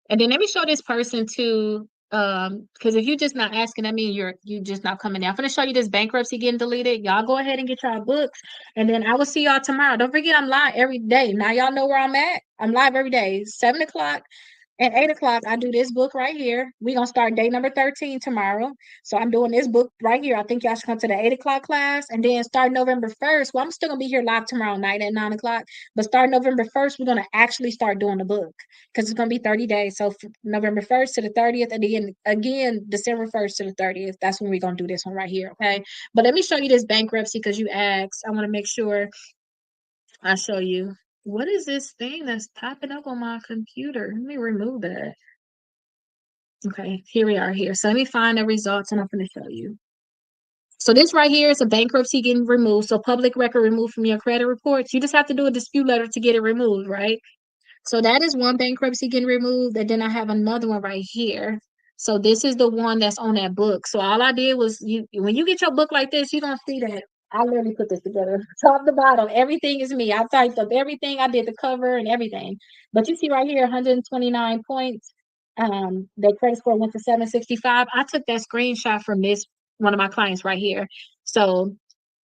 And then let me show this person too. Because if you're just not asking, I mean you just not coming down. I'm gonna show you this bankruptcy getting deleted. Y'all go ahead and get y'all books, and then I will see y'all tomorrow. Don't forget I'm live every day. Now y'all know where I'm at. I'm live every day, 7 o'clock. At 8 o'clock, I do this book right here. We're gonna start day number 13 tomorrow. So I'm doing this book right here. I think y'all should come to the 8 o'clock class and then start November 1st. Well, I'm still gonna be here live tomorrow night at 9 o'clock, but start November 1st, we're gonna actually start doing the book because it's gonna be 30 days. So November 1st to the 30th, and then again December 1st to the 30th. That's when we're gonna do this one right here. Okay. But let me show you this bankruptcy because you asked. I want to make sure I show you. What is this thing that's popping up on my computer? Let me remove that. Okay, here we are here. So let me find the results and I'm going to show you. So this right here is a bankruptcy getting removed. So public record removed from your credit reports. You just have to do a dispute letter to get it removed, right? So that is one bankruptcy getting removed. And then I have another one right here. So this is the one that's on that book. So all I did was when you get your book like this, you're gonna see that I literally put this together. Top to bottom. Everything is me. I typed up everything. I did the cover and everything. But you see right here, 129 points. Their credit score went to 765. I took that screenshot from this one of my clients right here. So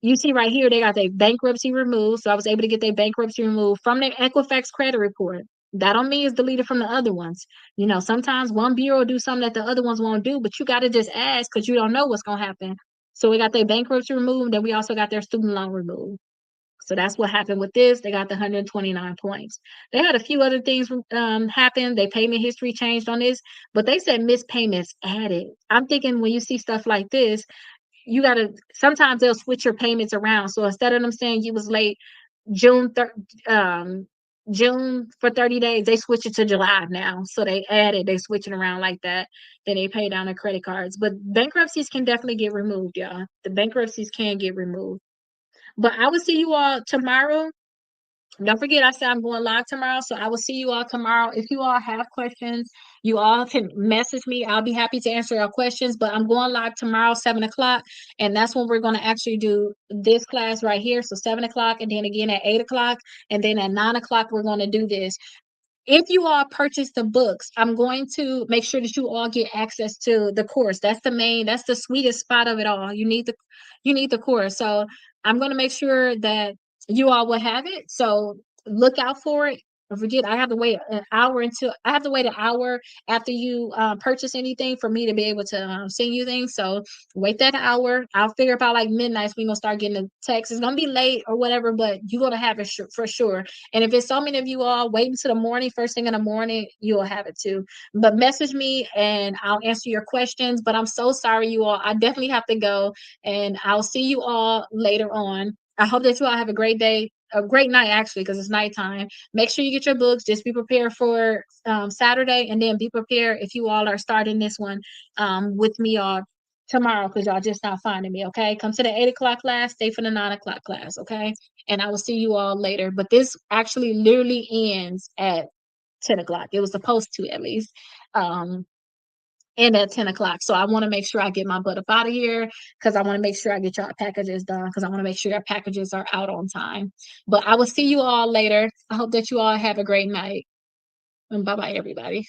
you see right here, they got their bankruptcy removed. So I was able to get their bankruptcy removed from their Equifax credit report. That don't mean it's deleted from the other ones. You know, sometimes one bureau will do something that the other ones won't do, but you got to just ask because you don't know what's going to happen. So we got their bankruptcy removed, and we also got their student loan removed. So that's what happened with this. They got the 129 points. They had a few other things happen. Their payment history changed on this, but they said missed payments added. I'm thinking when you see stuff like this, you gotta sometimes they'll switch your payments around. So instead of them saying you was late June um June for 30 days, they switch it to July now. So they switch it around like that. Then they pay down their credit cards. But bankruptcies can definitely get removed, y'all. The bankruptcies can get removed. But I will see you all tomorrow. Don't forget, I said I'm going live tomorrow, so I will see you all tomorrow. If you all have questions, you all can message me. I'll be happy to answer your questions. But I'm going live tomorrow, 7 o'clock, and that's when we're going to actually do this class right here. So 7 o'clock, and then again at 8 o'clock, and then at 9 o'clock, we're going to do this. If you all purchase the books, I'm going to make sure that you all get access to the course. That's the sweetest spot of it all. You need the course. So I'm going to make sure that you all will have it. So look out for it. Don't forget, I have to wait an hour after you purchase anything for me to be able to send you things. So wait that hour. I'll figure about like midnight. We're gonna start getting the text. It's gonna be late or whatever, but you're gonna have it for sure. And if it's so many of you all wait until the morning, first thing in the morning, you'll have it too. But message me and I'll answer your questions. But I'm so sorry, you all. I definitely have to go, and I'll see you all later on. I hope that you all have a great day, a great night actually, because it's nighttime. Make sure you get your books. Just be prepared for Saturday, and then be prepared if you all are starting this one with me all tomorrow because y'all just not finding me. Okay, come to the 8 o'clock class, stay for the 9 o'clock class. Okay, and I will see you all later. But this actually literally ends at 10 o'clock. It was supposed to at least. Um, and at 10 o'clock. So I want to make sure I get my butt up out of here because I want to make sure I get your packages done because I want to make sure your packages are out on time. But I will see you all later. I hope that you all have a great night. And bye bye, everybody.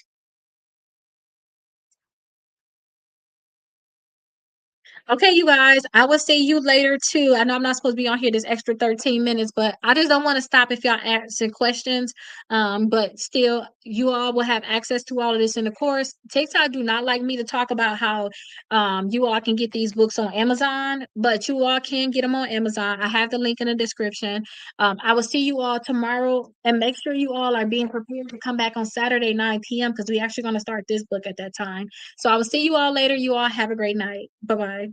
Okay, you guys, I will see you later too. I know I'm not supposed to be on here this extra 13 minutes, but I just don't want to stop if y'all asking questions. But still, you all will have access to all of this in the course. TikTok do not like me to talk about how you all can get these books on Amazon, but you all can get them on Amazon. I have the link in the description. I will see you all tomorrow, and make sure you all are being prepared to come back on Saturday 9 p.m. because we actually going to start this book at that time. So I will see you all later. You all have a great night. Bye bye.